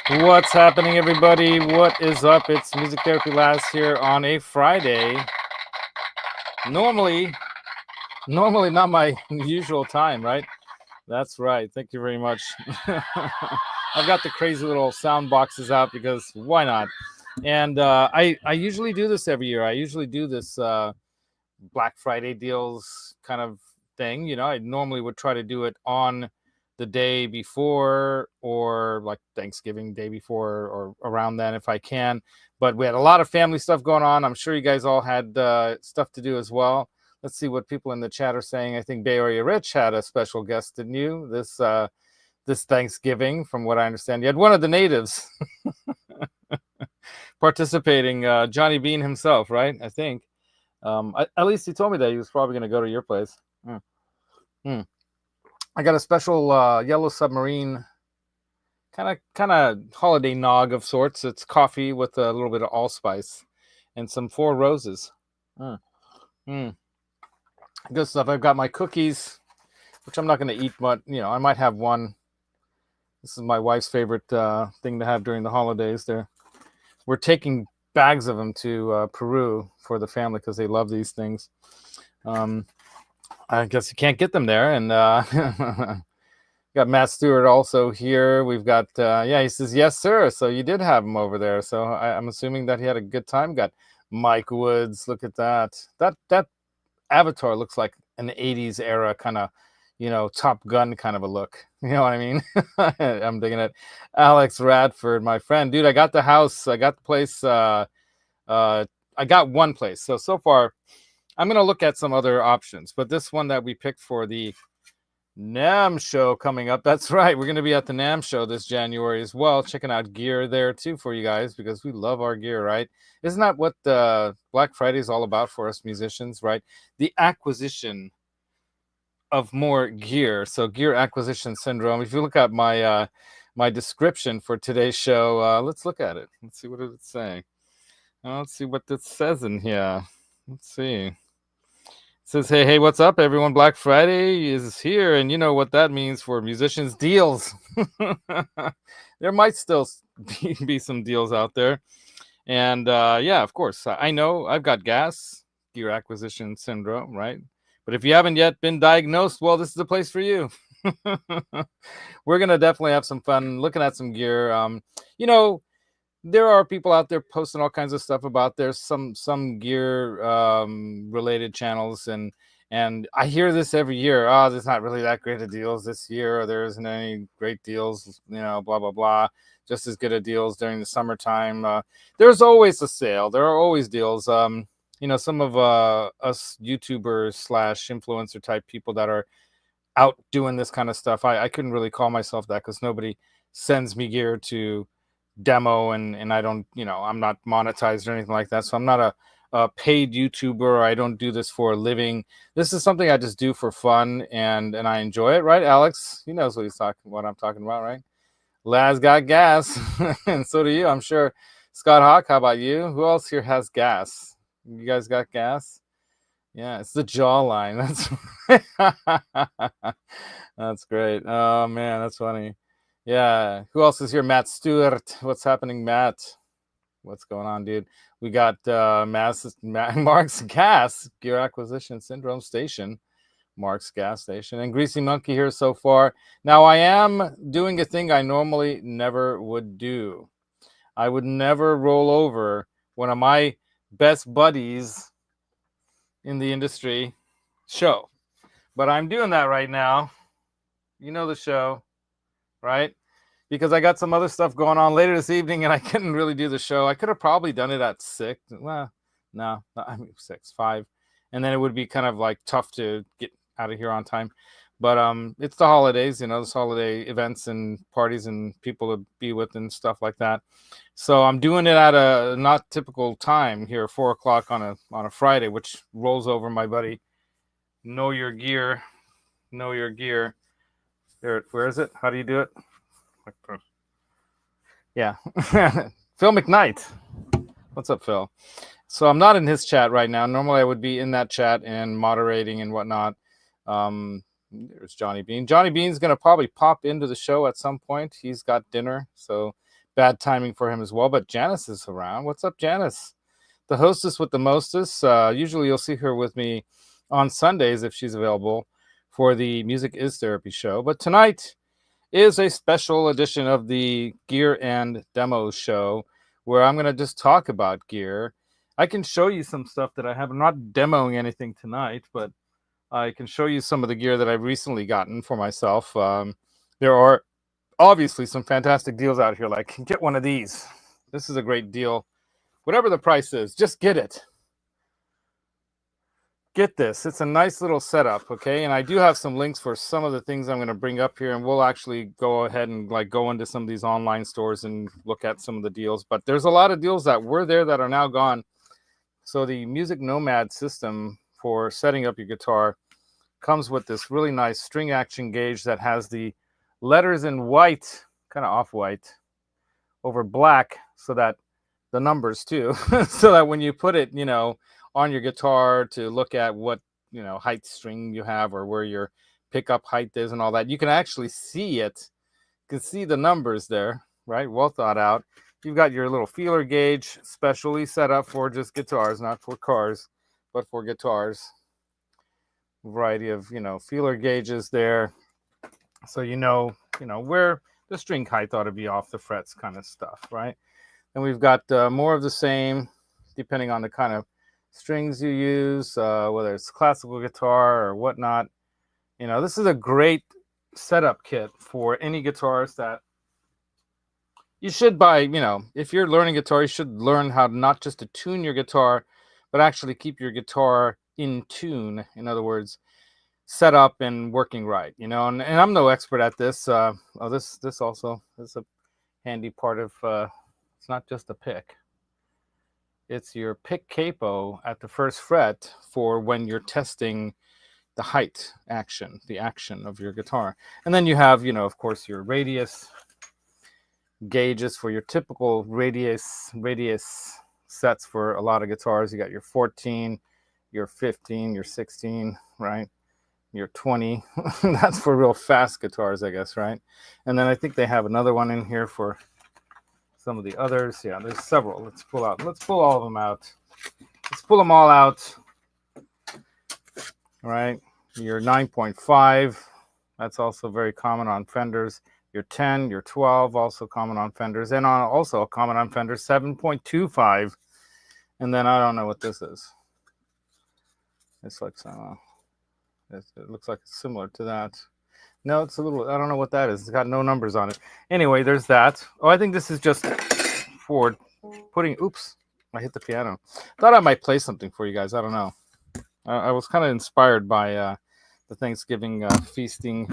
What's happening, everybody? What is up? It's MusicTherapyLaz here on a Friday. Normally not my usual time, right? That's right. Thank you very much. I've got the crazy little sound boxes out because why not? And I usually do this every year. I usually do this Black Friday deals kind of thing. You know, I normally would try to do it on the day before or like Thanksgiving day before or around then if I can. But we had a lot of family stuff going on. I'm sure you guys all had stuff to do as well. Let's see what people in the chat are saying. I think Bay Area Rich had a special guest, didn't you? This Thanksgiving, from what I understand. You had one of the natives participating, Johnny Beane himself, right? I think. At least he told me that he was probably going to go to your place. I got a special yellow submarine kind of holiday nog of sorts. It's coffee with a little bit of allspice and some Four Roses. Good stuff. I've got my cookies, which I'm not going to eat, but you know, I might have one. This is my wife's favorite thing to have during the holidays. We're taking bags of them to Peru for the family because they love these things. I guess you can't get them there. And got Matt Stewart also here. We've got, he says, yes, sir. So you did have him over there. So I'm assuming that he had a good time. Got Mike Woods. Look at that. That avatar looks like an 80s era kind of, you know, Top Gun kind of a look. You know what I mean? I'm digging it. Alex Radford, my friend. Dude, I got the house. I got the place. I got one place. So far, I'm going to look at some other options. But this one that we picked for the NAMM show coming up. That's right. We're going to be at the NAMM show this January as well. Checking out gear there, too, for you guys, because we love our gear, right? Isn't that what Black Friday is all about for us musicians, right? The acquisition of more gear. So Gear Acquisition Syndrome. If you look at my my description for today's show, let's look at it. Let's see what it's saying. Let's see what this says in here. Let's see. It says, hey, what's up, everyone? Black Friday is here, and you know what that means for musicians. Deals. There might still be some deals out there. And yeah, of course, I know I've got G.A.S, Gear Acquisition Syndrome, right? But if you haven't yet been diagnosed, well, this is the place for you. We're going to definitely have some fun looking at some gear. You know, there are people out there posting all kinds of stuff about there's some gear related channels, and I hear this every year. Oh, there's not really that great of deals this year, or there isn't any great deals, you know, blah blah blah. Just as good of deals during the summertime. There's always a sale. There are always deals. You know, some of us YouTubers / influencer type people that are out doing this kind of stuff. I couldn't really call myself that because nobody sends me gear to demo, and I don't, you know, I'm not monetized or anything like that. So I'm not a paid YouTuber. I don't do this for a living. This is something I just do for fun, and I enjoy it, right? Alex, he knows what I'm talking about, right? Laz got gas, and so do you, I'm sure. Scott Hawk, how about you? Who else here has gas? You guys got gas? Yeah, it's the jawline. That's great. Oh man, that's funny. Yeah, who else is here? Matt Stewart. What's happening, Matt? What's going on, dude? We got Mark's Gas, Gear Acquisition Syndrome Station. Mark's Gas Station. And Greasy Monkey here so far. Now, I am doing a thing I normally never would do. I would never roll over one of my best buddies in the industry show. But I'm doing that right now. You know the show, right? Because I got some other stuff going on later this evening, and I couldn't really do the show. I could have probably done it at 6. Well, no, I mean 6, 5. And then it would be kind of like tough to get out of here on time. But it's the holidays, you know, there's holiday events and parties and people to be with and stuff like that. So I'm doing it at a not typical time here, 4 o'clock on a Friday, which rolls over my buddy. Know your gear. Know your gear. There, where is it? How do you do it? Yeah. Phil McKnight. What's up, Phil? So I'm not in his chat right now. Normally I would be in that chat and moderating and whatnot. There's Johnny Beane. Johnny Beane's going to probably pop into the show at some point. He's got dinner. So bad timing for him as well. But Janice is around. What's up, Janice? The hostess with the mostest. Usually you'll see her with me on Sundays if she's available for the Music is Therapy show. But tonight is a special edition of the Gear and Demos show where I'm going to just talk about gear. I can show you some stuff that I have. I'm not demoing anything tonight, but I can show you some of the gear that I've recently gotten for myself. There are obviously some fantastic deals out here, like get one of these. This is a great deal. Whatever the price is, just get it. Get this. It's a nice little setup, okay? And I do have some links for some of the things I'm going to bring up here, and we'll actually go ahead and like go into some of these online stores and look at some of the deals. But there's a lot of deals that were there that are now gone. So the Music Nomad system for setting up your guitar comes with this really nice string action gauge that has the letters in white, kind of off-white, over black, so that the numbers too, so that when you put it, you know, on your guitar to look at what, you know, height string you have or where your pickup height is and all that, you can actually see it. You can see the numbers there, right? Well thought out. You've got your little feeler gauge specially set up for just guitars, not for cars, but for guitars. Variety of, you know, feeler gauges there, so you know where the string height ought to be off the frets, kind of stuff, right? And we've got more of the same, depending on the kind of strings you use, whether it's classical guitar or whatnot. You know, this is a great setup kit for any guitarist that you should buy. You know, if you're learning guitar, you should learn how not just to tune your guitar, but actually keep your guitar in tune. In other words, set up and working right, you know. And I'm no expert at this. This also is a handy part of, it's not just a pick. It's your pick capo at the first fret for when you're testing the height action, the action of your guitar. And then you have, you know, of course, your radius gauges for your typical radius sets for a lot of guitars. You got your 14, your 15, your 16, right? Your 20. That's for real fast guitars, I guess, right? And then I think they have another one in here for some of the others. Yeah, there's several. Let's pull all of them out. Let's pull them all out. All right, your 9.5, that's also very common on Fenders. Your 10, your 12, also common on Fenders, and also common on Fenders, 7.25. And then I don't know what this is. It's like some, it looks like it's similar to that. No, it's a little, I don't know what that is. It's got no numbers on it. Anyway, there's that. Oh, I think this is just for putting, oops, I hit the piano. Thought I might play something for you guys. I don't know. I was kind of inspired by the Thanksgiving feasting.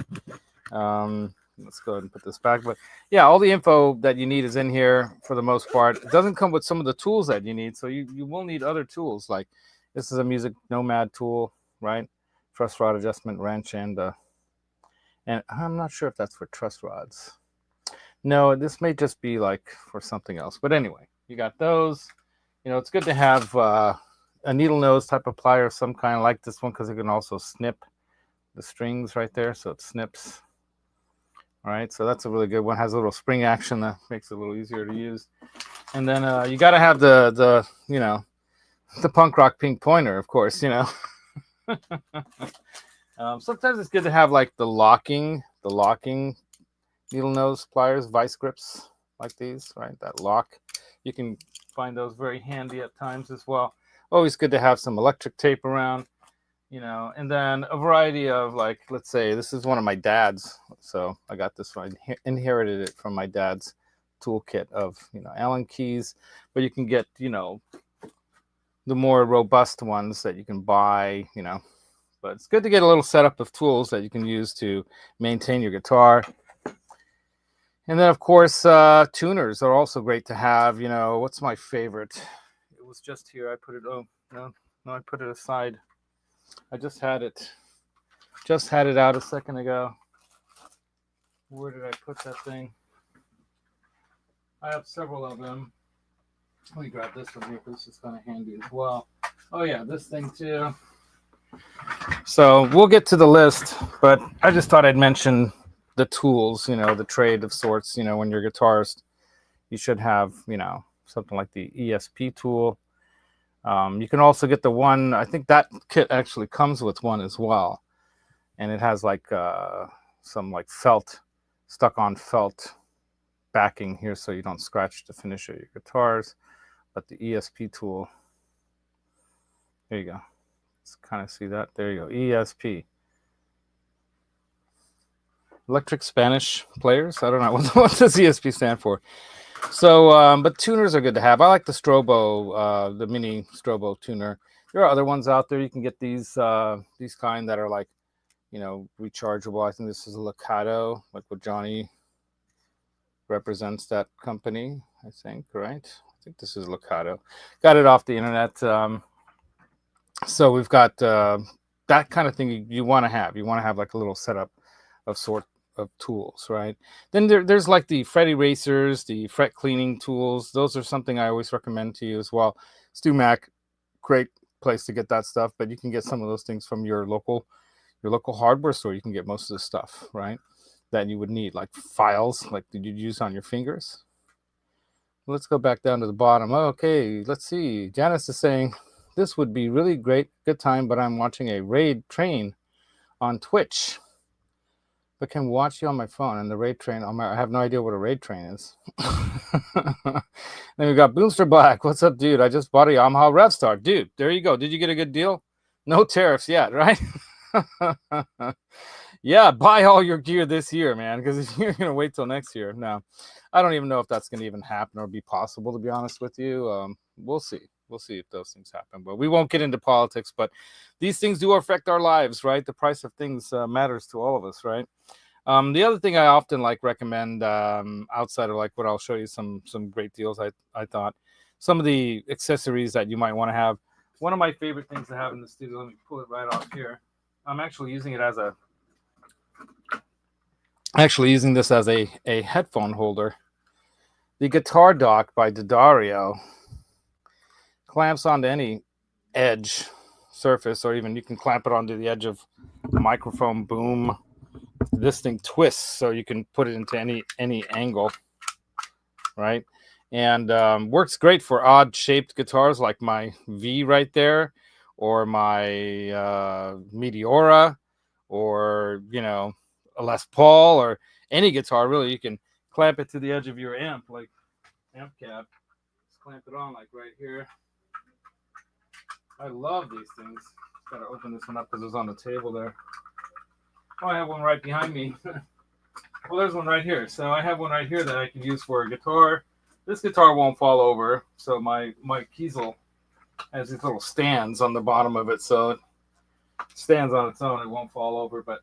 Let's go ahead and put this back. But yeah, all the info that you need is in here for the most part. It doesn't come with some of the tools that you need. So you will need other tools. Like this is a Music Nomad tool, right? Truss rod adjustment wrench, and I'm not sure if that's for truss rods. No, this may just be like for something else. But anyway, you got those. You know, it's good to have a needle nose type of plier of some kind, like this one, because it can also snip the strings right there. So it snips. All right, so that's a really good one. Has a little spring action that makes it a little easier to use. And then you got to have the you know, the punk rock pink pointer, of course, you know. Sometimes it's good to have like the locking needle nose pliers, vice grips like these, right? That lock. You can find those very handy at times as well. Always good to have some electric tape around, you know. And then a variety of, like, let's say this is one of my dad's, so I got this one, inherited it from my dad's toolkit of, you know, Allen keys. But you can get, you know, the more robust ones that you can buy, you know. But it's good to get a little setup of tools that you can use to maintain your guitar. And then, of course, tuners are also great to have. You know, what's my favorite? It was just here. I put it, oh, no, I put it aside. I just had it out a second ago. Where did I put that thing? I have several of them. Let me grab this one here, because this is kind of handy as well. Oh, yeah, this thing too. So we'll get to the list, but I just thought I'd mention the tools, you know, the trade of sorts, you know, when you're a guitarist, you should have, you know, something like the ESP tool. You can also get the one, I think that kit actually comes with one as well. And it has like some like felt, stuck on felt backing here so you don't scratch the finish of your guitars. But the ESP tool, there you go. Let's kind of see that. There you go, ESP. Electric Spanish Players. I don't know what does ESP stand for. So, but tuners are good to have. I like the Strobo, the mini Strobo tuner. There are other ones out there. You can get these kind that are like, you know, rechargeable. I think this is a Locato, like what Johnny represents that company, I think, right? I think this is Locato. Got it off the internet. So we've got that kind of thing you want to have. You want to have like a little setup of sort of tools, right? Then there's like the fret erasers, the fret cleaning tools. Those are something I always recommend to you as well. Stu Mac, great place to get that stuff, but you can get some of those things from your local hardware store. You can get most of the stuff, right, that you would need, like files like you'd use on your fingers. Let's go back down to the bottom. Okay, let's see. Janice is saying this would be really good time, but I'm watching a raid train on Twitch. But can watch you on my phone, and the raid train. I have no idea what a raid train is. Then we got Boomster Black. What's up, dude? I just bought a Yamaha RevStar. Dude, there you go. Did you get a good deal? No tariffs yet, right? Yeah, buy all your gear this year, man, because if you're going to wait till next year. No, I don't even know if that's going to even happen or be possible, to be honest with you. We'll see. We'll see if those things happen, but we won't get into politics. But these things do affect our lives, right? The price of things matters to all of us, right? The other thing I often like recommend outside of like what I'll show you some great deals. I thought some of the accessories that you might want to have. One of my favorite things to have in the studio. Let me pull it right off here. I'm actually using it as using this as a headphone holder. The guitar dock by D'Addario clamps onto any edge surface, or even you can clamp it onto the edge of the microphone boom. This thing twists so you can put it into any angle, right? And works great for odd shaped guitars like my V right there, or my Meteora, or, you know, a Les Paul, or any guitar really. You can clamp it to the edge of your amp, like amp cap. Just clamp it on like right here. I love these things. Gotta open this one up because it was on the table there. Oh, I have one right behind me. Well, there's one right here. So I have one right here that I can use for a guitar. This guitar won't fall over. So my Kiesel has these little stands on the bottom of it. So it stands on its own. It won't fall over. But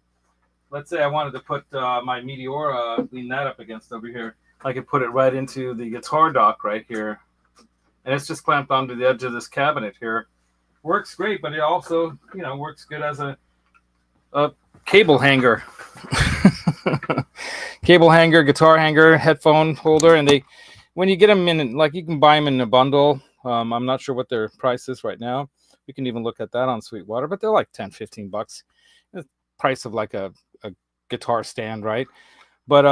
let's say I wanted to put my Meteora, lean that up against over here. I could put it right into the guitar dock right here. And it's just clamped onto the edge of this cabinet here. Works great, but it also, you know, works good as a cable hanger. Cable hanger, guitar hanger, headphone holder. And when you get them in, like, you can buy them in a bundle. I'm not sure what their price is right now. You can even look at that on Sweetwater, but they're like $10-15. The price of like a guitar stand, right? But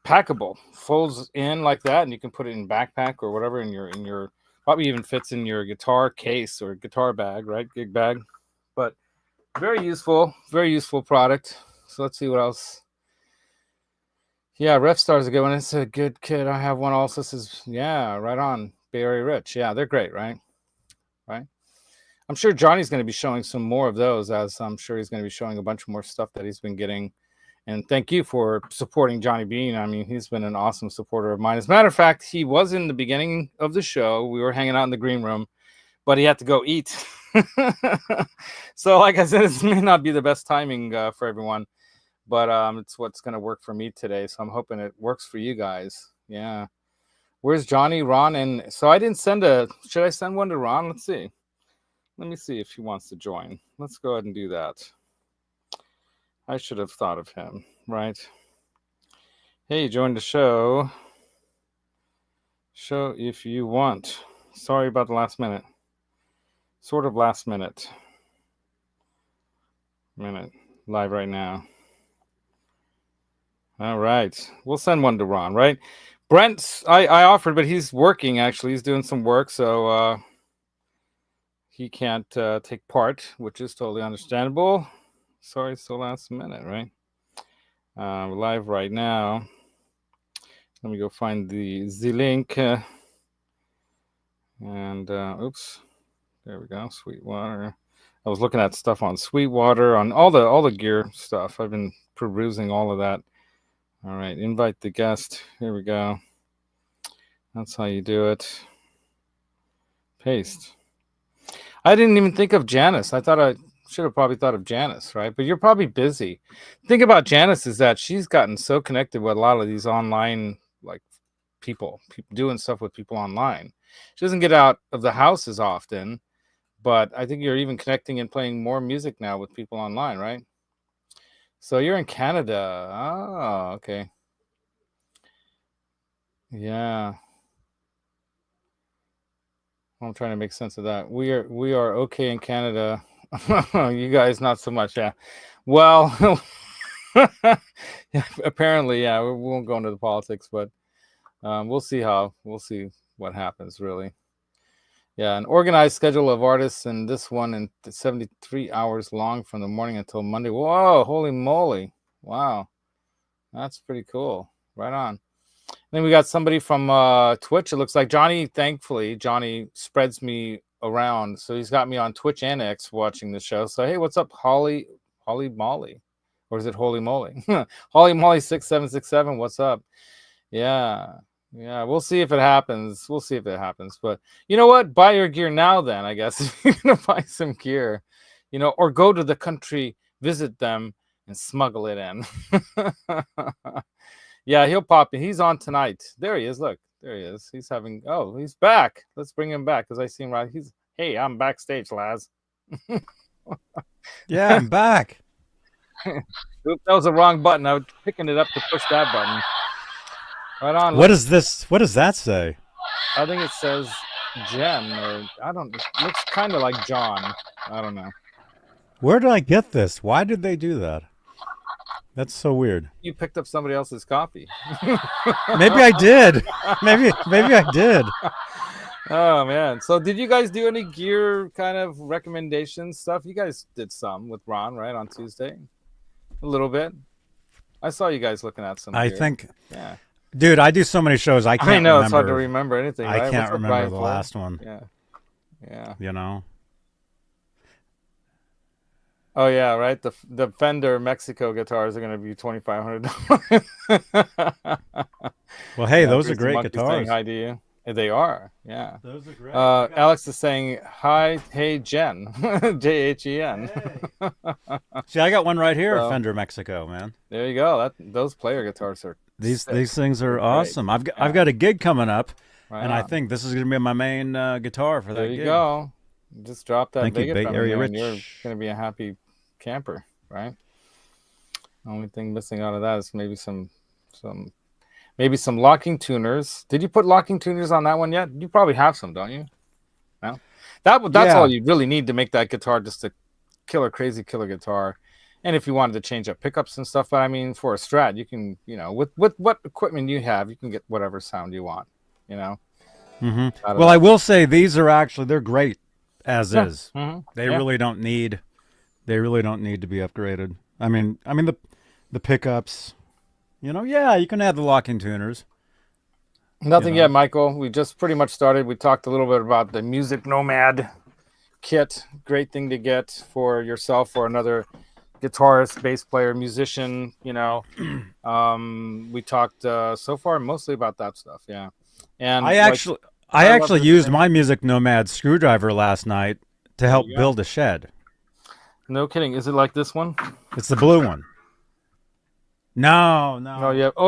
packable, folds in like that, and you can put it in backpack or whatever in your probably even fits in your guitar case or guitar bag, right? Gig bag. But very useful product. So let's see what else. Yeah, RevStar is a good one. It's a good kit. I have one also. This is, yeah, right on. Bay Area Rich. Yeah, they're great, right? Right. I'm sure Johnny's going to be showing some more of those, as I'm sure he's going to be showing a bunch more stuff that he's been getting. And thank you for supporting Johnny Beane. I mean, he's been an awesome supporter of mine. As a matter of fact, he was in the beginning of the show. We were hanging out in the green room, but he had to go eat. So like I said, this may not be the best timing for everyone, but it's what's going to work for me today. So I'm hoping it works for you guys. Yeah. Where's Johnny, Ron? And so I didn't send should I send one to Ron? Let's see. Let me see if he wants to join. Let's go ahead and do that. I should have thought of him, right? Hey, join the show. Show if you want. Sorry about the last minute. Sort of last minute. Live right now. All right. We'll send one to Ron, right? Brent, I offered, but he's working actually. He's doing some work, so he can't take part, which is totally understandable. Sorry, it's the last minute, right? We're live right now. Let me go find the link. And oops, there we go. Sweetwater. I was looking at stuff on Sweetwater, on all the gear stuff. I've been perusing all of that. All right, invite the guest. Here we go. That's how you do it. Paste. I didn't even think of Janice. I thought I should have probably thought of Janice, right? But you're probably busy. The thing about Janice is that she's gotten so connected with a lot of these online, like, people doing stuff with people online. She doesn't get out of the house as often, but I think you're even connecting and playing more music now with people online, right? So you're in Canada. Oh, okay. Yeah. I'm trying to make sense of that. We are okay in Canada. You guys not so much, yeah. Well, apparently, yeah. We won't go into the politics, but we'll see what happens, really. Yeah, an organized schedule of artists, and this one in 73 hours long from the morning until Monday. Whoa, holy moly. Wow. That's pretty cool. Right on. Then we got somebody from Twitch. It looks like Johnny. Thankfully, Johnny spreads me around, so he's got me on Twitch and X watching the show. So hey, what's up, Holly Molly, or is it Holy Moly? Holly Molly 6767. What's up? Yeah, we'll see if it happens. But you know what? Buy your gear now, then. I guess if you're gonna buy some gear, or go to the country, visit them, and smuggle it in. Yeah, he'll pop in. He's on tonight. There he is. Look, there he is. He's back. Let's bring him back because I see him right. Hey, I'm backstage, Laz. Yeah, I'm back. Oops, that was the wrong button. I was picking it up to push that button. Right on. What is this? What does that say? I think it says Jen, or I don't. It looks kind of like John. I don't know. Where did I get this? Why did they do that? That's so weird. You picked up somebody else's copy. Maybe I did. Maybe I did. Oh man! So did you guys do any gear kind of recommendation stuff? You guys did some with Ron, right, on Tuesday? A little bit. I saw you guys looking at some. I gear. think. Yeah. Dude, I do so many shows. I know remember, it's hard to remember anything. Right? I can't remember the last one. Yeah. You know. Oh yeah, right. The Fender Mexico guitars are going to be $2,500. Well, hey, those are great guitars. Hi to you. They are, yeah. Those are great. Alex is saying hi, hey Jen, JHEN. Hey. See, I got one right here, Fender Mexico, man. There you go. Those player guitars are these things are awesome. I've got a gig coming up, and I think this is going to be my main guitar for that. There you gig. go. Just drop that. Thank you, Bay Area Rich. And you're going to be a happy camper, right? The only thing missing out of that is maybe some locking tuners. Did you put locking tuners on that one yet? You probably have some, don't you? No. That's all you really need to make that guitar just a crazy killer guitar. And if you wanted to change up pickups and stuff, but I mean, for a Strat, you can, with what equipment you have, you can get whatever sound you want. Mm-hmm. Well, I will say they're great as is. Mm-hmm. They really don't need to be upgraded. I mean the pickups, you can add the locking tuners. Nothing yet, Michael. We just pretty much started. We talked a little bit about the Music Nomad kit. Great thing to get for yourself or another guitarist, bass player, musician. We talked so far mostly about that stuff. Yeah, and I actually used my Music Nomad screwdriver last night to help build a shed. No kidding. Is it like this one? It's the blue one. No.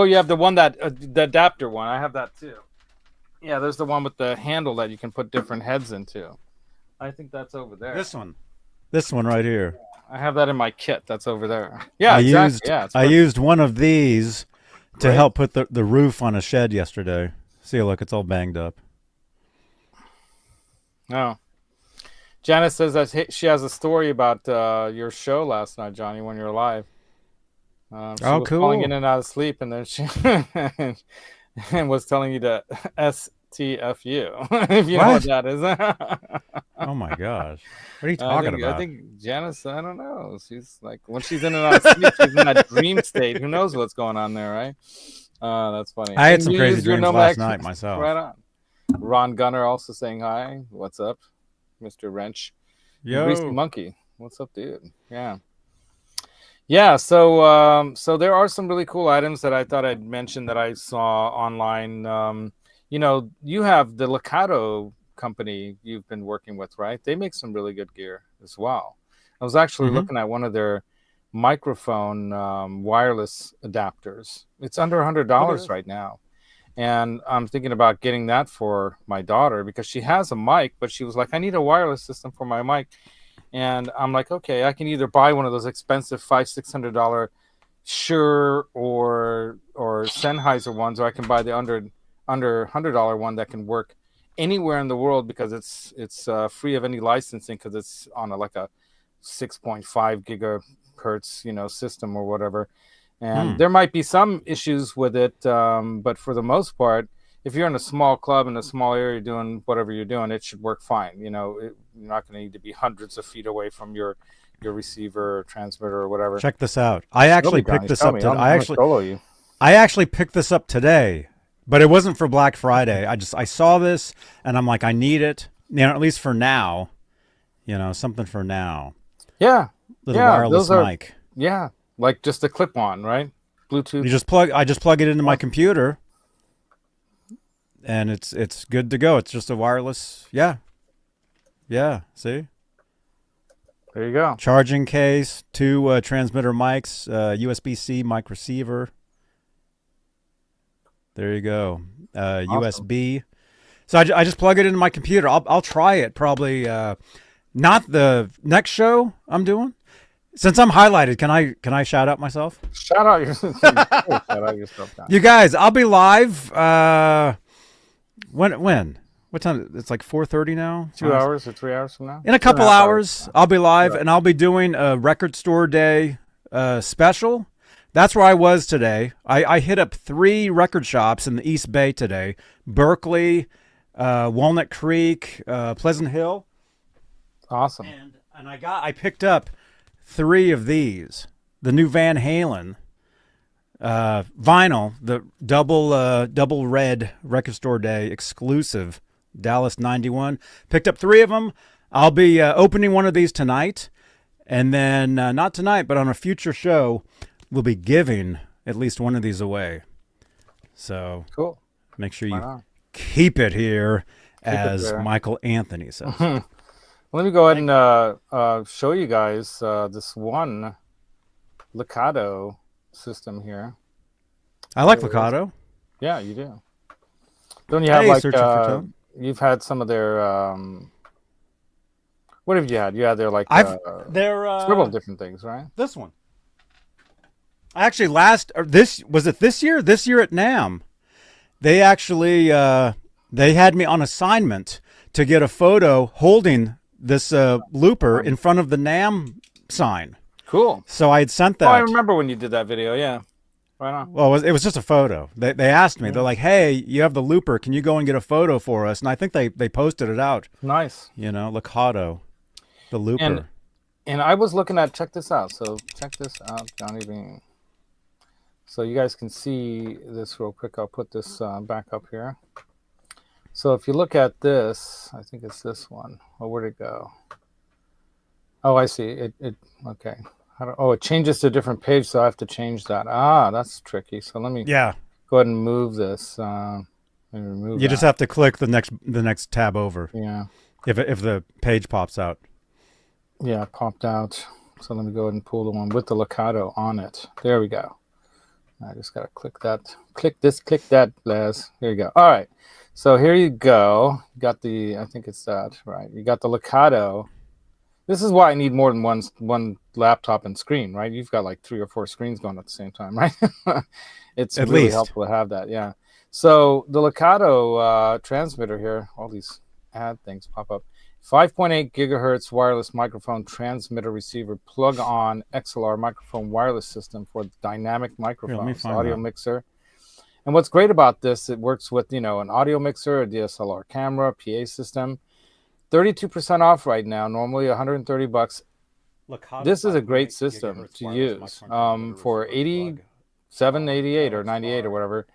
You have the one that the adapter one. I have that too. Yeah, there's the one with the handle that you can put different heads into. I think that's over there. This one right here. I have that in my kit. That's over there. Yeah, exactly. I used one of these to help put the roof on a shed yesterday. See, look, it's all banged up. Oh. Janice says that she has a story about your show last night, Johnny, when you were live. She was cool. falling in and out of sleep, and then she and was telling you to STFU, if you know what What? that is. Oh my gosh. What are you I talking think about? Janice, I don't know. She's like when she's in and out of sleep, she's in that dream state. Who knows what's going on there, right? That's funny. I had And some you crazy used your dreams last Nomad night myself. right on. Ron Gunner also saying hi. What's up, Mr. Wrench? And Greasy Yo. Monkey. What's up, dude? Yeah. Yeah, so there are some really cool items that I thought I'd mention that I saw online. You have the Lakato company you've been working with, right? They make some really good gear as well. I was actually Mm-hmm. looking at one of their microphone wireless adapters. It's under Look at $100 this. right now. And I'm thinking about getting that for my daughter because she has a mic, but she was like, I need a wireless system for my mic. And I'm like, okay, I can either buy one of those expensive $500-$600 Shure or Sennheiser ones, or I can buy the under $100 one that can work anywhere in the world because it's free of any licensing because it's on like a 6.5 gigahertz system or whatever. And there might be some issues with it, but for the most part, if you're in a small club in a small area doing whatever you're doing, it should work fine. You're not going to need to be hundreds of feet away from your receiver or transmitter or whatever. Check this out. I Show actually me, picked Donnie. this Show up me. today. I'm going to solo you. I actually picked this up today, but it wasn't for Black Friday. I saw this and I'm like, I need it. At least for now. Something for now. Yeah. Little Yeah, wireless mic. Yeah, like just a clip-on, right? Bluetooth. I just plug it into my computer and it's good to go. It's just a wireless. Yeah. Yeah, see? There you go. Charging case, 2 transmitter mics, USB-C mic receiver. There you go. Awesome. USB. So I just plug it into my computer. I'll try it probably not the next show I'm doing. Since I'm highlighted, can I shout out myself? Shout out yourself. Down. You guys, I'll be live when? What time? It's like 4:30 now. 2 hours or 3 hours from now. In a couple hours, I'll be live, and I'll be doing a Record Store Day special. That's where I was today. I hit up 3 record shops in the East Bay today: Berkeley, Walnut Creek, Pleasant Hill. Awesome. And I picked up 3 of these: the new Van Halen vinyl, the double red Record Store Day exclusive. Dallas 91. Picked up 3 of them. I'll be opening one of these tonight. And then, not tonight, but on a future show, we'll be giving at least one of these away. So, cool. Make sure you keep it here, as Michael Anthony says. Let me go ahead and show you guys this one Lakato system here. I like Lakato. Yeah, you do. Don't you have you've had some of their what have you had? You had their several different things, right? This one. Actually, this year? This year at NAMM, they actually they had me on assignment to get a photo holding this looper in front of the NAMM sign. Cool. So I had sent that. Oh, I remember when you did that video. Yeah. Right on. Well, it was just a photo. They asked me. They're like, "Hey, you have the looper. Can you go and get a photo for us?" And I think they posted it out. Nice. Lakato, the looper. And I was looking at. Check this out. So check this out, Johnny Beane. So you guys can see this real quick. I'll put this back up here. So if you look at this, I think it's this one. Oh, where'd it go? Oh, I see. It okay. It changes to a different page, so I have to change that. That's tricky. So let me go ahead and move this. Remove you just have to click the next tab over. Yeah. If the page pops out. Yeah, it popped out. So let me go ahead and pull the one with the Lakato on it. There we go. I just gotta click that. Click this. Click that, Laz. Here you go. All right. So here you go. You got the. I think it's that. Right. You got the Lakato. This is why I need more than one laptop and screen, right? You've got like 3 or 4 screens going at the same time, right? It's at really least helpful to have that, yeah. So the Lakato transmitter here, all these ad things pop up. 5.8 gigahertz wireless microphone transmitter receiver plug-on XLR microphone wireless system for dynamic microphones, audio mixer. And what's great about this, it works with, an audio mixer, a DSLR camera, PA system. 32% off right now, normally $130. This is a great system to use for 87, 88, or 98 or whatever,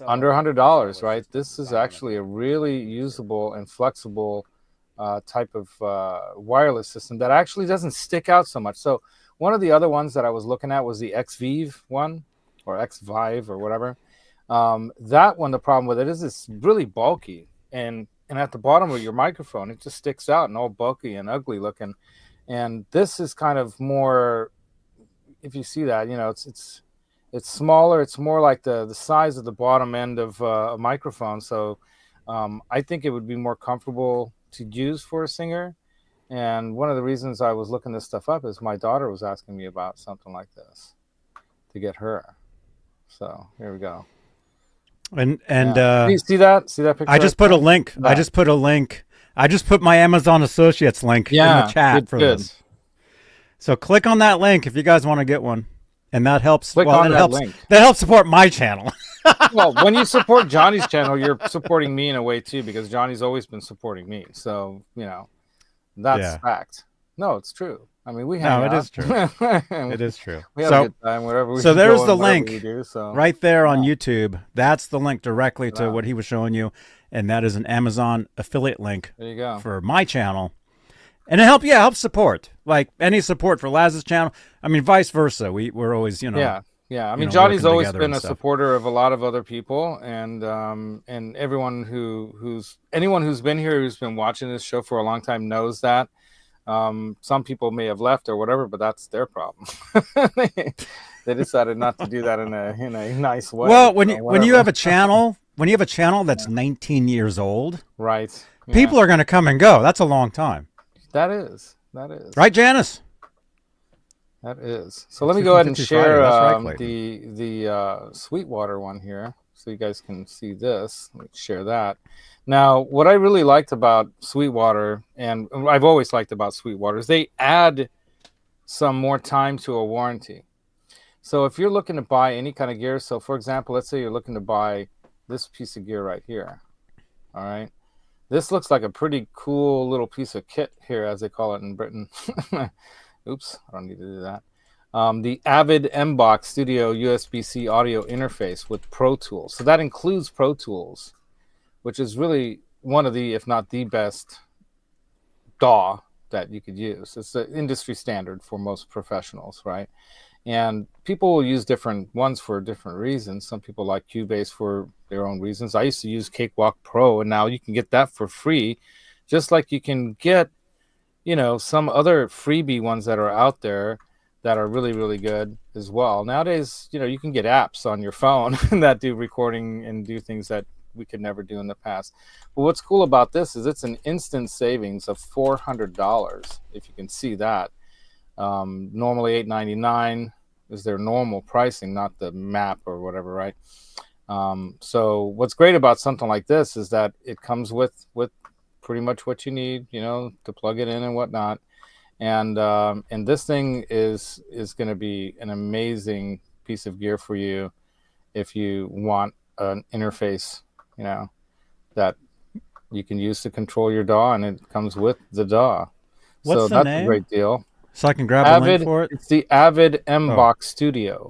under $100, right? This is actually a really usable and flexible type of wireless system that actually doesn't stick out so much. So one of the other ones that I was looking at was the X-Vive one, or X-Vive or whatever. That one, the problem with it is it's really bulky, and at the bottom of your microphone, it just sticks out and all bulky and ugly looking. And this is kind of more, if you see that, it's smaller. It's more like the size of the bottom end of a microphone. So I think it would be more comfortable to use for a singer. And one of the reasons I was looking this stuff up is my daughter was asking me about something like this to get her. So here we go. And you see that picture? I just put a link. Yeah. I just put a link. I just put my Amazon Associates link in the chat for this. So click on that link if you guys want to get one, and that helps. Link. That helps support my channel. Well, when you support Johnny's channel, you're supporting me in a way too, because Johnny's always been supporting me. So that's fact. No, it's true. I mean, we hang out. It is true. It is true. We have a good time wherever we So there's the link do, right there on YouTube. That's the link directly to what he was showing you, and that is an Amazon affiliate link. There you go. For my channel, and it helps support, like any support for Laz's channel. I mean, vice versa. We're always Yeah. I mean, Johnny's always been a supporter of a lot of other people, and everyone anyone who's been here, who's been watching this show for a long time, knows that. Some people may have left or whatever, but that's their problem. They decided not to do that in a nice way. Well, when you have a channel, that's 19 years old, right? People are going to come and go. That's a long time. That is right, Janice. That is. So let me go ahead and share the Sweetwater one here, so you guys can see this. Let me share that. Now, what I really liked about Sweetwater, and I've always liked about Sweetwater, is they add some more time to a warranty. So if you're looking to buy any kind of gear, so for example, let's say you're looking to buy this piece of gear right here. All right. This looks like a pretty cool little piece of kit here, as they call it in Britain. Oops, I don't need to do that. The Avid M-Box Studio USB-C audio interface with Pro Tools. So that includes Pro Tools, which is really one of the, if not the best DAW that you could use. It's the industry standard for most professionals, right? And people will use different ones for different reasons. Some people like Cubase for their own reasons. I used to use Cakewalk Pro, and now you can get that for free, just like you can get, some other freebie ones that are out there that are really, really good as well. Nowadays, you can get apps on your phone that do recording and do things that we could never do in the past. But what's cool about this is it's an instant savings of $400, if you can see that. Normally $899 is their normal pricing, not the map or whatever, right? So what's great about something like this is that it comes with pretty much what you need, to plug it in and whatnot. And this thing is going to be an amazing piece of gear for you if you want an interface, that you can use to control your DAW, and it comes with the DAW. What's so the that's name? A great deal. So I can grab a link for it? It's the Avid M-Box Studio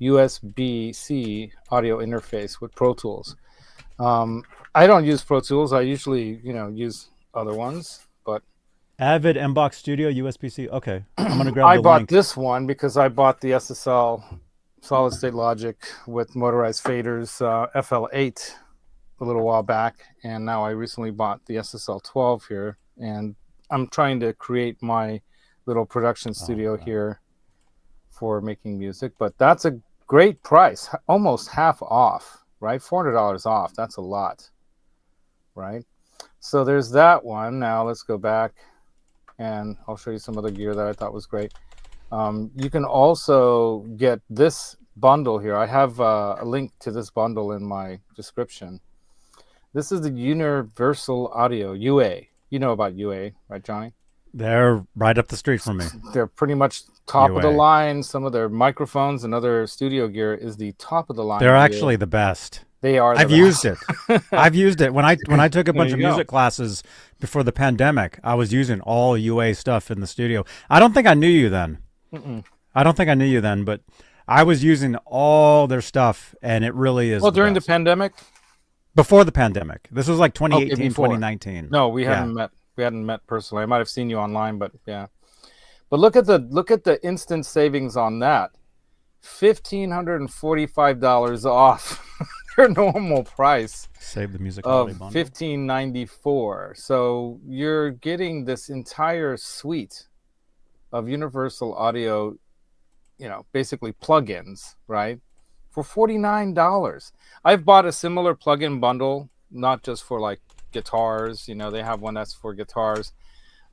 USB-C audio interface with Pro Tools. I don't use Pro Tools. I usually, use other ones, but Avid M-Box Studio USB-C. Okay, I'm gonna grab. I bought this one because I bought the SSL Solid State Logic with motorized faders FL8 a little while back, and now I recently bought the SSL 12 here, and I'm trying to create my little production studio here for making music. But that's a great price, almost half off, right? $400 off. That's a lot, right? So there's that one. Now let's go back, and I'll show you some other gear that I thought was great. You can also get this bundle here. I have a link to this bundle in my description. This is the Universal Audio, UA. You know about UA, right, Johnny? They're right up the street from me. They're pretty much top of the UA. line. Some of their microphones and other studio gear is the top of the line. They're actually the best. They are. I've used it. I've used it when I took a bunch of you go. music classes before the pandemic. I was using all UA stuff in the studio. I don't think I knew you then. I don't think I knew you then, but I was using all their stuff, and it really is. Well, during best. the pandemic. Before the pandemic. This was like 2018, Okay, 2019. No, we hadn't met. We hadn't met personally. I might have seen you online, but yeah. But look at the instant savings on that. $1,545 off their normal price Save the music of bundle. $1,594. So you're getting this entire suite of Universal Audio, basically plugins, right? For $49. I've bought a similar plugin bundle, not just for like guitars. They have one that's for guitars.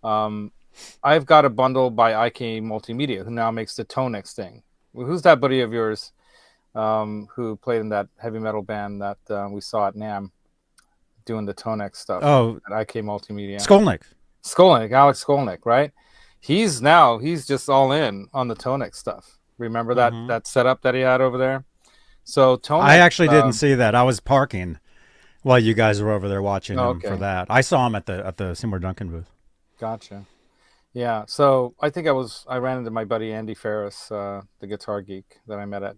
I've got a bundle by IK Multimedia, who now makes the Tonex thing. Who's that buddy of yours who played in that heavy metal band that we saw at NAMM doing the Tonex stuff? Oh, at IK Multimedia. Skolnick, Alex Skolnick, right? He's just all in on the Tonex stuff. Remember that setup that he had over there? So Tonex, I actually didn't see that. I was parking while you guys were over there watching him for that. I saw him at the Seymour Duncan booth. Gotcha. Yeah, so I think I ran into my buddy Andy Ferris, the guitar geek that I met at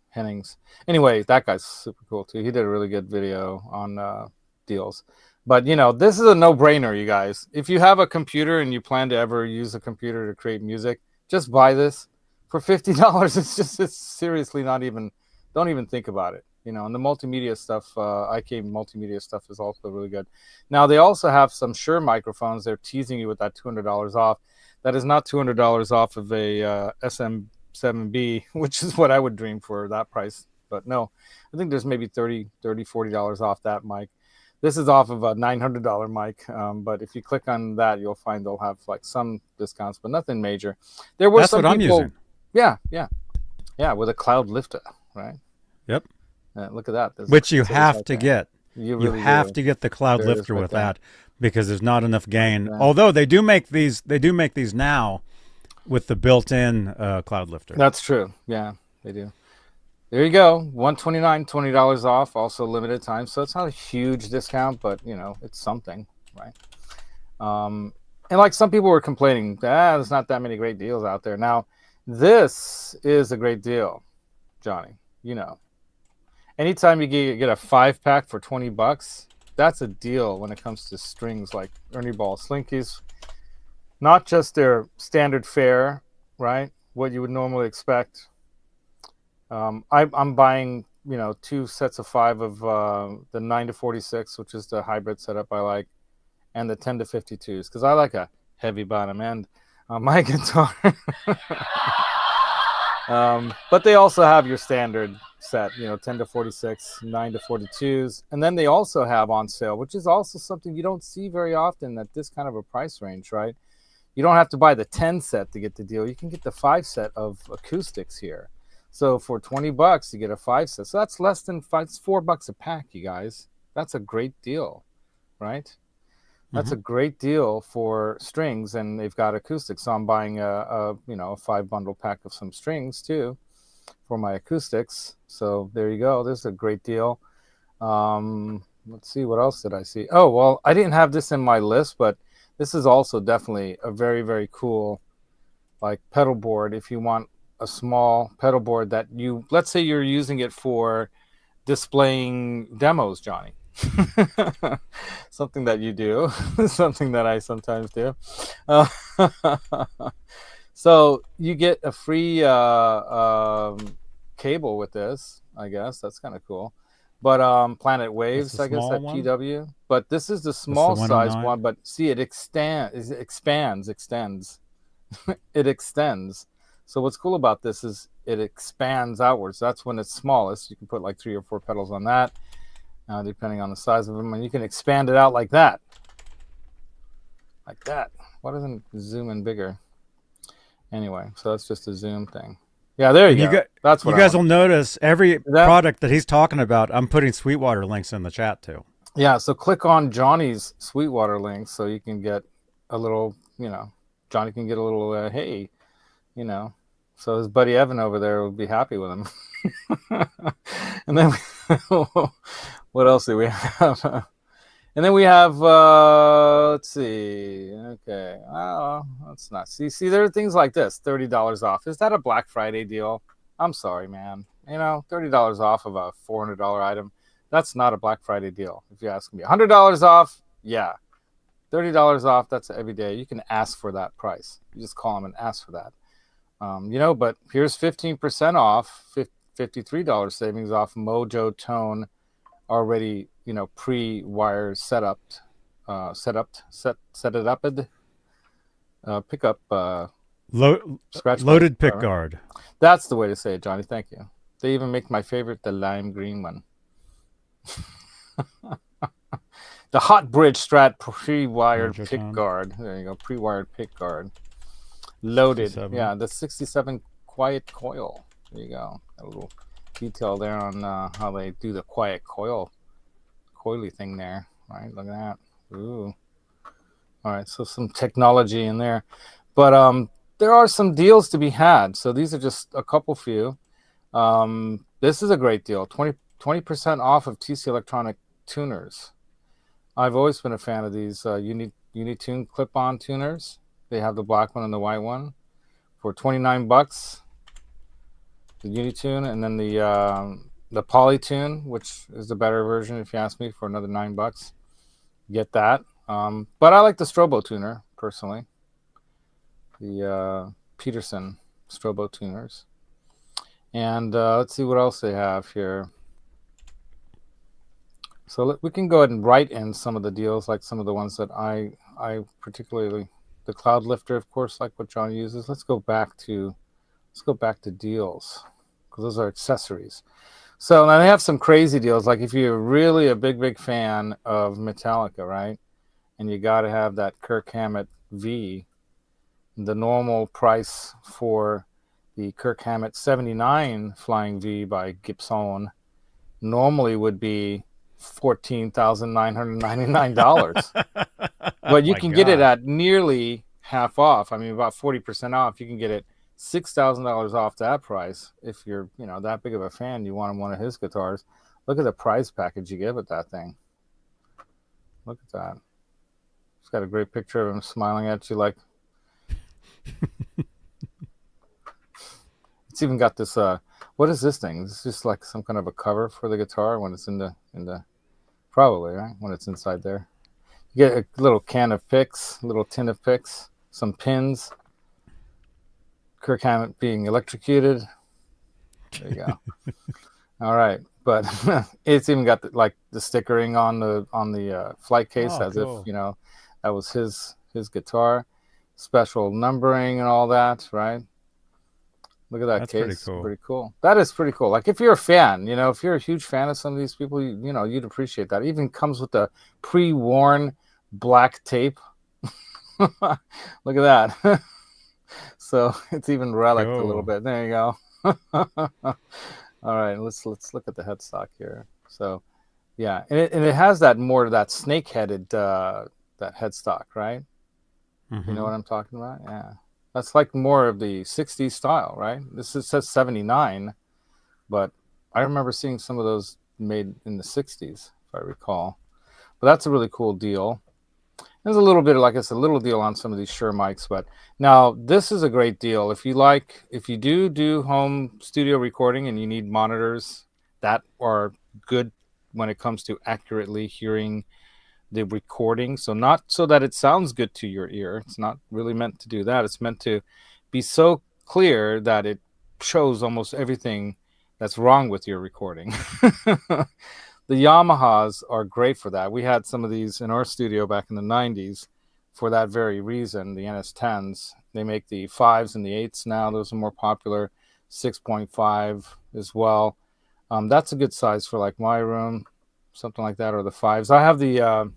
Henning's. Anyway, that guy's super cool too. He did a really good video on deals. But this is a no-brainer, you guys. If you have a computer and you plan to ever use a computer to create music, just buy this for $50. It's seriously not even. Don't even think about it. And the multimedia stuff, IK Multimedia stuff is also really good. Now, they also have some Shure microphones. They're teasing you with that $200 off. That is not $200 off of a SM7B, which is what I would dream for that price. But no, I think there's maybe $40 off that mic. This is off of a $900 mic. But if you click on that, you'll find they'll have like some discounts, but nothing major. There were some what people, I'm using. Yeah, with a cloud lifter, right? Yep. Look at that. Which you have to get. You have to get the cloud lifter with that because there's not enough gain. Although they do make these now with the built-in cloud lifter. That's true. Yeah, they do. There you go. $129, $20 off. Also limited time, so it's not a huge discount, but it's something, right? And like some people were complaining, there's not that many great deals out there. Now, this is a great deal, Johnny. Anytime you get a 5-pack for $20, that's a deal when it comes to strings like Ernie Ball Slinkies. Not just their standard fare, right? What you would normally expect. I'm buying, 2 sets of 5 of the 9-46, which is the hybrid setup I like, and the 10-52s, because I like a heavy bottom end on my guitar. But they also have your standard set, 10-46, 9-42s, and then they also have on sale, which is also something you don't see very often at this kind of a price range, right? You don't have to buy the 10 set to get the deal. You can get the 5 set of acoustics here. So for $20, you get a 5 set. So that's less than it's $4 a pack, you guys. That's a great deal, right? That's a great deal for strings, and they've got acoustics. So I'm buying a 5 bundle pack of some strings too for my acoustics. So there you go. This is a great deal. Let's see, what else did I see? Oh, well, I didn't have this in my list, but this is also definitely a very, very cool like pedal board. If you want a small pedal board that let's say you're using it for displaying demos, Johnny. Something that you do, something that I sometimes do. So you get a free cable with this, I guess. That's kind of cool. But Planet Waves, I guess, at PW. But this is the small size one. But see, it extends. It extends. So what's cool about this is it expands outwards. That's when it's smallest. You can put like 3 or 4 pedals on that, depending on the size of them. And you can expand it out like that. Like that. Why doesn't it zoom in bigger? Anyway, so that's just a zoom thing. Yeah, there you go. That's what you guys will notice every product that he's talking about, I'm putting Sweetwater links in the chat too. Yeah, so click on Johnny's Sweetwater link so you can get a little Johnny can get a little hey, so his buddy Evan over there would be happy with him. And then what else do we have? And then we have, let's see. Okay. Oh, that's not. See, there are things like this. $30 off. Is that a Black Friday deal? I'm sorry, man. $30 off of a $400 item. That's not a Black Friday deal, if you ask me. $100 off, yeah. $30 off, that's every day. You can ask for that price. You just call them and ask for that. But here's 15% off, $53 savings off Mojo Tone, already, pre-wire set it up, pickup, scratch loaded pick guard. That's the way to say it, Johnny. Thank you. They even make my favorite, the lime green one. The Hot Bridge Strat pre-wired Mojo pick Tone. guard. There you go, pre-wired pick guard. Loaded. 67. Yeah, the 67 quiet coil. There you go. A little detail there on how they do the quiet coily thing there. Right, look at that. Ooh. All right, so some technology in there. But there are some deals to be had. So these are just a couple few. This is a great deal. 20% off of TC Electronic tuners. I've always been a fan of these Unitune clip-on tuners. They have the black one and the white one for $29. The Unitune, and then the Pauly tune, which is the better version, if you ask me, for another $9. Get that. But I like the Strobo tuner personally. The Peterson Strobo tuners. And let's see what else they have here. So we can go ahead and write in some of the deals, like some of the ones that I particularly, the Cloud Lifter, of course, like what John uses. Let's go back to deals, because those are accessories. So now they have some crazy deals. Like if you're really a big fan of Metallica, right, and you got to have that Kirk Hammett V, the normal price for the Kirk Hammett 79 Flying V by Gibson normally would be $14,999. But you can get it at nearly half off. I mean, about 40% off. You can get it $6,000 off that price if you're, that big of a fan. You want one of his guitars. Look at the prize package you get with that thing. Look at that. It's got a great picture of him smiling at you like. It's even got this. What is this thing? Is this just like some kind of a cover for the guitar when it's in the probably, right, when it's inside there. You get a little can of picks, a little tin of picks, some pins. Kirk Hammett being electrocuted. There you go. All right, but it's even got the stickering on the flight case, as cool. If that was his guitar. Special numbering and all that, right? Look at that. That's case. Pretty cool. That is pretty cool. Like if you're a fan, if you're a huge fan of some of these people, you'd appreciate that. It even comes with the pre-worn black tape. Look at that. So it's even relic a little bit. There you go. All right, let's look at the headstock here. So, yeah, and it has that snake-headed that headstock, right? Mm-hmm. You know what I'm talking about? Yeah. That's like more of the 60s style, right? Says 79, but I remember seeing some of those made in the 60s, if I recall. But that's a really cool deal. There's a little bit, like I said, a little deal on some of these Shure mics, but now this is a great deal. If you do home studio recording and you need monitors that are good when it comes to accurately hearing the recording, so not so that it sounds good to your ear. It's not really meant to do that. It's meant to be so clear that it shows almost everything that's wrong with your recording. The Yamahas are great for that. We had some of these in our studio back in the 90s for that very reason, the NS10s. They make the 5s and the 8s now. Those are more popular. 6.5 as well. That's a good size for like my room, something like that, or the 5s. I have the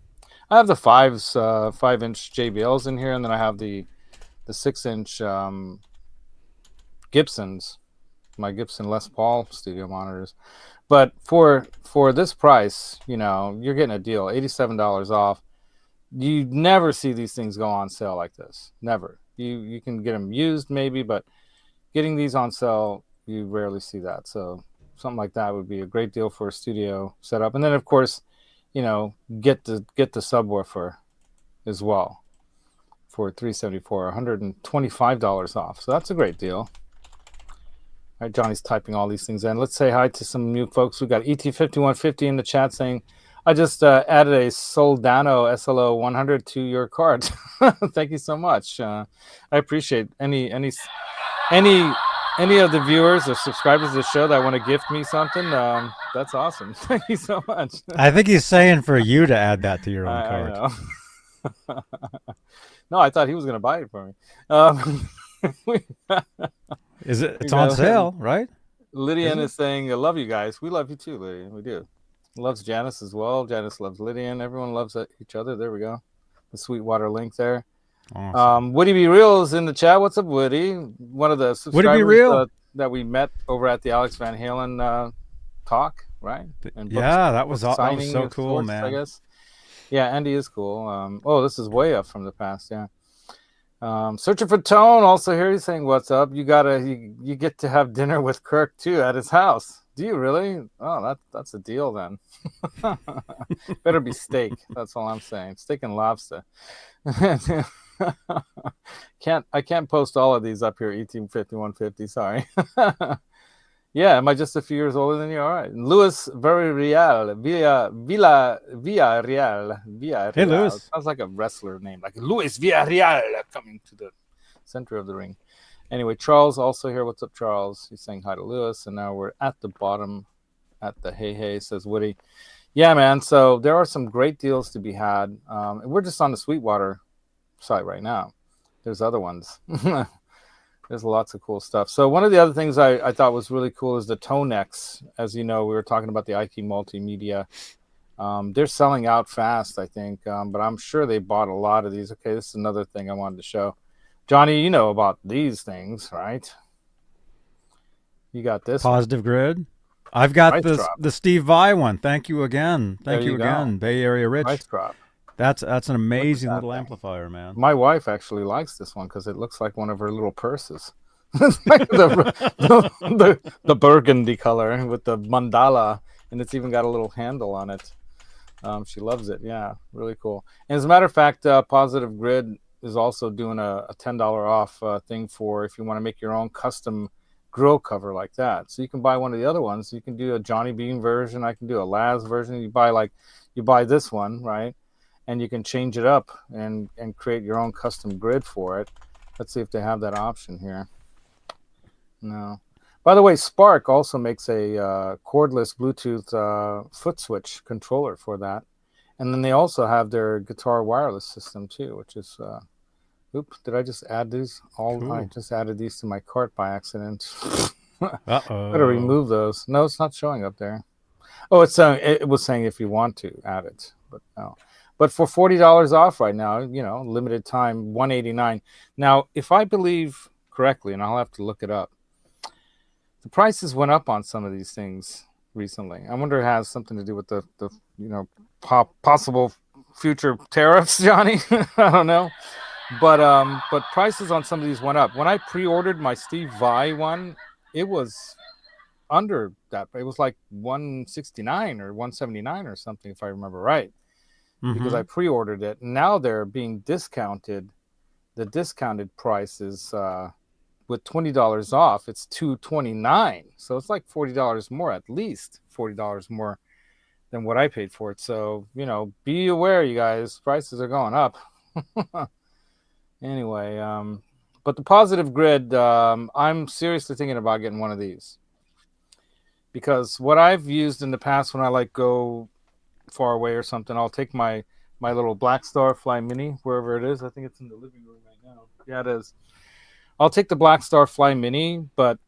5s, 5-inch JBLs in here, and then I have the 6-inch Gibsons, my Gibson Les Paul studio monitors. But for this price, you're getting a deal, $87 off. You never see these things go on sale like this. Never. You can get them used maybe, but getting these on sale, you rarely see that. So something like that would be a great deal for a studio setup. And then of course, get the subwoofer as well for $374, $125 off. So that's a great deal. All right, Johnny's typing all these things in. Let's say hi to some new folks. We got ET5150 in the chat saying, I just added a Soldano SLO 100 to your cart. Thank you so much. I appreciate any of the viewers or subscribers to the show that want to gift me something. That's awesome. Thank you so much. I think he's saying for you to add that to your own cart. I know. No, I thought he was going to buy it for me. It's on sale, right? Lydian is saying, I love you guys. We love you too, Lydian. We do. Loves Janice as well. Janice loves Lydian. Everyone loves each other. There we go. The Sweetwater link there. Awesome. Woody Be Real is in the chat. What's up, Woody? One of the subscribers that we met over at the Alex Van Halen talk, right? And that was so cool, man. I guess. Yeah, Andy is cool. This is way up from the past. Yeah. Searching for Tone also here. He's saying, "What's up? You get to have dinner with Kirk too at his house. Do you really? Oh, that's a deal then. Better be steak. That's all I'm saying. Steak and lobster. I can't post all of these up here. 185150. Sorry. Yeah, am I just a few years older than you? All right. Luis Villarreal. Hey, Luis. Sounds like a wrestler name, like Luis Villarreal coming to the center of the ring. Anyway, Charles also here. What's up, Charles? He's saying hi to Lewis, and now we're at the bottom at the hey, says Woody. Yeah, man. So there are some great deals to be had. We're just on the Sweetwater site right now. There's other ones. There's lots of cool stuff. So one of the other things I thought was really cool is the Tonex. As you know, we were talking about the IQ Multimedia. They're selling out fast, I think, but I'm sure they bought a lot of these. Okay, this is another thing I wanted to show. Johnny, you know about these things, right? You got this Positive Grid. I've got the Steve Vai one. Thank you again. Thank you again, Bay Area Rich. Price drop. That's an amazing little amplifier, man. My wife actually likes this one because it looks like one of her little purses. Like the burgundy color with the mandala, and it's even got a little handle on it. She loves it. Yeah, really cool. And as a matter of fact, Positive Grid is also doing a $10 off thing for if you want to make your own custom grill cover like that. So you can buy one of the other ones. You can do a Johnny Bean version. I can do a Laz version. You buy this one, right? And you can change it up and create your own custom grid for it. Let's see if they have that option here. No. By the way, Spark also makes a cordless Bluetooth foot switch controller for that. And then they also have their guitar wireless system too, which is... Oops, did I just add these? Cool. I just added these to my cart by accident. Uh-oh. Better remove those. No, it's not showing up there. Oh, it was saying if you want to add it, but no. But for $40 off right now, limited time, $189. Now, if I believe correctly, and I'll have to look it up, the prices went up on some of these things recently. I wonder if it has something to do with the possible future tariffs, Johnny. I don't know. But prices on some of these went up. When I pre-ordered my Steve Vai one, it was under that. It was like $169 or $179 or something, if I remember right. Because I pre-ordered it. Now they're being discounted. The discounted price is with $20 off. It's $229. So it's like $40 more, at least $40 more than what I paid for it. So be aware, you guys. Prices are going up. Anyway, but the Positive Grid, I'm seriously thinking about getting one of these. Because what I've used in the past when I go far away or something, I'll take my little Black Star Fly Mini, wherever it is. I think it's in the living room right now. Yeah, it is. I'll take the Black Star Fly Mini, but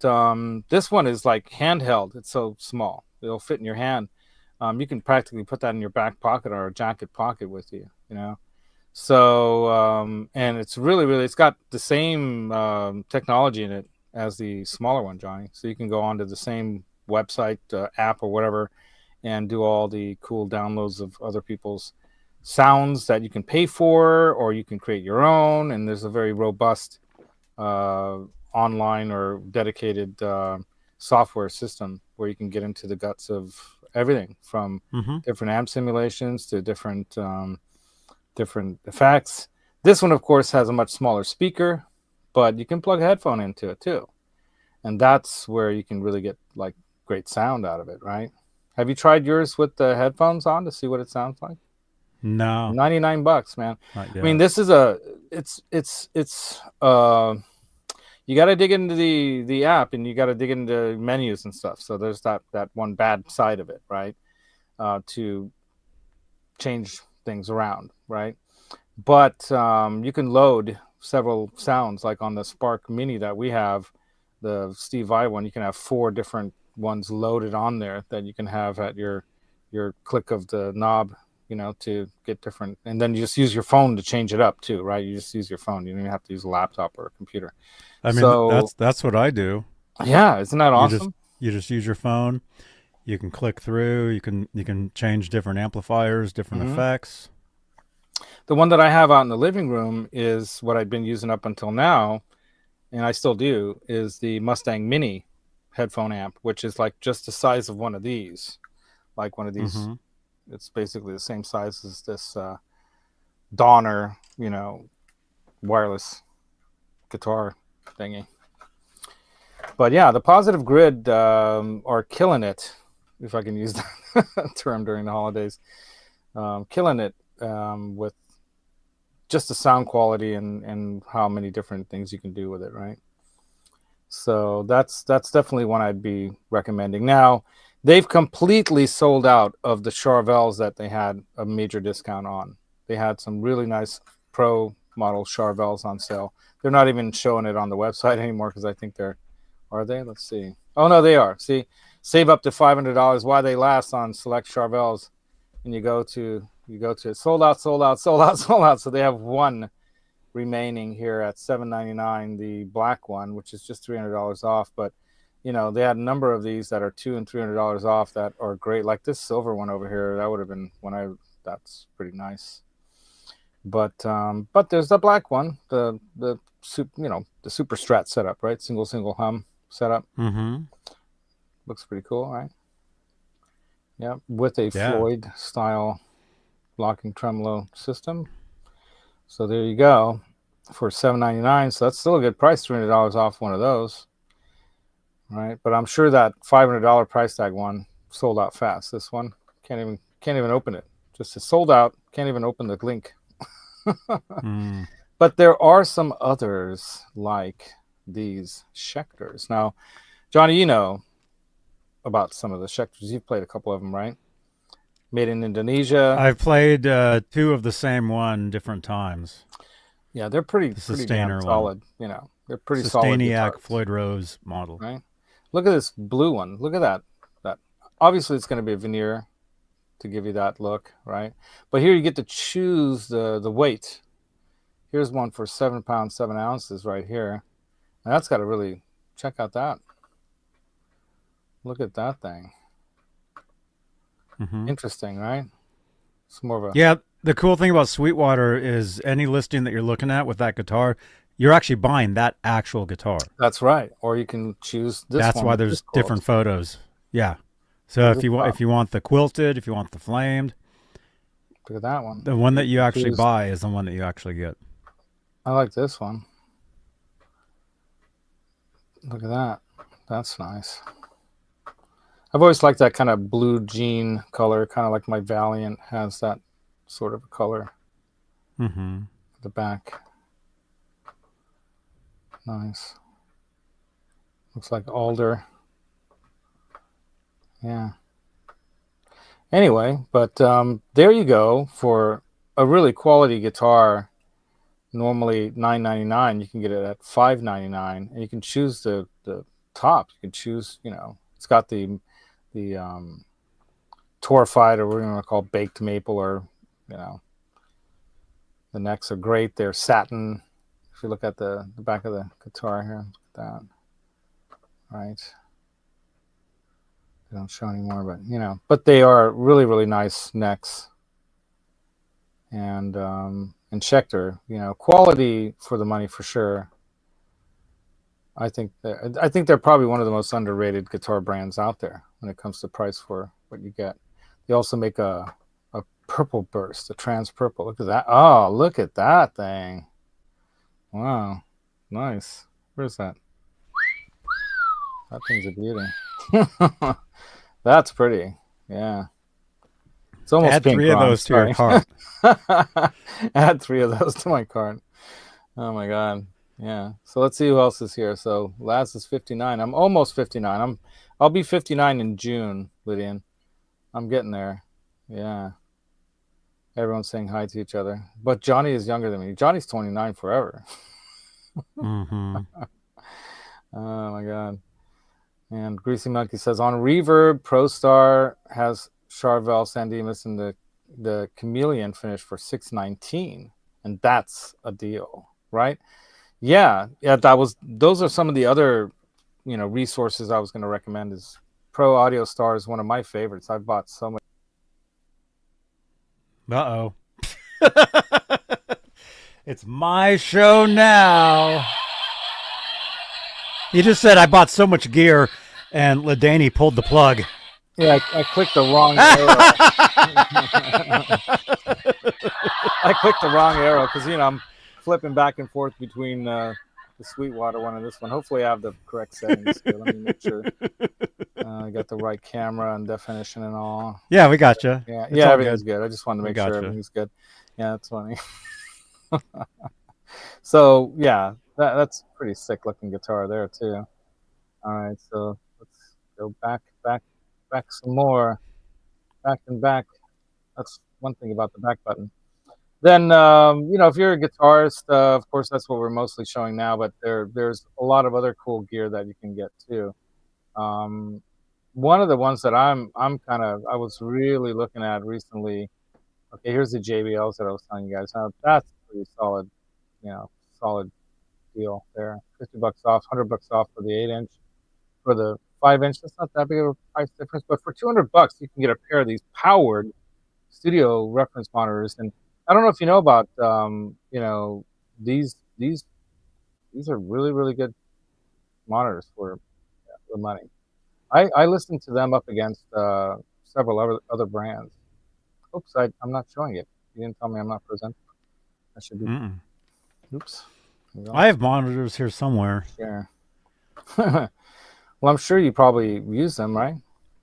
this one is like handheld. It's so small. It'll fit in your hand. You can practically put that in your back pocket or a jacket pocket with you, So, and it's really, it's got the same technology in it as the smaller one, Johnny. So you can go onto the same website, app or whatever, and do all the cool downloads of other people's sounds that you can pay for, or you can create your own. And there's a very robust online or dedicated software system where you can get into the guts of everything from different amp simulations to different effects. This one, of course, has a much smaller speaker, but you can plug a headphone into it too. And that's where you can really get like great sound out of it, right? Have you tried yours with the headphones on to see what it sounds like? No, $99, man. not I mean, yet. this is it's you got to dig into the app, and you got to dig into menus and stuff. So there's that one bad side of it, right? To change things around, right? But you can load several sounds, like on the Spark Mini that we have, the Steve Vai one. You can have 4 different ones loaded on there that you can have at your click of the knob, to get different. And then you just use your phone to change it up too, right? You just use your phone. You don't even have to use a laptop or a computer. I mean, So that's what I do. yeah, isn't that You just awesome? you just use your phone. You can click through. You can change different amplifiers, different Hmm. effects. The one that I have out in the living room is what I've been using up until now, and I still do, is the Mustang Mini headphone amp, which is like just the size of one of these, like one of these. Mm-hmm. It's basically the same size as this Donner, wireless guitar thingy. But yeah, the Positive Grid are killing it, if I can use that term during the holidays. Killing it with just the sound quality and how many different things you can do with it, right? So that's definitely one I'd be recommending. Now, they've completely sold out of the Charvels that they had a major discount on. They had some really nice pro model Charvels on sale. They're not even showing it on the website anymore because I think are they? Let's see. Oh no, they are. See, save up to $500 while they last on select Charvels, and you go to sold out, sold out, sold out, sold out. So they have one remaining here at $7.99, the black one, which is just $300 off. But they had a number of these that are $200 and $300 off that are great. Like this silver one over here, that would have been that's pretty nice. But there's the black one, the the super strat setup, right? Single hum setup. Mm-hmm. Looks pretty cool, right? Yeah, with a Yeah. Floyd style locking tremolo system. So there you go for $7.99. So that's still a good price, $300 off one of those, right? But I'm sure that $500 price tag one sold out fast. This one can't even open it. Just it's sold out. Can't even open the link. Mm. But there are some others like these Schecters. Now, Johnny, you know about some of the Schecters. You've played a couple of them, right? Made in Indonesia. I've played 2 of the same one different times. Yeah, they're pretty The damn Sustainer one. solid. They're pretty solid Sustainiac guitars, Floyd Rose model. right? Look at this blue one. Look at that. That obviously it's going to be a veneer to give you that look, right? But here you get to choose the weight. Here's one for 7 pounds 7 ounces right here, and that's got to really check out that. Look at that thing. Mm-hmm. Interesting, right? It's more of a Yeah, the cool thing about Sweetwater is any listing that you're looking at with that guitar, you're actually buying that actual guitar. That's right. Or you can choose this That's one why with there's this quilt. different photos. Yeah. So This top. if you want the quilted, if you want the flamed, Look at that one. the one that You you can actually choose. buy is the one that you actually get. I like this one. Look at that. That's nice. I've always liked that kind of blue jean color, kind of like my Valiant has that sort of color Mm-hmm. at the back. Nice. Looks like alder. Yeah. Anyway, but there you go for a really quality guitar. Normally $9.99, you can get it at $5.99, and you can choose the top. You can choose, it's got the torrefied, or what do you want to call it, baked maple, or the necks are great. They're satin. If you look at the back of the guitar here, look at that. Right. They don't show anymore, but but they are really, really nice necks. and Schecter. Quality for the money for sure. I think they're probably one of the most underrated guitar brands out there when it comes to price for what you get. They also make a purple burst, a trans purple. Look at that. Oh, look at that thing. Wow. Nice. Where's that? That thing's a beauty. That's pretty. Yeah. It's almost Add pink. 3 of those to your cart. Add 3 of those to my cart. Oh my God. Yeah. So let's see who else is here. So Laz is 59. I'm almost 59. I'll be 59 in June, Lydian. I'm getting there. Yeah. Everyone's saying hi to each other. But Johnny is younger than me. Johnny's 29 forever. Mm-hmm. Oh my God. And Greasy Monkey says on Reverb, ProStar has Charvel San Dimas and the Chameleon finish for $619, and that's a deal, right? Yeah. Those are some of the other resources I was going to recommend. Is Pro Audio Star is one of my favorites. I've bought so much. Uh-oh. It's my show now. He just said I bought so much gear, and LaDaney pulled the plug. Yeah, I clicked the wrong arrow. I clicked the wrong arrow because I'm flipping back and forth between the Sweetwater one and this one. Hopefully, I have the correct settings here. Let me make sure I got the right camera and definition and all. Yeah, we got you. Yeah, everything's good. I just wanted to make sure everything's good. Yeah, that's funny. So yeah, that's pretty sick looking guitar there too. All right, so let's go back some more, back and back. That's one thing about the back button. Then if you're a guitarist, of course that's what we're mostly showing now. But there's a lot of other cool gear that you can get too. One of the ones that I was really looking at recently. Okay, here's the JBLs that I was telling you guys. That's pretty solid, solid deal there. $50 off, $100 off for the 8-inch. For the 5-inch, that's not that big of a price difference. But for $200, you can get a pair of these powered studio reference monitors. And I don't know if you know about, these are really, really good monitors for the money. I listened to them up against several other brands. Oops, I'm not showing it. You didn't tell me I'm not present. I should be. Oops. I have monitors here somewhere. Sure. Well, I'm sure you probably use them, right?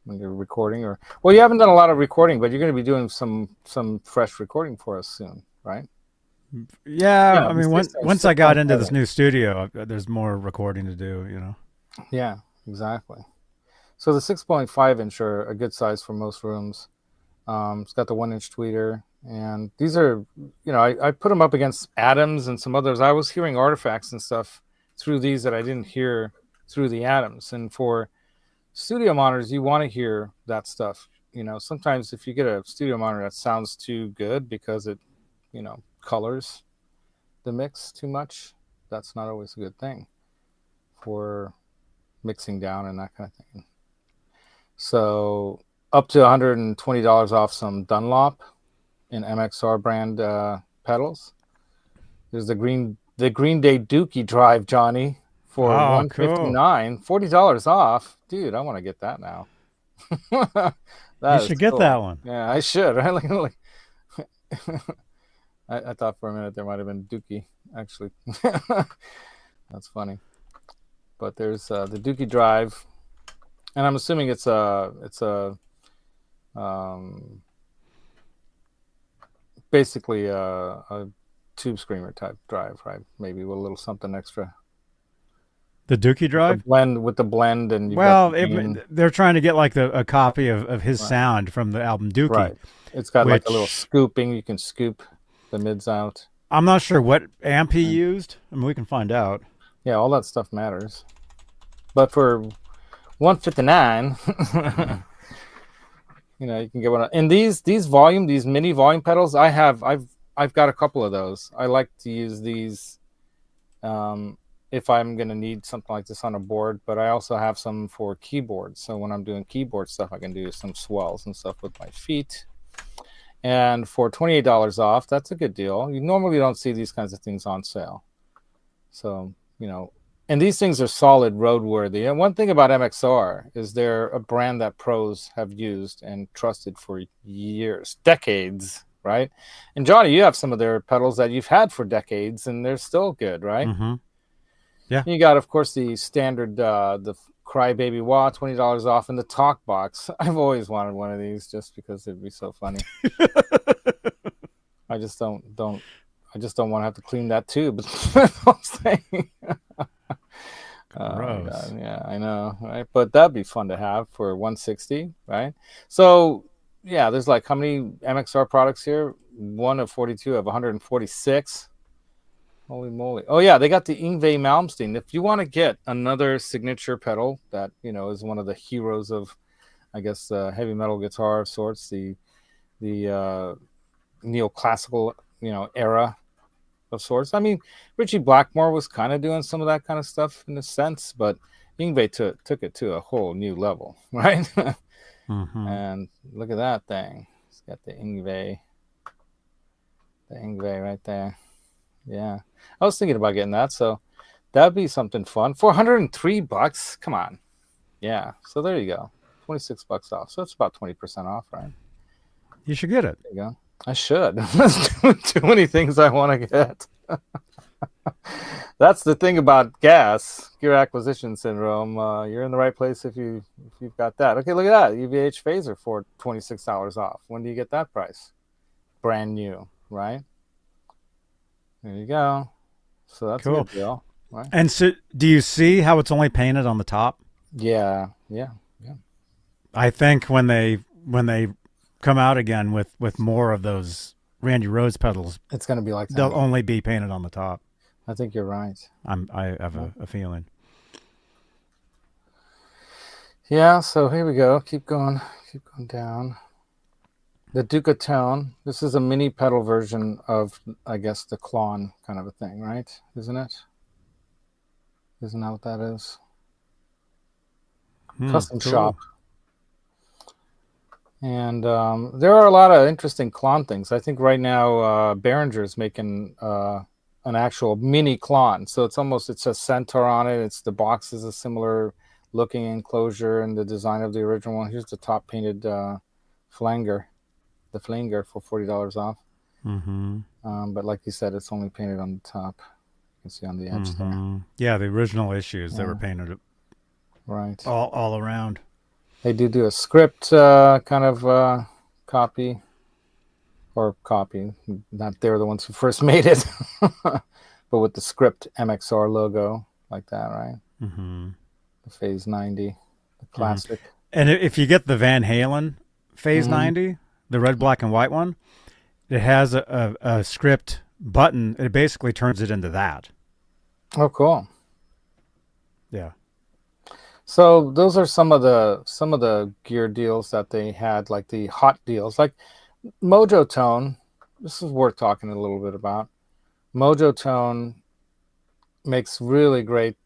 When you're recording, you haven't done a lot of recording, but you're going to be doing some fresh recording for us soon, right? Yeah, I mean, once I got into this new studio, there's more recording to do, Yeah, exactly. So the 6.5-inch are a good size for most rooms. It's got the 1-inch tweeter, and these are, I put them up against Adams and some others. I was hearing artifacts and stuff through these that I didn't hear through the Adams. And for studio monitors, you want to hear that stuff. Sometimes if you get a studio monitor that sounds too good because it, colors the mix too much, that's not always a good thing for mixing down and that kind of thing. So up to $120 off some Dunlop and MXR brand pedals. There's the Green Day Dookie Drive, Johnny, for $159, cool. $40 off. Dude, I want to get that now. You should get that one. Yeah, I should. Right? I thought for a minute there might have been Dookie, actually. That's funny. But there's the Dookie Drive, and I'm assuming it's basically a tube screamer type drive, right? Maybe with a little something extra. The Dookie Drive? With the blend, and they're trying to get like a copy of his sound from the album Dookie. Right. It's got like a little scooping. You can scoop the mids out. I'm not sure what amp he used. I mean, we can find out. Yeah, all that stuff matters. But for $159, you can get one. And these mini volume pedals, I've got a couple of those. I like to use these if I'm going to need something like this on a board, but I also have some for keyboards. So when I'm doing keyboard stuff, I can do some swells and stuff with my feet. And for $28 off, that's a good deal. You normally don't see these kinds of things on sale. So, and these things are solid roadworthy. And one thing about MXR is they're a brand that pros have used and trusted for years, decades, right? And Johnny, you have some of their pedals that you've had for decades and they're still good, right? Mm-hmm. Yeah. You got, of course, the standard, the Crybaby Wah, $20 off, in the talk box. I've always wanted one of these just because it'd be so funny. I just don't want to have to clean that tube. Gross. Yeah, I know, right? But that'd be fun to have for 160, right? So yeah, there's like how many MXR products here? 1 of 42 of 146. Holy moly. Oh yeah, they got the Yngwie Malmsteen. If you want to get another signature pedal that, is one of the heroes of, I guess, heavy metal guitar of sorts, the neoclassical, era of sorts. I mean, Richie Blackmore was kind of doing some of that kind of stuff in a sense, but Yngwie took it to a whole new level, right? Mm-hmm. And look at that thing. It's got the Yngwie right there. Yeah, I was thinking about getting that, so that'd be something fun. $403. Come on. Yeah, so there you go. $26 off. So that's about 20% off, right? You should get it. There you go. I should. There's too many things I want to get. That's the thing about G.A.S, Gear Acquisition Syndrome. You're in the right place if you've got that. Okay, look at that. UVH phaser for $26 off. When do you get that price? Brand new, right? There you go. So that's cool. a good deal, right? And so, do you see how it's only painted on the top? Yeah. I think when they come out again with more of those Randy Rhoads pedals, it's going to be like that. They'll only be painted on the top. I think you're right. I have a feeling. Yeah. So here we go. Keep going down. The Ducatone. This is a mini pedal version of, I guess, the Klon kind of a thing, right? Isn't it? Isn't that what that is? Custom cool. shop. And there are a lot of interesting Klon things. I think right now Behringer's making an actual mini Klon. So it says Centaur on it. The box is a similar looking enclosure and the design of the original one. Here's the top painted flanger. The flanger for $40 off. Mm-hmm. But like you said, it's only painted on the top. You can see on the edge there. Yeah, the original issues, they were painted right all around. They do a script kind of copy. Not they're the ones who first made it. But with the script MXR logo like that, right? Mm-hmm. The Phase 90, the classic. Mm-hmm. And if you get the Van Halen Phase 90, the red, black, and white one, it has a script button. It basically turns it into that. Oh, cool. Yeah. So those are some of the gear deals that they had, like the hot deals, like Mojo Tone. This is worth talking a little bit about. Mojo Tone makes really great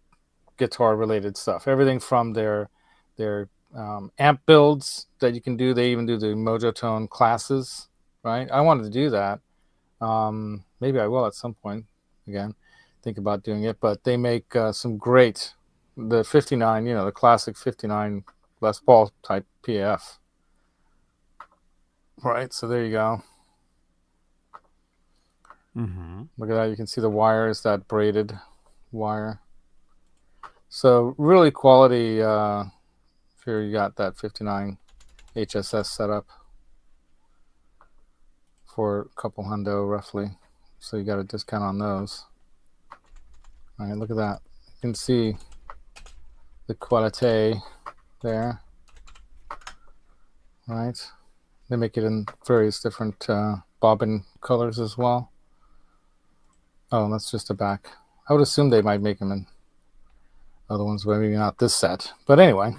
guitar related stuff. Everything from their amp builds that you can do. They even do the Mojo Tone classes, right? I wanted to do that. Maybe I will at some point. Again, think about doing it. But they make some great, the 59, the classic 59 Les Paul type PF. Right, so there you go. Mm-hmm. Look at that. You can see the wire is that braided wire. So really quality. Here you got that 59 HSS setup for a couple hundo roughly. So you got a discount on those. All right, look at that. You can see the quality there. Right. They make it in various different bobbin colors as well. Oh, that's just a back. I would assume they might make them in other ones, but maybe not this set. But anyway,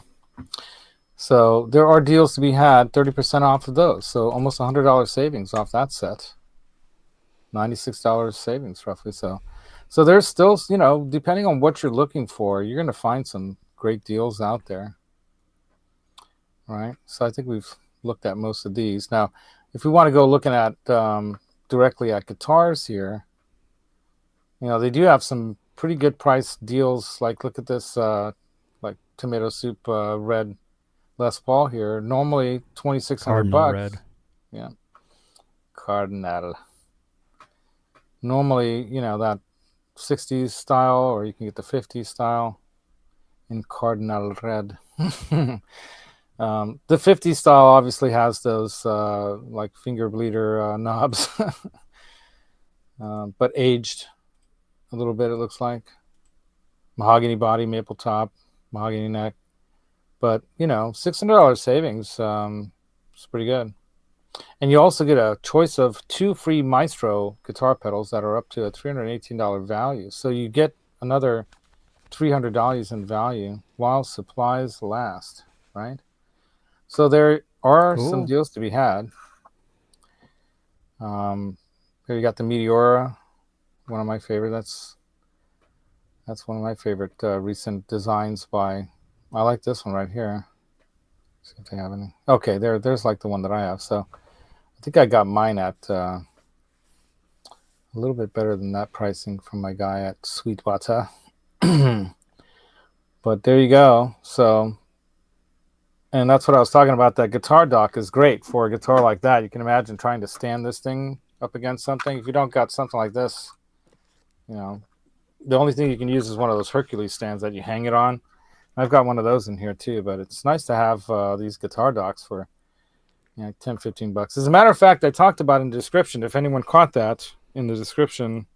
so there are deals to be had, 30% off of those. So almost $100 savings off that set. $96 savings roughly. So there's still, depending on what you're looking for, you're going to find some great deals out there. Right. So I think we've looked at most of these. Now, if we want to go looking at directly at guitars here, they do have some pretty good price deals. Like, look at this, like tomato soup red Les Paul here. Normally Cardinal $2,600. red. Yeah, Cardinal. Normally, that 60s style, or you can get the 50s style in Cardinal red. The 50s style obviously has those like finger bleeder knobs, but aged a little bit, it looks like. Mahogany body, maple top, mahogany neck. But, $600 savings. It's pretty good. And you also get a choice of 2 free Maestro guitar pedals that are up to a $318 value. So you get another $300 in value while supplies last, right? So there are some Cool. deals to be had. Here you got the Meteora, one of my favorite. That's one of my favorite recent designs by. I like this one right here. See if they have any. Okay, there's like the one that I have. So I think I got mine at a little bit better than that pricing from my guy at Sweetwater. But there you go. So, and that's what I was talking about. That guitar dock is great for a guitar like that. You can imagine trying to stand this thing up against something. If you don't got something like this, the only thing you can use is one of those Hercules stands that you hang it on. I've got one of those in here too, but it's nice to have these guitar docks for $10, $15. As a matter of fact, I talked about in the description, if anyone caught that in the description,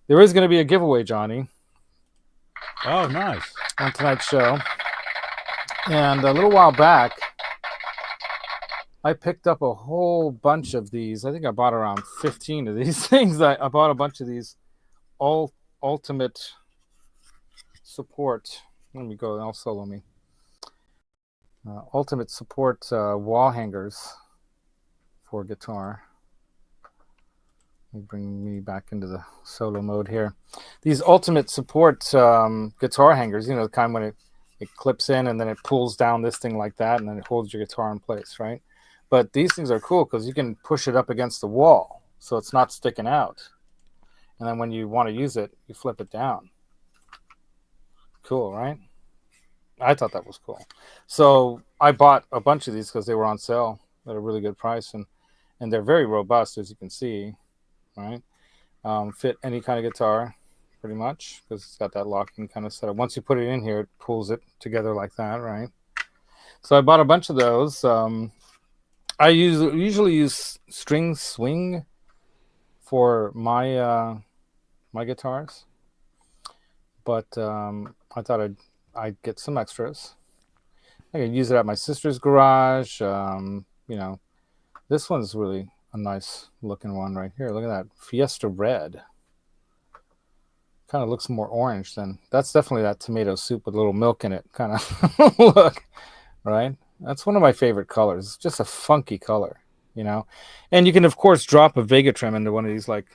there is going to be a giveaway, Johnny. Oh, nice. On tonight's show. And a little while back, I picked up a whole bunch of these. I think I bought around 15 of these things. I bought a bunch of these ultimate support. Let me go, I'll solo me. Ultimate support wall hangers for guitar. Let me bring me back into the solo mode here. These ultimate support guitar hangers, the kind when it clips in and then it pulls down this thing like that and then it holds your guitar in place, right? But these things are cool because you can push it up against the wall so it's not sticking out. And then when you want to use it, you flip it down. Cool, right? I thought that was cool. So I bought a bunch of these because they were on sale at a really good price. And they're very robust, as you can see, right? Fit any kind of guitar, pretty much, because it's got that locking kind of setup. Once you put it in here, it pulls it together like that, right? So I bought a bunch of those. I usually use string swing for my my guitars, but I thought I'd get some extras. I can use it at my sister's garage. This one's really a nice looking one right here. Look at that Fiesta Red. Kind of looks more orange than that's definitely that tomato soup with a little milk in it kind of look, right? That's one of my favorite colors. It's just a funky color, And you can of course drop a Vega trim into one of these. Like,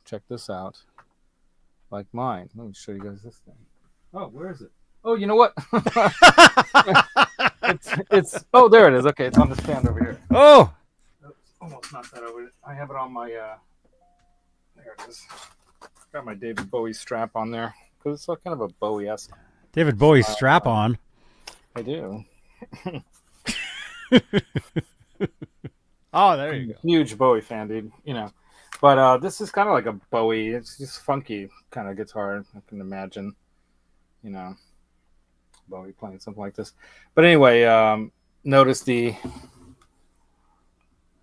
check this out, like mine. Let me show you guys this thing. Oh, where is it? Oh, you know what? it's oh, there it is. Okay, it's on the stand over here. Oh, Almost knocked that over. I have it on my there it is. Got my David Bowie strap on there because it's kind of a Bowie-esque. David Bowie strap on. I do. Oh, there you go. Huge Bowie fan, dude. But this is kind of like a Bowie. It's just funky kind of guitar. I can imagine, Bowie playing something like this. But anyway, notice the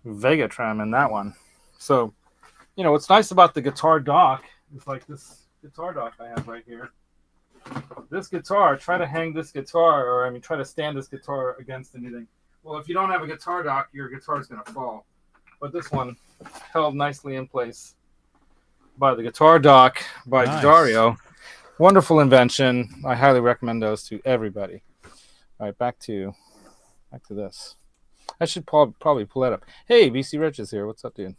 Vega trim in that one. So, what's nice about the guitar dock is like this guitar dock I have right here. This guitar, try to hang this guitar, or try to stand this guitar against anything. Well, if you don't have a guitar dock, your guitar is going to fall. But this one held nicely in place by the guitar dock by Dario. Wonderful invention. I highly recommend those to everybody. All right, back to this. I should probably pull that up. Hey, BC Rich is here. What's up, dude?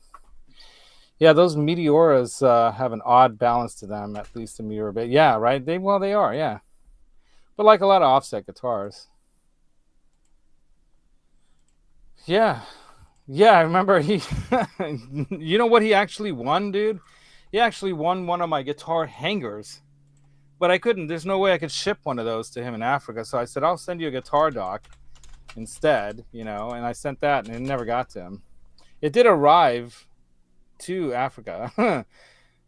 Yeah, those Meteoras have an odd balance to them, at least a Meteora. But yeah, right? They are, yeah. But like a lot of offset guitars. Yeah, Yeah, I remember he. You know what he actually won, dude? He actually won one of my guitar hangers, but I couldn't. There's no way I could ship one of those to him in Africa. So I said, I'll send you a guitar dock instead, and I sent that, and it never got to him. It did arrive to Africa.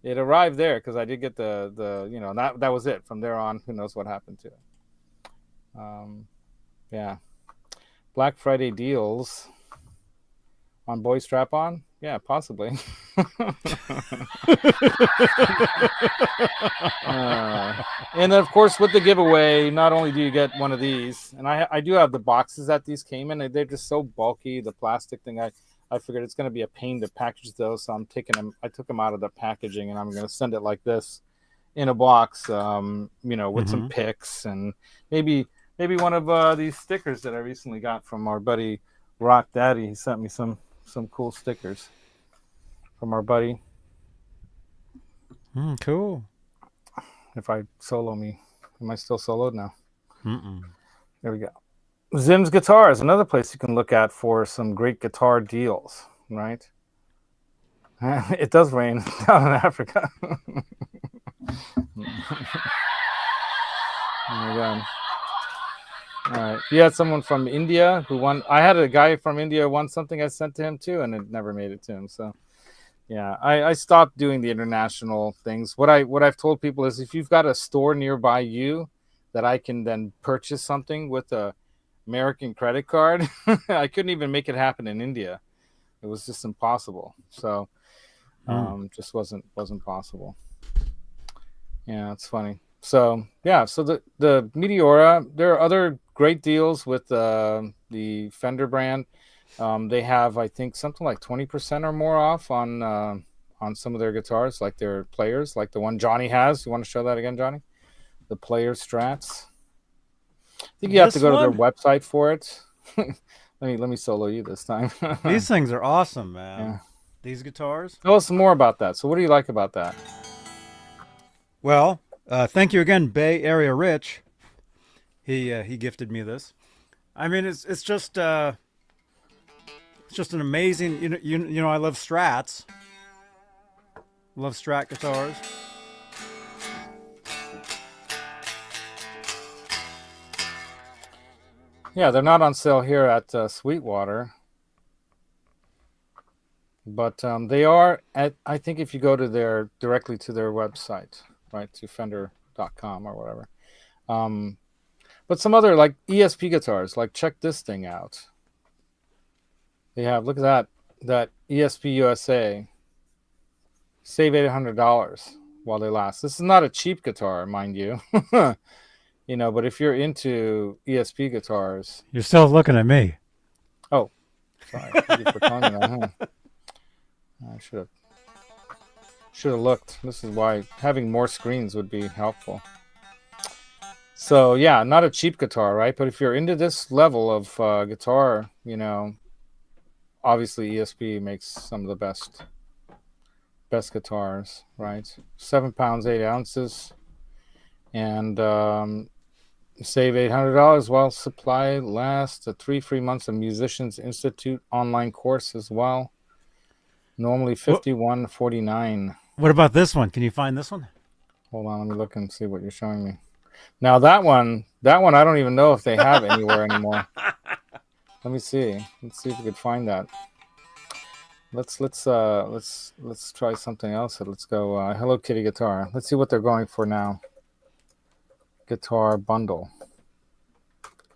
It arrived there because I did get that was it. From there on, who knows what happened to it. Yeah, Black Friday deals on Boy Strap On. Yeah, possibly. And of course, with the giveaway, not only do you get one of these, and I do have the boxes that these came in. They're just so bulky. The plastic thing, I figured it's going to be a pain to package those, so I took them out of the packaging, and I'm going to send it like this in a box, with some pics and maybe one of these stickers that I recently got from our buddy Rock Daddy. He sent me some cool stickers from our buddy. Cool. If I solo me, am I still soloed now? Mm-mm. There we go. Zim's Guitar is another place you can look at for some great guitar deals, right? It does rain down in Africa. Oh my God. All right. You had someone from India who won. I had a guy from India won something I sent to him too, and it never made it to him. So yeah, I stopped doing the international things. What I've told people is if you've got a store nearby you that I can then purchase something with a American credit card, I couldn't even make it happen in India. It was just impossible. So just wasn't possible. Yeah, it's funny. So yeah, so the Meteora, there are other great deals with the Fender brand. They have, I think, something like 20% or more off on some of their guitars, like their players, like the one Johnny has. You want to show that again, Johnny? The player strats. I think you have to go to their website for it. let me solo you this time. These things are awesome, man. Yeah. These guitars. Tell us more about that. So what do you like about that? Well, thank you again, Bay Area Rich. He gifted me this. I mean, it's just an amazing. You know, I love Strats. Love Strat guitars. Yeah, they're not on sale here at Sweetwater, but they are at. I think if you go to directly to their website, right, to Fender.com or whatever. But some other like ESP guitars, like check this thing out. They have, look at that ESP USA. Save $800 while they last. This is not a cheap guitar, mind you. But if you're into ESP guitars, you're still looking at me. Oh, sorry. Thank you for telling me that. I should have looked. This is why having more screens would be helpful. So yeah, not a cheap guitar, right? But if you're into this level of guitar, obviously ESP makes some of the best guitars, right? 7 pounds 8 ounces, and save $800 while supply lasts. 3 free months of Musicians Institute online course as well. Normally $51.49. What about this one? Can you find this one? Hold on, let me look and see what you're showing me. Now that one I don't even know if they have anywhere anymore. Let me see. Let's see if we could find that. Let's try something else. Let's go Hello Kitty guitar. Let's see what they're going for now. Guitar bundle.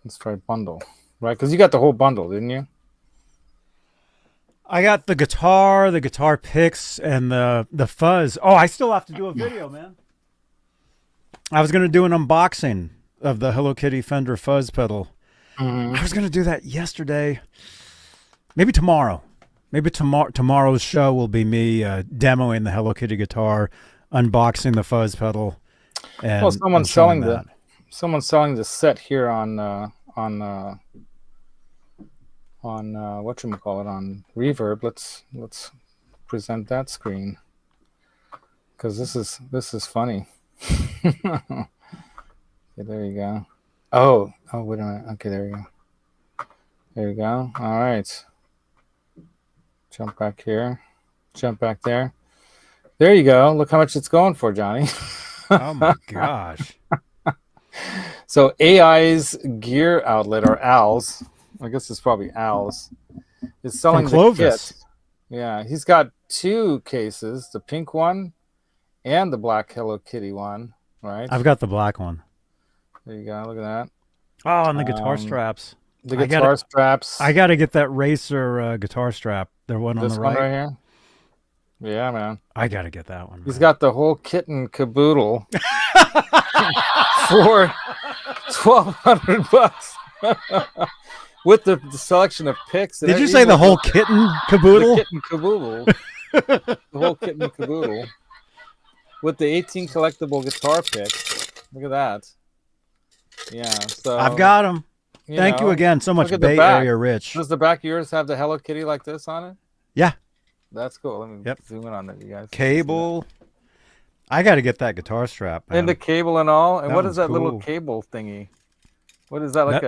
Let's try bundle, right? Because you got the whole bundle, didn't you? I got the guitar picks, and the fuzz. Oh, I still have to do a video, man. I was going to do an unboxing of the Hello Kitty Fender fuzz pedal. I was going to do that yesterday. Maybe tomorrow. Maybe tomorrow's show will be me demoing the Hello Kitty guitar, unboxing the fuzz pedal. And, well, someone's selling the set here on whatchamacallit, on Reverb. Let's present that screen, because this is funny. Okay, there you go. Oh, wait a minute. Okay, there you go. All right. Jump back here. Jump back there. There you go. Look how much it's going for, Johnny. Oh my gosh. So AI's gear outlet, or AL's, I guess it's probably AL's, is selling From the Clovis. kit. Yeah, he's got 2 cases, the pink one and the black Hello Kitty one, right? I've got the black one. There you go. Look at that. Oh, and the guitar straps. The guitar straps. I got to get that Racer guitar strap. The one on This the one right. right here. Yeah, man. I got to get that one. He's got the whole kit and caboodle for $1,200 with the selection of picks. Did you say the whole kitten caboodle? The kit and caboodle. The whole kit and caboodle with the 18 collectible guitar picks. Look at that. Yeah, so I've got them. Thank you again so much, Bay Area Rich. Does the back of yours have the Hello Kitty like this on it? Yeah. That's cool. Let me zoom in on that, you guys. Cable. I got to get that guitar strap, man. And the cable and all. And That what is that one's little cool. cable thingy? What is that like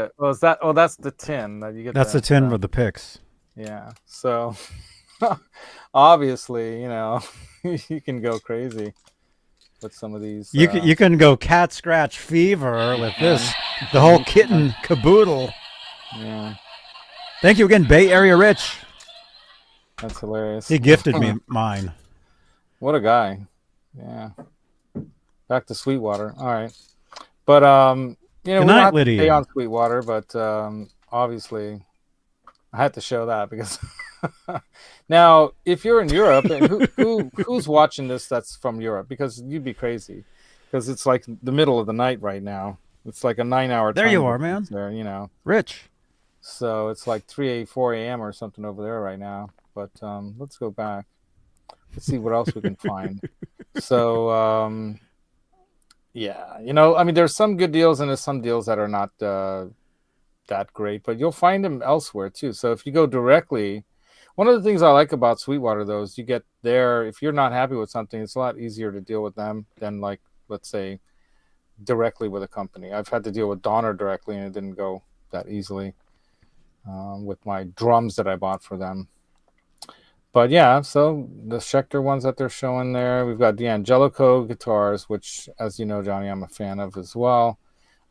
that's the tin that you get. That's the tin with the picks. Yeah. So obviously, you can go crazy with some of these. You can go cat scratch fever with this. The whole kitten caboodle. Yeah. Thank you again, Bay Area Rich. That's hilarious. He gifted me mine. What a guy. Yeah. Back to Sweetwater. All right. But we don't have to stay on Sweetwater, but obviously I had to show that because now if you're in Europe, and who's watching this that's from Europe, because you'd be crazy because it's like the middle of the night right now. It's like a 9-hour There you are, man. There, Rich. So it's like 4 a.m. or something over there right now. But let's go back. Let's see what else we can find. So, there's some good deals and there's some deals that are not that great, but you'll find them elsewhere too. So if you go directly, one of the things I like about Sweetwater, though, is you get there. If you're not happy with something, it's a lot easier to deal with them than, like, let's say, directly with a company. I've had to deal with Donner directly, and it didn't go that easily with my drums that I bought for them. But yeah, so the Schecter ones that they're showing there, we've got D'Angelico guitars, which, as you know, Johnny, I'm a fan of as well.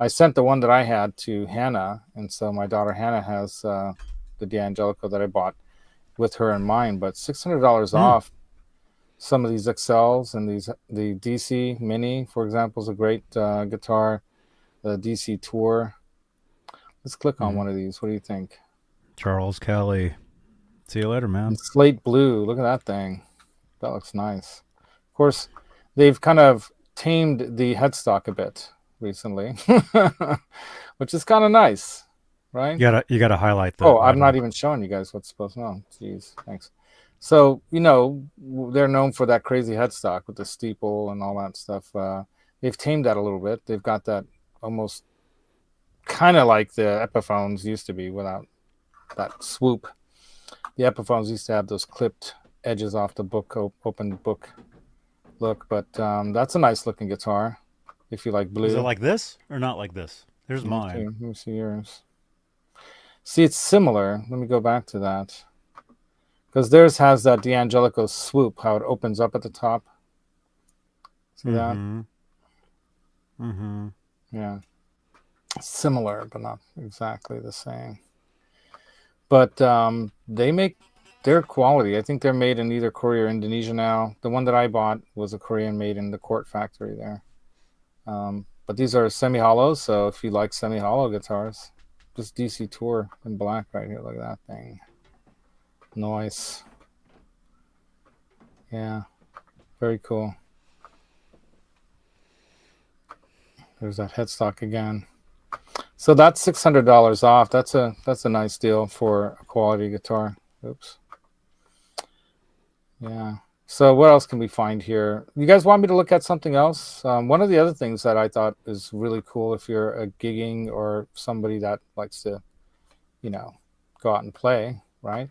I sent the one that I had to Hannah, and so my daughter Hannah has the D'Angelico that I bought with her in mind. But $600 off some of these XLs and the DC Mini, for example, is a great guitar. The DC Tour. Let's click on one of these. What do you think? Charles Kelly. See you later, man. And slate blue. Look at that thing. That looks nice. Of course, they've kind of tamed the headstock a bit recently, which is kind of nice, right? You gotta highlight that. Oh, I'm not even showing you guys what's supposed to know. Jeez, thanks. So, they're known for that crazy headstock with the steeple and all that stuff. They've tamed that a little bit. They've got that almost kind of like the Epiphones used to be without that swoop. The Epiphones used to have those clipped edges off the book, open book look, but that's a nice looking guitar if you like blue. Is it like this or not like this? Here's mine. Let me see yours. See, it's similar. Let me go back to that. Because theirs has that D'Angelico swoop, how it opens up at the top. See that? Mm-hmm. Yeah. Similar, but not exactly the same. But they make their quality. I think they're made in either Korea or Indonesia now. The one that I bought was a Korean made in the Court factory there. But these are semi-hollows, so if you like semi-hollow guitars, this DC Tour in black right here. Look at that thing. Nice. Yeah. Very cool. There's that headstock again. So that's $600 off. That's a nice deal for a quality guitar. Oops. Yeah. So what else can we find here? You guys want me to look at something else? One of the other things that I thought is really cool if you're a gigging or somebody that likes to, go out and play, right,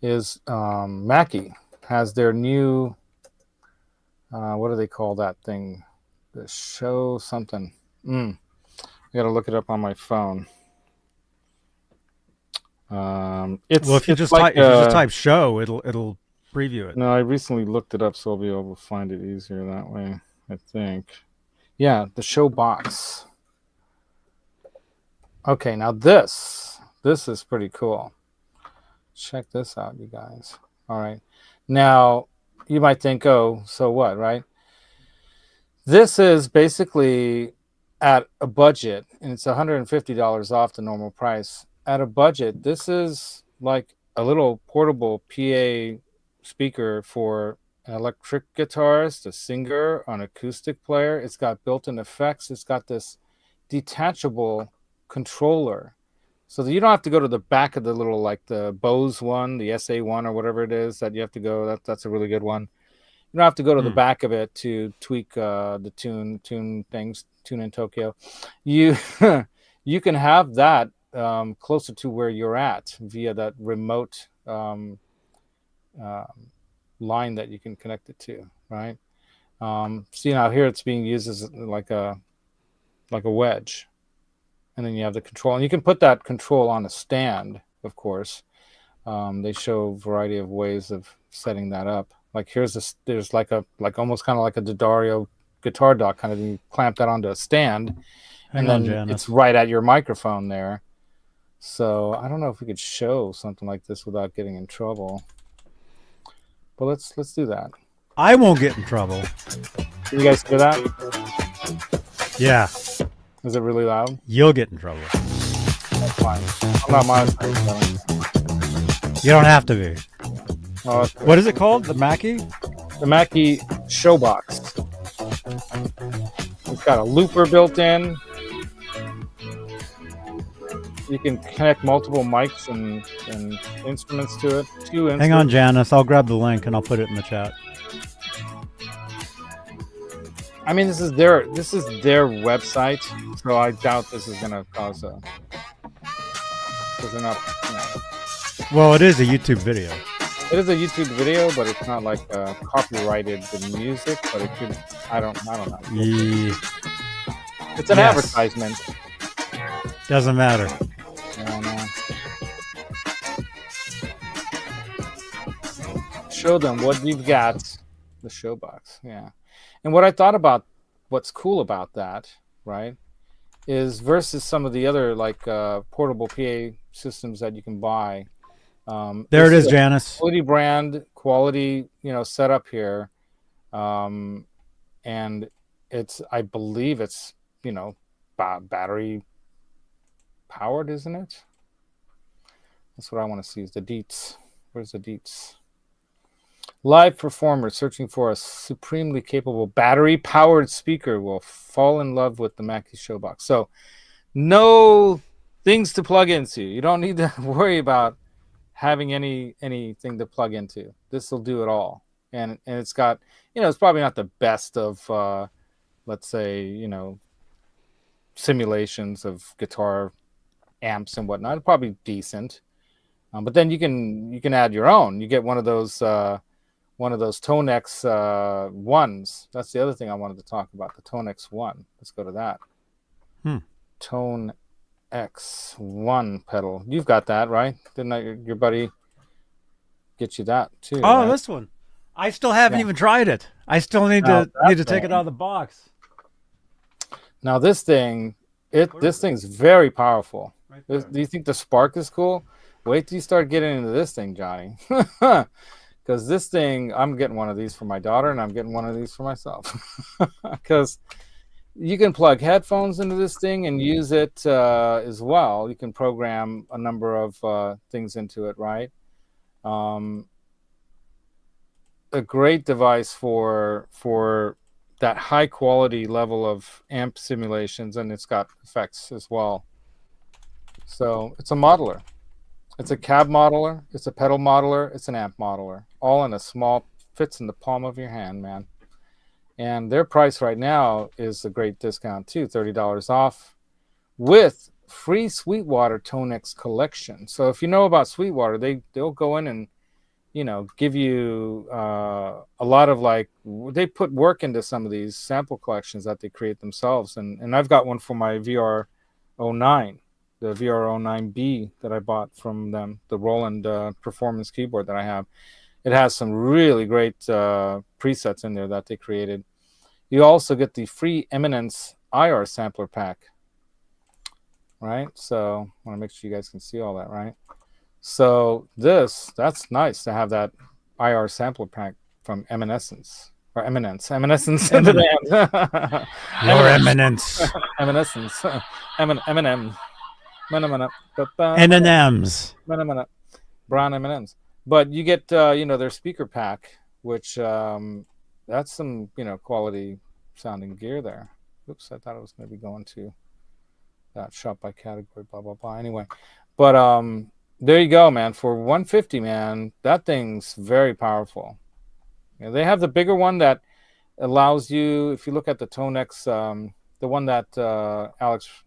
is Mackie has their new, what do they call that thing? The show something. I got to look it up on my phone. It's Well, if you it's just like type show, it'll preview it. no, I recently looked it up, so I'll be able to find it easier that way. I think. Yeah, the show box. Okay, now this is pretty cool. Check this out, you guys. All right. Now, you might think, oh, so what, right? This is basically at a budget, and it's $150 off the normal price. At a budget, this is like a little portable PA speaker for an electric guitarist, a singer, an acoustic player. It's got built-in effects. It's got this detachable controller, so that you don't have to go to the back of the little, like the Bose one, the SA1 or whatever it is that you have to go. That's a really good one. You don't have to go to the back of it to tweak the tune things, tune in Tokyo. You you can have that closer to where you're at via that remote line that you can connect it to, right? See, now here it's being used as like a wedge, and then you have the control, and you can put that control on a stand, of course. They show a variety of ways of setting that up. Like there's like almost kind of like a D'Addario guitar dock kind of thing. You clamp that onto a stand, and then it's right at your microphone there. So I don't know if we could show something like this without getting in trouble. But let's do that. I won't get in trouble. Can you guys hear that? Yeah. Is it really loud? You'll get in trouble. That's fine. I'm not monitoring. You don't have to be. Oh, what is it called? The Mackie? The Mackie Showbox. It's got a looper built in. You can connect multiple mics and instruments to it. Hang on, Janice. I'll grab the link and I'll put it in the chat. I mean, this is their website, so I doubt this is going to cause a. Because they're not. Well, it is a YouTube video. It is a YouTube video, but it's not like copyrighted the music. But it could. I don't know. Yeah. It's an advertisement. Doesn't matter. Show them what you've got. The Showbox, yeah. And what I thought about, what's cool about that, right, is versus some of the other like portable PA systems that you can buy. There it is, Janice. Quality brand, quality, setup here, and I believe it's battery powered, isn't it? That's what I want to see. Is the deets? Where's the deets? Live performer searching for a supremely capable battery-powered speaker will fall in love with the Mackie Showbox. So, no things to plug into. You don't need to worry about having anything to plug into. This will do it all, and it's got, it's probably not the best of, let's say, simulations of guitar amps and whatnot. It's probably decent, but then you can add your own. You get one of those Tonex ones. That's the other thing I wanted to talk about, the Tonex one. Let's go to that. Tonex one pedal. You've got that, right? Didn't your buddy get you that too? Oh, right? This one. I still haven't even tried it. I still need to take it out of the box. Now this thing's very powerful. Do you think the Spark is cool? Wait till you start getting into this thing, Johnny. Because this thing, I'm getting one of these for my daughter, and I'm getting one of these for myself. Because you can plug headphones into this thing and use it as well. You can program a number of things into it, right? A great device for that high quality level of amp simulations, and it's got effects as well. So it's a modeler. It's a cab modeler, it's a pedal modeler, it's an amp modeler, all in a small, fits in the palm of your hand, man. And their price right now is a great discount too, $30 off, with free Sweetwater Tonex collection. So if you know about Sweetwater, they'll go in and give you a lot of, like, they put work into some of these sample collections that they create themselves. And I've got one for my VR09. the VRO9B that I bought from them, the Roland performance keyboard that I have. It has some really great presets in there that they created. You also get the free Eminence IR sampler pack, right? So I want to make sure you guys can see all that, right? So that's nice to have that IR sampler pack from Eminence. Eminence. Eminence. Your Eminence. Eminence. Eminence. Eminem. N&M's. Brown M&Ms. But you get their speaker pack, which that's some quality sounding gear there. Oops, I thought it was going to be going to that shop by category, blah blah blah. Anyway, but there you go, man. For $150, man, that thing's very powerful. They have the bigger one that allows you, if you look at the Tonex, the one that Alex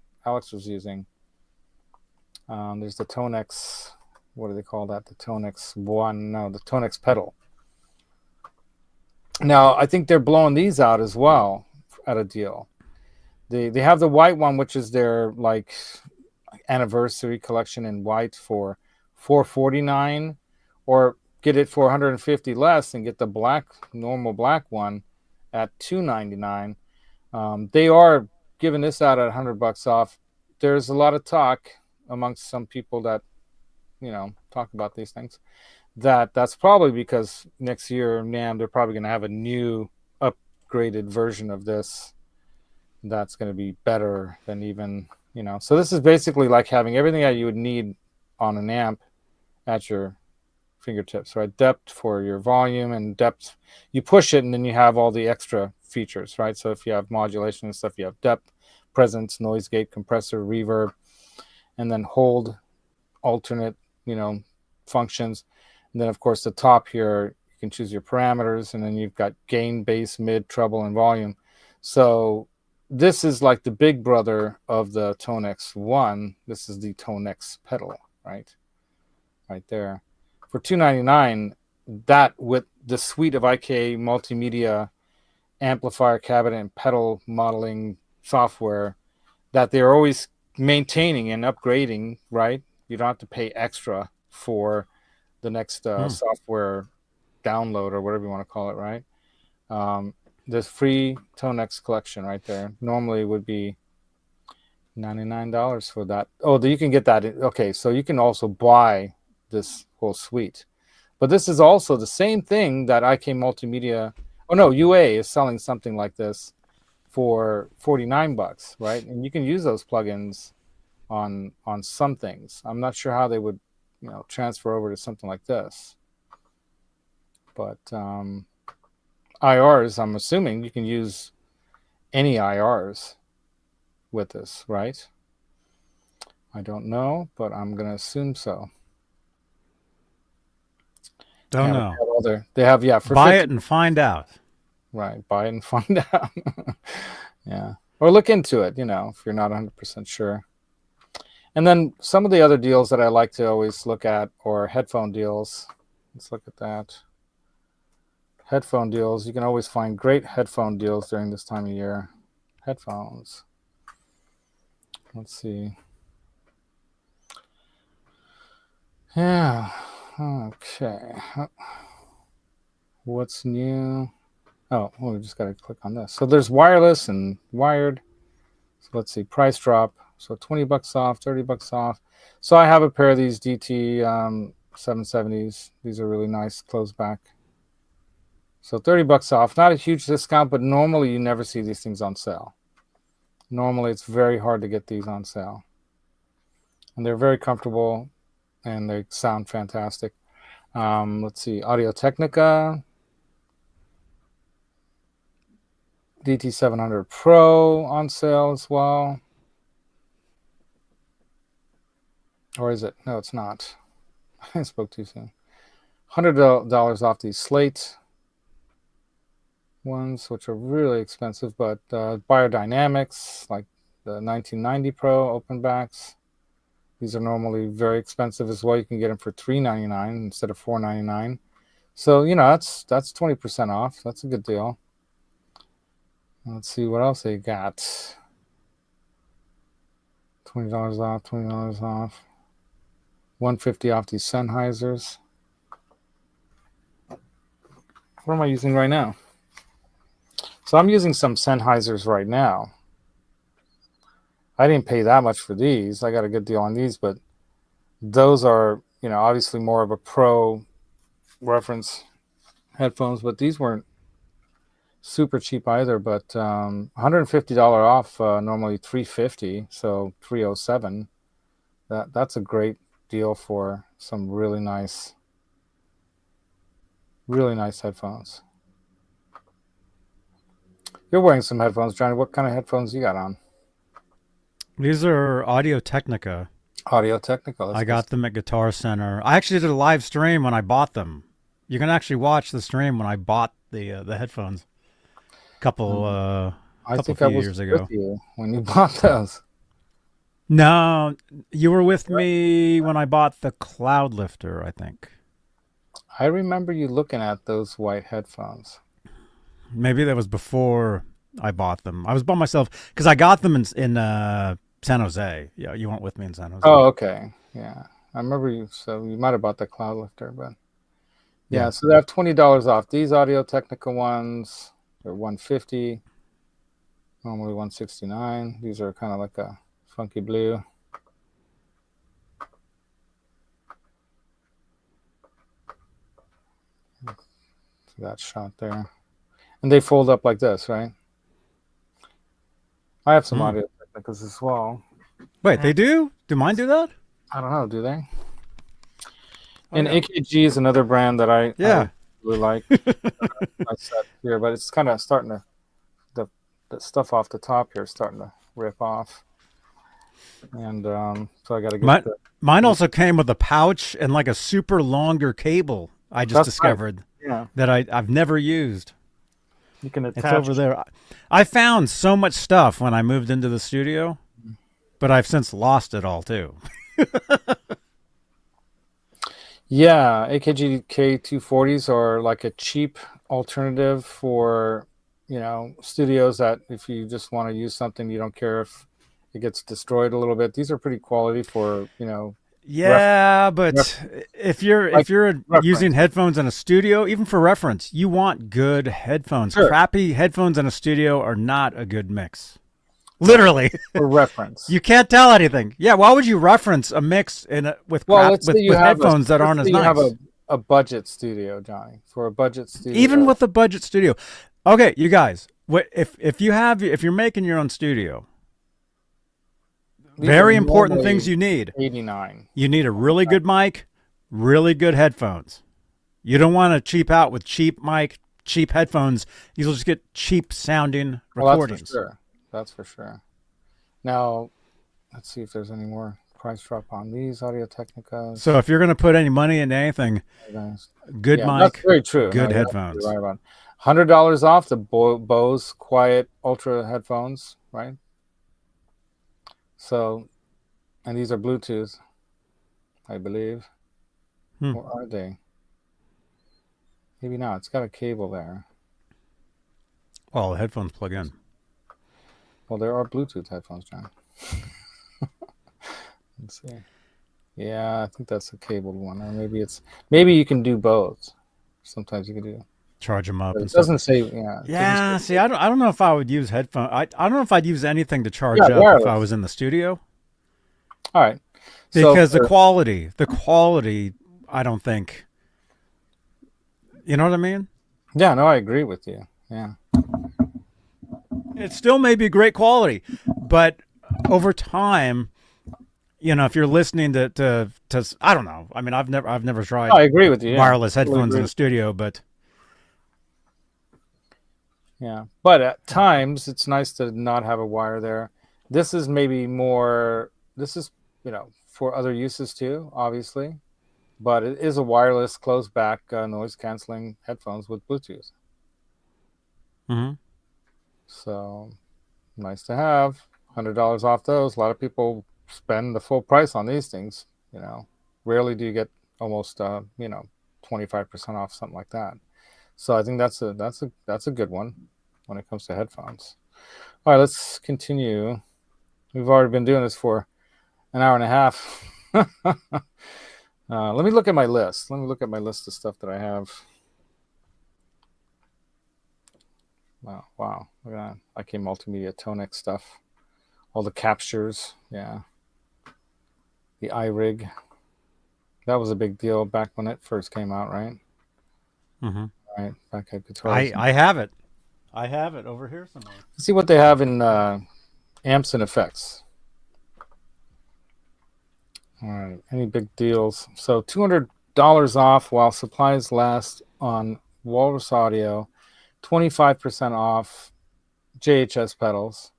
was using. There's the Tonex. What do they call that? The Tonex one? No, the Tonex pedal. Now I think they're blowing these out as well at a deal. They have the white one, which is their like anniversary collection in white for $449, or get it for $150 less and get the normal black one at $299. They are giving this out at $100 off. There's a lot of talk amongst some people that talk about these things that's probably because next year NAMM they're probably going to have a new upgraded version of this that's going to be better than even so this is basically like having everything that you would need on an amp at your fingertips, right? Depth for your volume, and depth you push it and then you have all the extra features, right? So if you have modulation and stuff, you have depth, presence, noise gate, compressor, reverb, and then hold, alternate functions. And then of course the top here you can choose your parameters, and then you've got gain, bass, mid, treble, and volume. So this is like the big brother of the Tonex one. This is the Tonex pedal, right there for $299. That with the suite of IK multimedia amplifier cabinet and pedal modeling software that they're always maintaining and upgrading, right? You don't have to pay extra for the next software download or whatever you want to call it, right? This free Tonex collection right there normally would be $99 for that. Oh, you can get that. Okay, so you can also buy this whole suite. But this is also the same thing that IK Multimedia. Oh no, UA is selling something like this for $49, right? And you can use those plugins on some things. I'm not sure how they would transfer over to something like this. But IRs, I'm assuming you can use any IRs with this, right? I don't know, but I'm going to assume so. Don't know. They have for buy 50, it and find out. Right, buy it and find out. Yeah, or look into it, if you're not 100% sure. And then some of the other deals that I like to always look at are headphone deals. Let's look at that. Headphone deals. You can always find great headphone deals during this time of year. Headphones. Let's see. Yeah. Okay. What's new? Oh, we just got to click on this. So there's wireless and wired. So let's see. Price drop. So $20 off, $30 off. So I have a pair of these DT 770s. These are really nice, closed back. So $30 off. Not a huge discount, but normally you never see these things on sale. Normally it's very hard to get these on sale. And they're very comfortable and they sound fantastic. Let's see. Audio-Technica. DT700 Pro on sale as well. Or is it? No, it's not. I spoke too soon. $100 off these Slate ones, which are really expensive, but Biodynamics, like the 1990 Pro open backs. These are normally very expensive as well. You can get them for $399 instead of $499. So, that's 20% off. That's a good deal. Let's see what else they got. $20 off, $20 off. $150 off these Sennheisers. What am I using right now? So I'm using some Sennheisers right now. I didn't pay that much for these. I got a good deal on these, but those are, obviously more of a pro reference headphones, but these weren't super cheap either, but $150 off, normally $350, so $307. That's a great deal for some really nice headphones. You're wearing some headphones, Johnny. What kind of headphones you got on? These are Audio Technica. Audio Technica. I got them at Guitar Center. I actually did a live stream when I bought them. You can actually watch the stream when I bought the headphones. I think I was years ago. with you when you bought those. No, you were with me when I bought the Cloud Lifter, I think. I remember you looking at those white headphones. Maybe that was before I bought them. I was by myself because I got them in San Jose. Yeah, you weren't with me in San Jose. Oh, okay. Yeah. I remember you. So you might have bought the Cloud Lifter, but yeah. So they have $20 off. These Audio Technica ones, they're $150. Normally $169. These are kind of like a funky blue. So that shot there. And they fold up like this, right? I have some Audio Technicas as well. Wait, they do? Do mine do that? I don't know. Do they? And AKG is another brand that I really like. I said here, but it's kind of starting to, the stuff off the top here is starting to rip off. And so I got to get mine also came with a pouch and like a super longer cable. I just discovered that I've never used. You can attach. It's over there. I found so much stuff when I moved into the studio, but I've since lost it all too. Yeah, AKG K240s are like a cheap alternative for, studios that if you just want to use something, you don't care if it gets destroyed a little bit. These are pretty quality for, Yeah, but if you're using headphones in a studio, even for reference, you want good headphones. Sure. Crappy headphones in a studio are not a good mix. Literally. For reference. You can't tell anything. Yeah, why would you reference a mix with headphones that aren't as nice? You have a budget studio, Johnny. For a budget studio. Even with a budget studio. Okay, you guys, if you're making your own studio, very important things you need. $89. You need a really good mic, really good headphones. You don't want to cheap out with cheap mic, cheap headphones. You'll just get cheap sounding recordings. That's for sure. Now, let's see if there's any more price drop on these Audio Technicas. So if you're going to put any money into anything, good mic, that's very true. Good headphones. Right about $100 off the Bose Quiet Ultra headphones, right? So, and these are Bluetooth, I believe. Or are they? Maybe not. It's got a cable there. Oh, the headphones plug in. Well, there are Bluetooth headphones, John. Let's see. Yeah, I think that's a cabled one, or maybe you can do both. Sometimes you can do. Charge them up. It doesn't say. Yeah. See, I don't know if I would use headphones. I don't know if I'd use anything to charge up if I was in the studio. All right. Because the quality, I don't think. You know what I mean? Yeah. No, I agree with you. Yeah. It still may be great quality, but over time, if you're listening to I don't know. I mean, I've never tried. I agree with you. Wireless headphones in the studio, but. Yeah, but at times it's nice to not have a wire there. This is maybe more. This is for other uses too, obviously, but it is a wireless closed back noise canceling headphones with Bluetooth. Mm-hmm. So nice to have. $100 off those. A lot of people spend the full price on these things. Rarely do you get almost 25% off, something like that. So I think that's a good one when it comes to headphones. All right, let's continue. We've already been doing this for an hour and a half. Let me look at my list. Let me look at my list of stuff that I have. Wow. Look at that. IK Multimedia Tonex stuff. All the captures. Yeah. The iRig. That was a big deal back when it first came out, right? Mm-hmm. Right. Back at guitars. I have it. I have it over here somewhere. Let's see what they have in amps and effects. All right. Any big deals? So $200 off while supplies last on Walrus Audio. 25% off G.A.S pedals.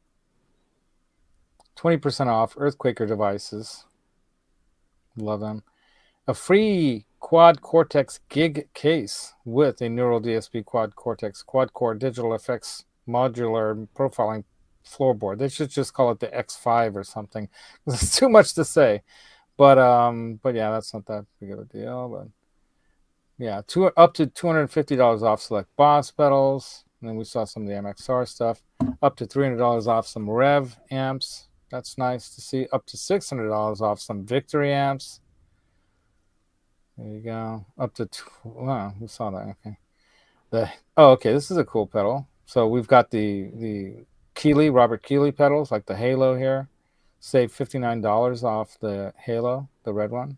20% off Earthquaker devices. Love them. A free Quad Cortex gig case with a Neural DSP Quad Cortex quad-core digital effects modular profiling floorboard. They should just call it the X5 or something. It's too much to say, but yeah, that's not that big of a deal. But yeah, up to $250 off select Boss pedals. And then we saw some of the MXR stuff. Up to $300 off some Rev amps. That's nice to see. Up to $600 off some Victory amps. There you go. Up to wow, we saw that. Okay. Okay, this is a cool pedal. So we've got the Keeley, Robert Keeley pedals, like the Halo here. Save $59 off the Halo, the red one.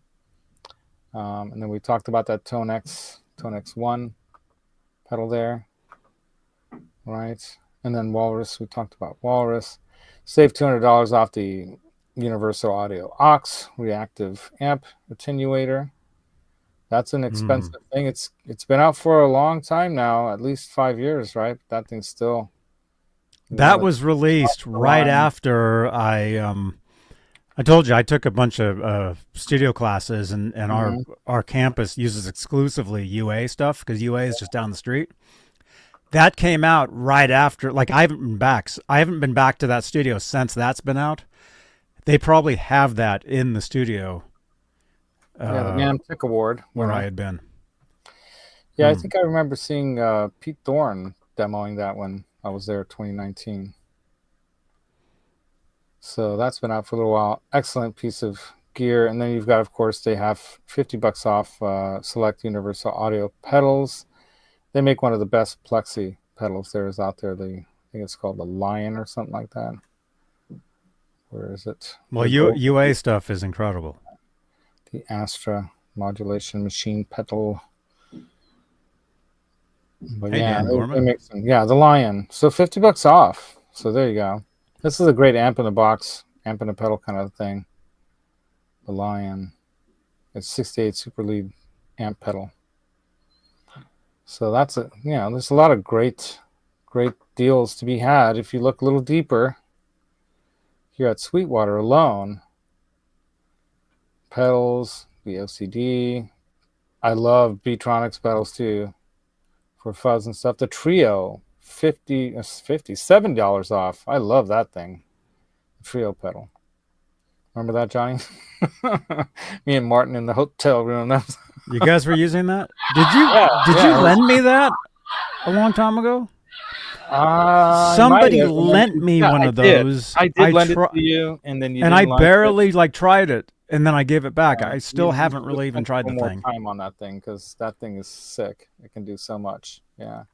And then we talked about that Tonex 1 pedal there. Right. And then Walrus, we talked about Walrus. Save $200 off the Universal Audio Aux reactive amp attenuator. That's an expensive thing. It's been out for a long time now, at least 5 years, right? That thing's still. That was released right after I told you I took a bunch of studio classes, and our campus uses exclusively UA stuff because UA is just down the street. That came out right after. Like I haven't been back. I haven't been back to that studio since that's been out. They probably have that in the studio. Yeah, the Man Pick Award where I had been. Yeah, I think I remember seeing Pete Thorne demoing that when I was there 2019. So that's been out for a little while. Excellent piece of gear. And then you've got, of course, they have $50 off select Universal Audio pedals. They make one of the best plexi pedals there is out there. I think it's called the Lion or something like that. Where is it? Well, UA stuff is incredible. The Astra modulation machine pedal. But hey, yeah, they make some, the Lion. So $50 off. So there you go. This is a great amp in the box, amp in a pedal kind of thing. The Lion. It's 68 super lead amp pedal. So that's there's a lot of great deals to be had if you look a little deeper. Here at Sweetwater alone. Pedals, the OCD. I love Beatronics pedals too for fuzz and stuff. The Trio, $70 off. I love that thing. The Trio pedal. Remember that, Johnny? Me and Martin in the hotel room. You guys were using that? Did you lend me that a long time ago? Somebody lent me one of those. I did lend it to you, and then I barely tried it, and then I gave it back. I still haven't really even tried the thing. More time on that thing because that thing is sick. It can do so much. Yeah,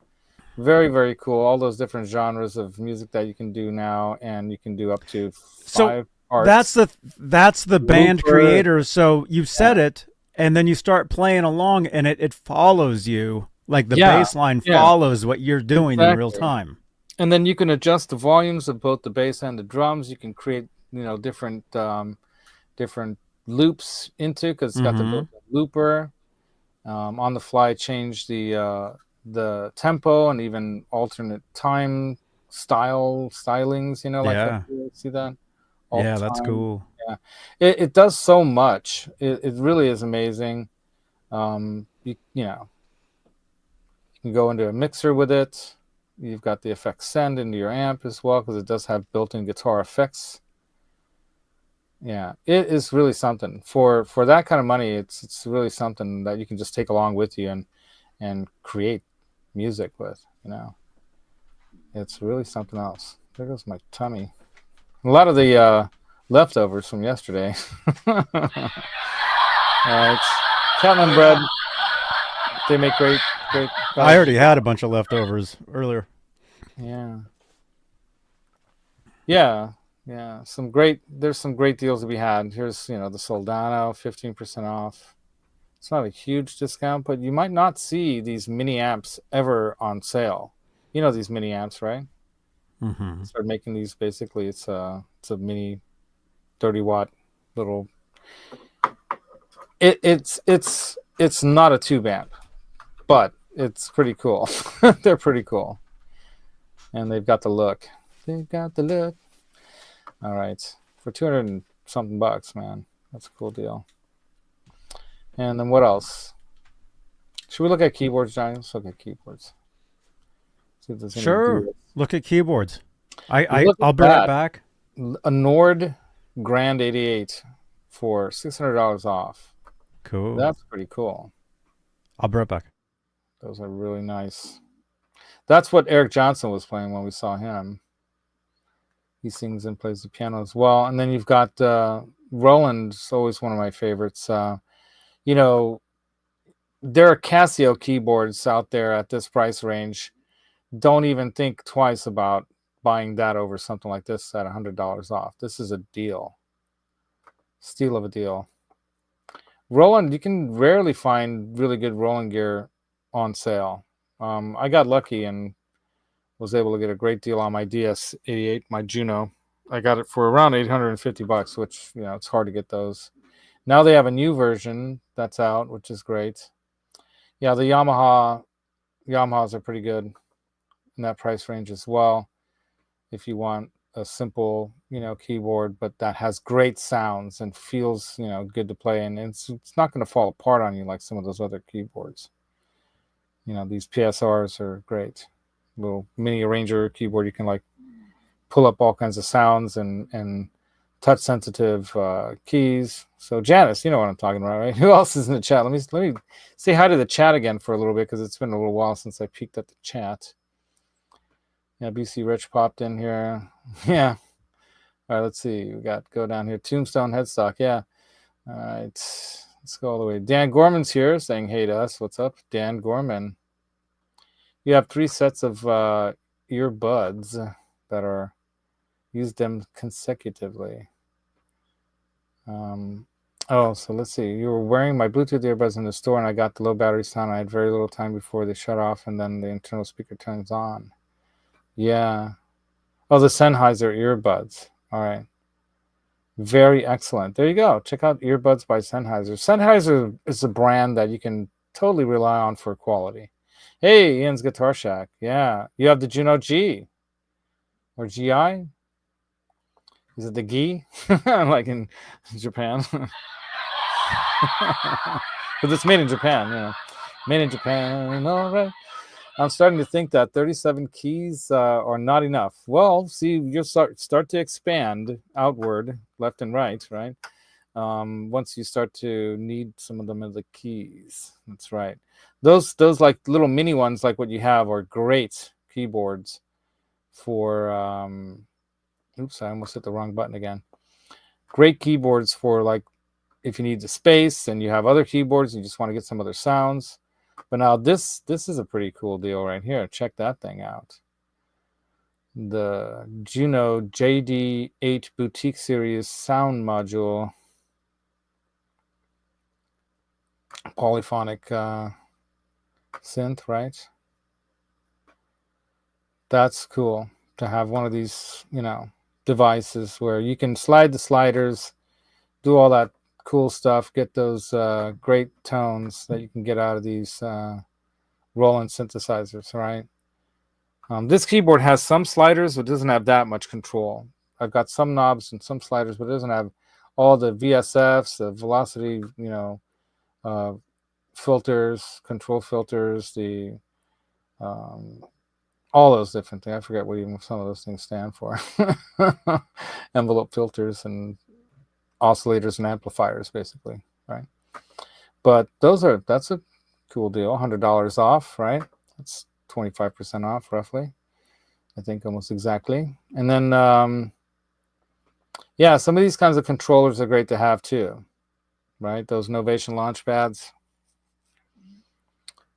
very, very cool. All those different genres of music that you can do now, and you can do up to 5 parts. That's the band creator. So you set it, and then you start playing along, and it follows you. Like the bass line follows what you're doing in real time. And then you can adjust the volumes of both the bass and the drums. You can create, different loops into, because it's got the looper. On the fly, change the tempo and even alternate time stylings. That. See that? That's cool. Yeah, it does so much. It really is amazing. You can go into a mixer with it. You've got the effects send into your amp as well, because it does have built-in guitar effects. Yeah, it is really something. For that kind of money, it's really something that you can just take along with you and create music with. It's really something else. There goes my tummy. A lot of leftovers from yesterday. All right. Catlin bread. They make great. I already had a bunch of leftovers earlier. Yeah. Yeah. Yeah. There's some great deals to be had. Here's, the Soldano, 15% off. It's not a huge discount, but you might not see these mini amps ever on sale. You know these mini amps, right? Mm-hmm. Start making these. Basically, it's a mini 30-watt little. It's not a tube amp, but it's pretty cool. They're pretty cool, and they've got the look. They've got the look. All right, for 200 and something bucks, man. That's a cool deal. And then what else? Should we look at keyboards, Johnny? Let's look at keyboards. See if there's any Sure. deals. Look at keyboards. Look I'll at be right that. back. A Nord Grand 88 for $600 off. Cool. That's pretty cool. I'll be right back. Those are really nice. That's what Eric Johnson was playing when we saw him. He sings and plays the piano as well. And then you've got Roland's always one of my favorites. You know, there are Casio keyboards out there at this price range. Don't even think twice about buying that over something like this at $100 off. This is a deal. Steal of a deal. Roland, you can rarely find really good Roland gear on sale. I got lucky and was able to get a great deal on my DS88, my Juno. I got it for around $850, which, it's hard to get those. Now they have a new version that's out, which is great. Yeah, the Yamahas are pretty good in that price range as well. If you want a simple, keyboard, but that has great sounds and feels, good to play, and it's not going to fall apart on you like some of those other keyboards. These PSRs are great. Little mini arranger keyboard, you can like pull up all kinds of sounds and touch sensitive keys. So Janice, you know what I'm talking about, right? Who else is in the chat? Let me say hi to the chat again for a little bit, because it's been a little while since I peeked at the chat. Yeah, BC Rich popped in here. Yeah. All right, let's see. We got go down here. Tombstone Headstock. Yeah. All right. Let's go all the way. Dan Gorman's here saying hey to us. What's up, Dan Gorman? You have 3 sets of earbuds that are use them consecutively. So let's see. You were wearing my Bluetooth earbuds in the store, and I got the low battery sound. I had very little time before they shut off, and then the internal speaker turns on. Yeah. Oh, the Sennheiser earbuds. All right. Very excellent. There you go. Check out earbuds by Sennheiser. Sennheiser is a brand that you can totally rely on for quality. Hey, Ian's Guitar Shack. Yeah. You have the Juno G or GI? Is it the Gi? Like in Japan. But it's made in Japan, Made in Japan, all right. I'm starting to think that 37 keys are not enough. Well, see, you'll start to expand outward, left and right? Once you start to need some of them as the keys. That's right. Those like little mini ones, like what you have, are great keyboards for. Oops, I almost hit the wrong button again. Great keyboards for like if you need the space and you have other keyboards and you just want to get some other sounds. But now this is a pretty cool deal right here. Check that thing out. The Juno JD8 Boutique Series sound module. Polyphonic synth, right? That's cool to have one of these, devices where you can slide the sliders, do all that cool stuff, get those great tones that you can get out of these Roland synthesizers, right? This keyboard has some sliders, but doesn't have that much control. I've got some knobs and some sliders, but it doesn't have all the VSFs, the velocity, filters, control filters, the all those different things. I forget what even some of those things stand for. Envelope filters and oscillators and amplifiers, basically, right? But that's a cool deal. $100 off, right? That's 25% off, roughly. I think almost exactly. And then, yeah, some of these kinds of controllers are great to have too, right? Those Novation launch pads.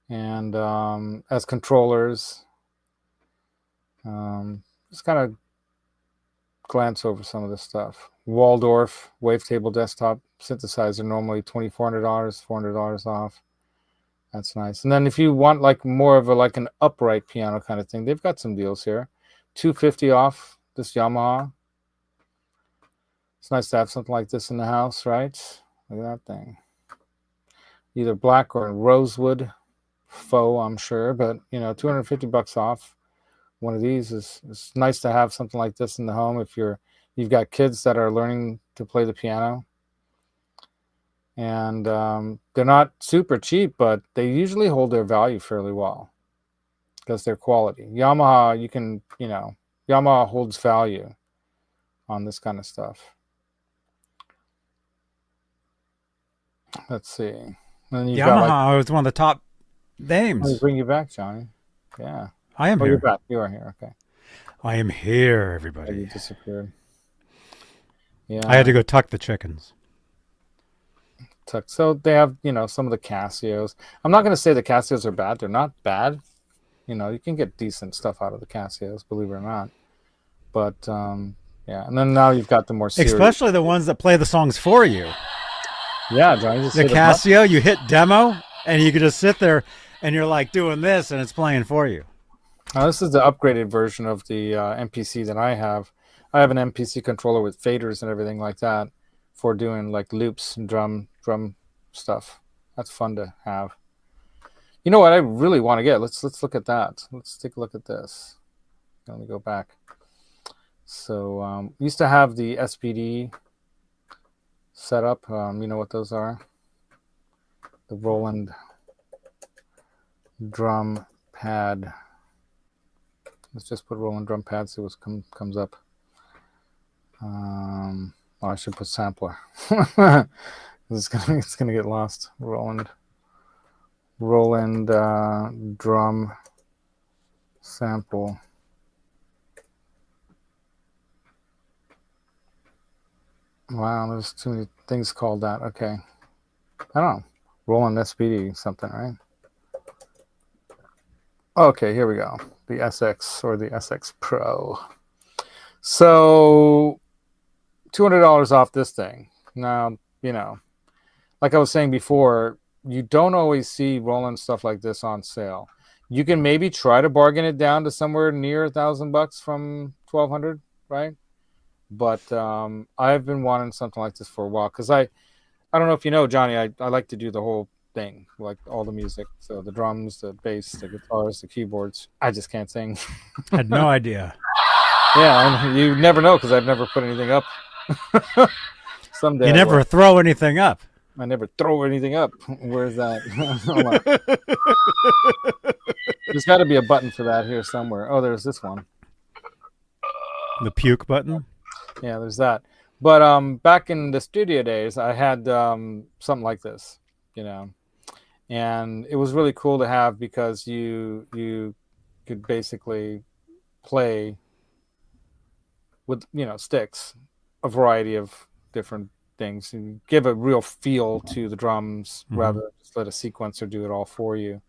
And as controllers, just kind of glance over some of this stuff. Waldorf Wavetable Desktop Synthesizer, normally $2,400, $400 off. That's nice. And then if you want like more of a like an upright piano kind of thing, they've got some deals here. $250 off this Yamaha. It's nice to have something like this in the house, right? Look at that thing. Either black or in rosewood faux, I'm sure, but you know, $250 off one of these is nice to have something like this in the home if you've got kids that are learning to play the piano. And they're not super cheap, but they usually hold their value fairly well because they're quality. Yamaha, you can, you know, Yamaha holds value on this kind of stuff. Let's see. And then you've Yamaha got like, was one of the top names. let me bring you back, Johnny. Yeah. I am Oh, here. you're back. You are here. Okay. I am here, Oh, everybody. you disappeared. Yeah. I had to go tuck the chickens. So they have, you know, some of the Casios. I'm not going to say the Casios are bad. They're not bad. You know, you can get decent stuff out of the Casios, believe it or not. But yeah, and then now you've got the more serious. Especially the ones that play the songs for you. Yeah, Johnny. Just The hit a button. Casio, you hit demo, and you can just sit there, and you're like doing this, and it's playing for you. Now, this is the upgraded version of the MPC that I have. I have an MPC controller with faders and everything like that for doing like loops and drum stuff. That's fun to have. You know what I really want to get? Let's look at that. Let's take a look at this. Let me go back. So we used to have the SPD setup. You know what those are? The Roland drum pad. Let's just put Roland drum pad, see what comes up. Oh, I should put sampler. It's gonna get lost. Roland drum sample. Wow, there's too many things called that. Okay, I don't know. Roland SPD something, right? Okay, here we go. The SX or the SX Pro. So $200 off this thing. Now, you know, like I was saying before, you don't always see Roland stuff like this on sale. You can maybe try to bargain it down to somewhere near $1,000 from $1,200, right? But I've been wanting something like this for a while because I don't know if you know, Johnny, I like to do the whole thing, like all the music. So the drums, the bass, the guitars, the keyboards. I just can't sing. I had no idea. Yeah, and you never know because I've never put anything up. Someday You never throw anything up. I never throw anything up. Where's that? Hold on. There's got to be a button for that here somewhere. Oh, there's this one. The puke button? Yeah, there's that. But back in the studio days, I had something like this, you know, and it was really cool to have because you could basically play with, you know, sticks, a variety of different things, and give a real feel to the drums rather than just let a sequencer do it all for you.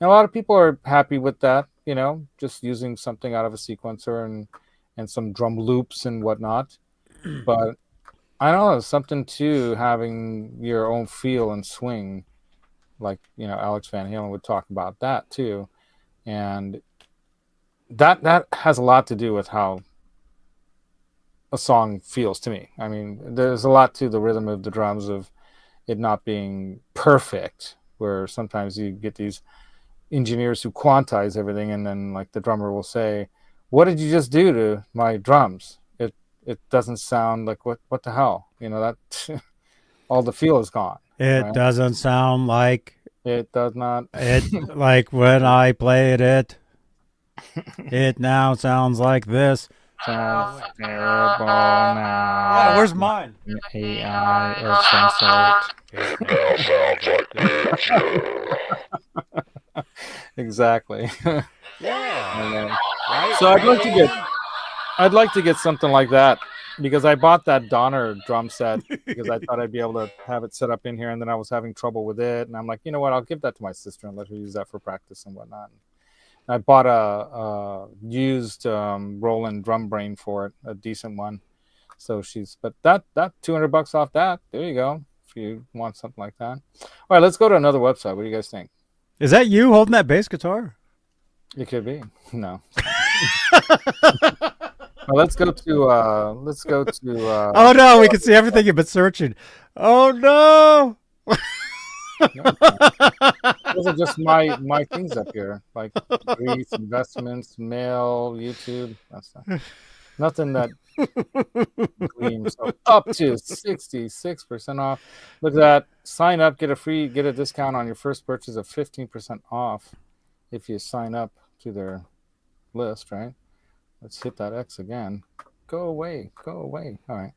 And a lot of people are happy with that, you know, just using something out of a sequencer and some drum loops and whatnot. But I don't know, something to having your own feel and swing, like, you know, Alex Van Halen would talk about that too. And that has a lot to do with how a song feels to me. I mean, there's a lot to the rhythm of the drums, of it not being perfect, where sometimes you get these engineers who quantize everything, and then like the drummer will say, "What did you just do to my drums? It doesn't sound like what the hell?" You know, that all the feel is gone. It right? doesn't sound like It does not. it like when I played it. It now sounds like this. Sounds terrible now. Oh, where's mine? AI of some sort. Exactly. Yeah. So I'd like to get something like that because I bought that Donner drum set because I thought I'd be able to have it set up in here, and then I was having trouble with it, and I'm like, you know what, I'll give that to my sister and let her use that for practice and whatnot. I bought a used Roland drum brain for it, a decent one. So but that $200 off that. There you go. If you want something like that. All right, let's go to another website. What do you guys think? Is that you holding that bass guitar? It could be. No. Well, let's go to. Oh no, we can see everything you've been searching. Oh no. Those are just my things up here, like Greece, investments, mail, YouTube. That's nothing that gleams. So up to 66% off. Look at that. Sign up, get a discount on your first purchase of 15% off if you sign up to their list, right? Let's hit that X again. Go away. All right.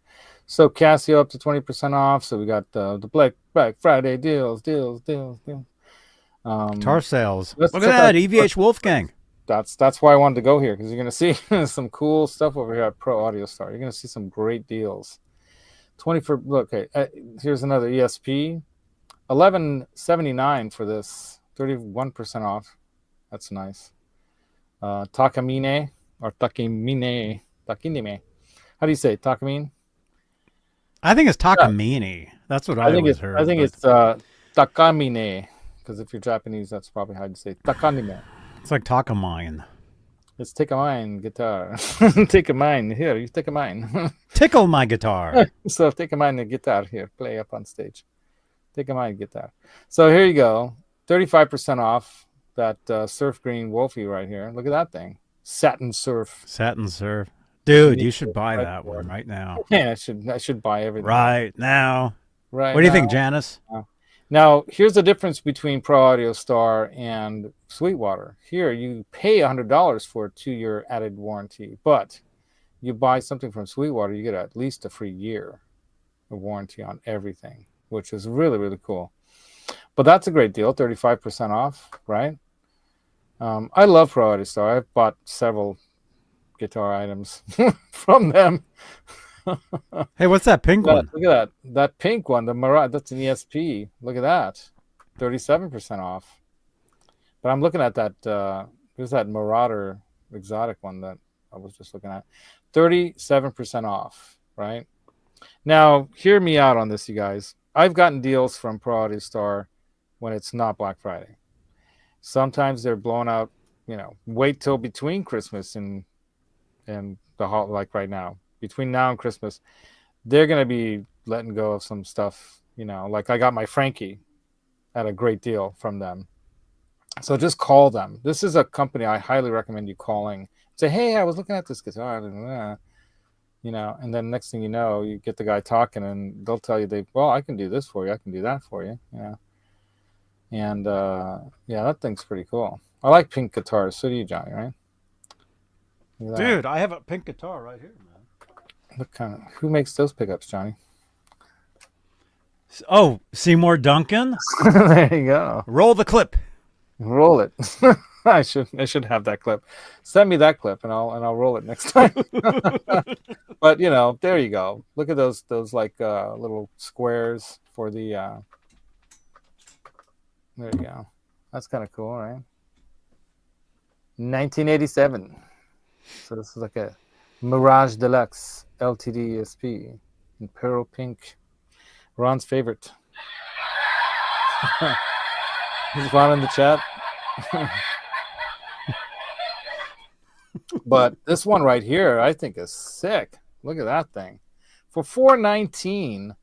So Casio up to 20% off. So we got the Black Friday deals. Guitar sales. Let's Look at check that, out- EVH Wolfgang. That's why I wanted to go here, because you're going to see some cool stuff over here at Pro Audio Star. You're going to see some great deals. 20 for look. Okay, here's another ESP, $11.79 for this, 31% off. That's nice. Takamine or Takinime. How do you say it? Takamine? I think it's Takamine. That's what I always heard. I think it's Takamine, because if you're Japanese, that's probably how you say it. Takanime. It's like Takamine. Let's take a mine guitar. Take a mine here. You take a mine. Tickle my guitar. So take a mine guitar here. Play up on stage. Take a mine guitar. So here you go. 35% off that surf green Wolfie right here. Look at that thing. Satin surf. Satin surf. Dude, you should buy that one right now. Yeah, I should buy everything. Right now. Right. What do you think, Janice? Now, here's the difference between Pro Audio Star and Sweetwater. Here, you pay $100 for a 2-year added warranty, but you buy something from Sweetwater, you get at least a free year of warranty on everything, which is really, really cool. But that's a great deal, 35% off, right? I love Pro Audio Star. I've bought several guitar items from them. Hey, what's that pink one? Look at that pink one, the Marauder. That's an ESP. Look at that, 37% off. But I'm looking at that. There's that Marauder exotic one that I was just looking at, 37% off. Right now, hear me out on this, you guys. I've gotten deals from Pro Audio Star when it's not Black Friday. Sometimes they're blown out. Wait till between Christmas and the like right now. Between now and Christmas, they're going to be letting go of some stuff, like I got my Frankie at a great deal from them. So just call them. This is a company I highly recommend you calling. Say, hey, I was looking at this guitar, and then next thing you know, you get the guy talking, and they'll tell you, I can do this for you. I can do that for you. And that thing's pretty cool. I like pink guitars. So do you, Johnny, right? Dude, I have a pink guitar right here, man. Who makes those pickups, Johnny? Oh, Seymour Duncan. There you go. Roll the clip. Roll it. I should have that clip. Send me that clip, and I'll roll it next time. But there you go. Look at those like little squares for the. There you go. That's kind of cool, right? 1987. So this is like a Mirage Deluxe LTD ESP in pearl pink. Ron's favorite. Is Ron in the chat? But this one right here, I think is sick. Look at that thing. For $419,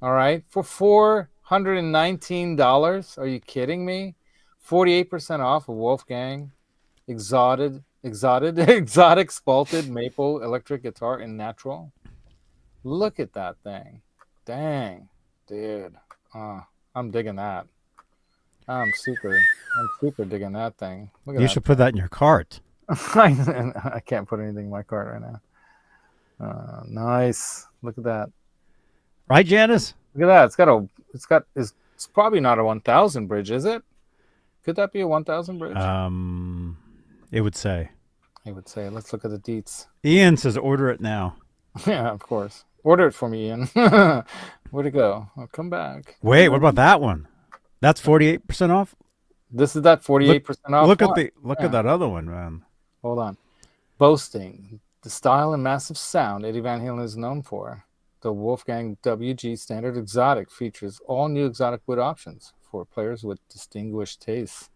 all right, for $419. Are you kidding me? 48% off of Wolfgang exotic spalted maple electric guitar in natural. Look at that thing. Dang, dude. I'm digging that. I'm super digging that thing. Look at You should put that in your cart. I can't put anything in my cart right now. Nice. Look at that. Right, Janice? Look at that. It's probably not a 1000 bridge, is it? Could that be a 1000 bridge? It would say. I would say. Let's look at the deets. Ian says order it now. Yeah, of course. Order it for me, Ian. Where'd it go? I'll come back. Wait, what about that one? That's 48% off. This is that Look, 48% off look one. at that other one, man. Hold on. Boasting the style and massive sound Eddie Van Halen is known for, the Wolfgang WG Standard Exotic features all new exotic wood options for players with distinguished tastes.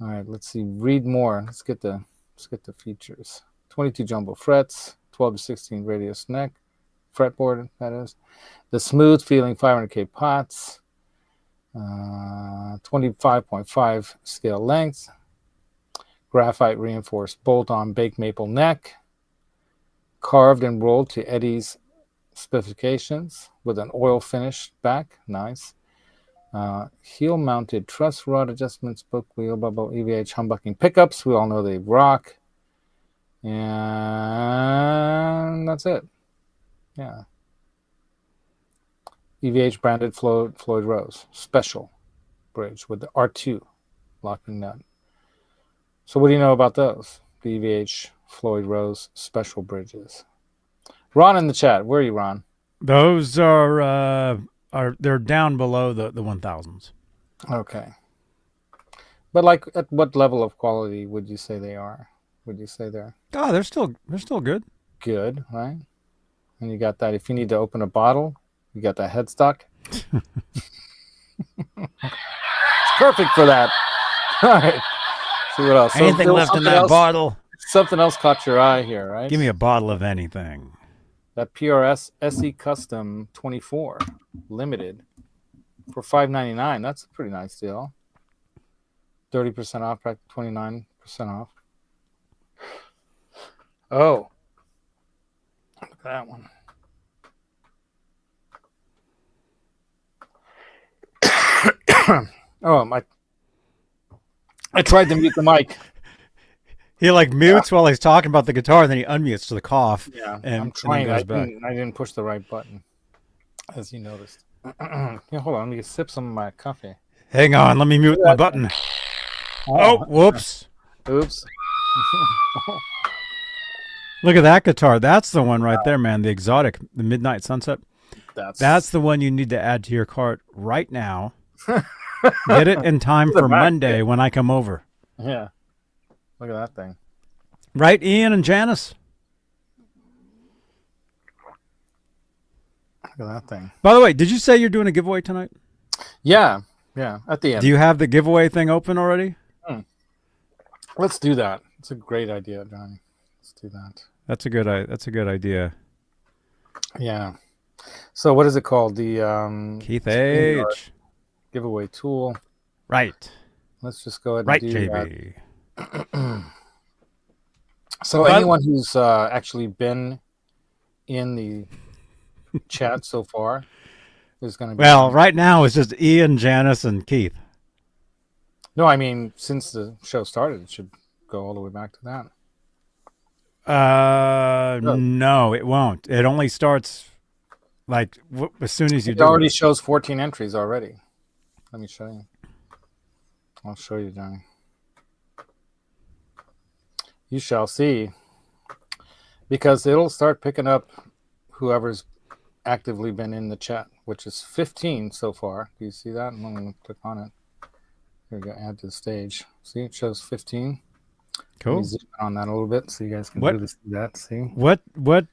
All right, let's see. Read more. Let's get the features. 22 jumbo frets, 12 to 16 radius neck, fretboard, that is. The smooth feeling 500K pots, 25.5 scale length, graphite reinforced bolt-on baked maple neck, carved and rolled to Eddie's specifications with an oil finish back. Nice. Heel mounted truss rod adjustments, book wheel, bubble, EVH humbucking pickups. We all know they rock. And that's it. Yeah. EVH branded Floyd Rose special bridge with the R2 locking nut. So what do you know about those? The EVH Floyd Rose special bridges. Ron in the chat. Where are you, Ron? Those are they're down below the 1000s. Okay. But like, at what level of quality would you say they are? Would you say they're they're still good. good, right? And you got that. If you need to open a bottle, you got that headstock. It's perfect for that. All right. See what else? Anything left in that bottle? Something else caught your eye here, right? Give me a bottle of anything. That PRS SE Custom 24 limited for $5.99. That's a pretty nice deal. 30% off, practically 29% off. Oh, look at that one. Oh, I tried to mute the mic. He like mutes while he's talking about the guitar, and then he unmutes to the cough. Yeah, and, I'm trying. And then goes I didn't push the right button, as you noticed. Yeah, hold on. Let me sip some of my coffee. Hang on, let me mute my button. Oh, whoops. Oops. Look at that guitar. That's the one right there, man. The exotic, the Midnight Sunset. That's the one you need to add to your cart right now. Get it in time for Monday when I come over. Yeah. Look at that thing. Right, Ian and Janice? Look at that thing. By the way, did you say you're doing a giveaway tonight? Yeah. Yeah. At the end. Do you have the giveaway thing open already? Let's do that. It's a great idea, Johnny. Let's do that. That's a good idea. Yeah. So what is it called? The Keith H. giveaway tool. Right. Let's just go ahead and do JB. that. So anyone who's actually been in the chat so far is going to be... Well, right now it's just Ian, Janice, and Keith. No, I mean, since the show started, it should go all the way back to that. No, it won't. It only starts like as soon as you do it. It already shows 14 entries already. Let me show you. I'll show you, Johnny. You shall see. Because it'll start picking up whoever's actively been in the chat, which is 15 so far. Do you see that? I'm going to click on it. Here we go, add to the stage. See, it shows 15. Cool. Let me zoom in on that a little bit so you guys can do this, that. See? What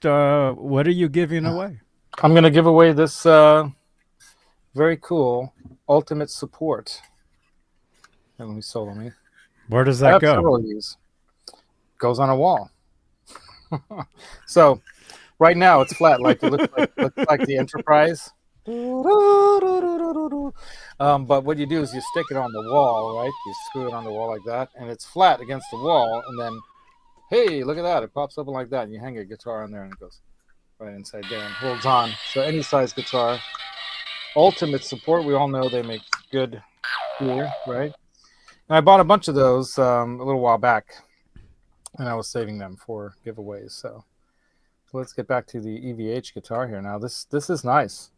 are you giving away? I'm going to give away this very cool Ultimate Support. And let me solo me. Where does that go? Several of these. Goes on a wall. So right now it's flat, like it looks like the Enterprise. But what you do is you stick it on the wall, right? You screw it on the wall like that, and it's flat against the wall. And then, hey, look at that! It pops open like that, and you hang a guitar on there, and it goes right inside there and holds on. So any size guitar. Ultimate Support. We all know they make good gear, right? And I bought a bunch of those a little while back, and I was saving them for giveaways. So let's get back to the EVH guitar here now. This is nice.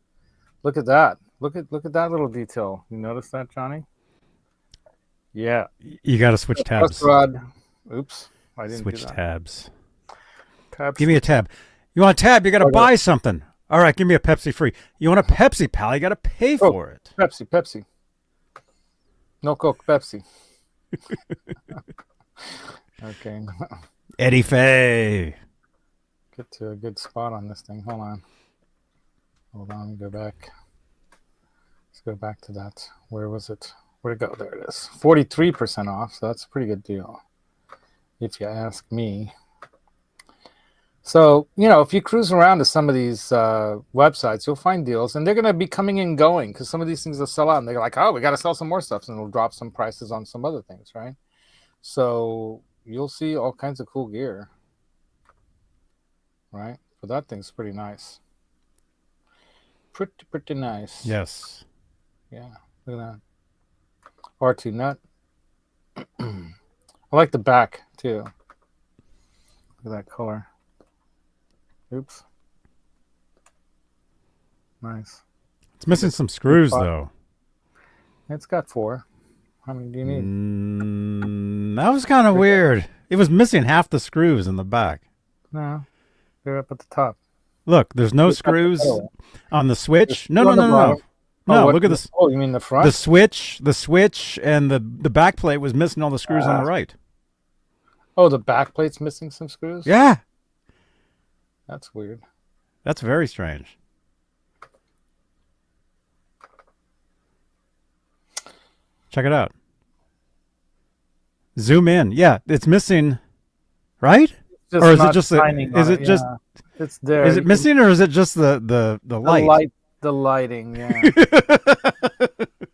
Look at that. Look at that little detail. You notice that, Johnny? Yeah. You got to switch tabs. Rod. Oops. I didn't switch do that. tabs. Tabs. Give me a tab. You want a tab? You got to Oh, no. buy something. All right, give me a Pepsi free. You want a Pepsi, pal? You got to pay for it. Pepsi. No Coke, Pepsi. Okay. Eddie Fay. Get to a good spot on this thing. Hold on. Let me go back. Let's go back to that. Where was it? Where'd it go? There it is. 43% off. So that's a pretty good deal, if you ask me. So, if you cruise around to some of these websites, you'll find deals, and they're going to be coming and going because some of these things will sell out, and they're like, oh, we got to sell some more stuff, and it'll drop some prices on some other things, right? So you'll see all kinds of cool gear, right? But that thing's pretty nice. Pretty nice. Yes. Yeah, look at that. R2 nut. I like the back, too. Look at that color. Oops. Nice. It's missing some screws, though. It's got 4. How many do you need? That was kind of weird. It was missing half the screws in the back. No, they're up at the top. Look, there's no screws on the switch. No. Oh, Look at this. Oh, you mean the front? The switch, and the back plate was missing all the screws on the right. Oh, the back plate's missing some screws? Yeah. That's weird. That's very strange. Check it out. Zoom in. Yeah, it's missing, right? Or is it just it's there. Is it missing, or is it just the light? The lighting, yeah.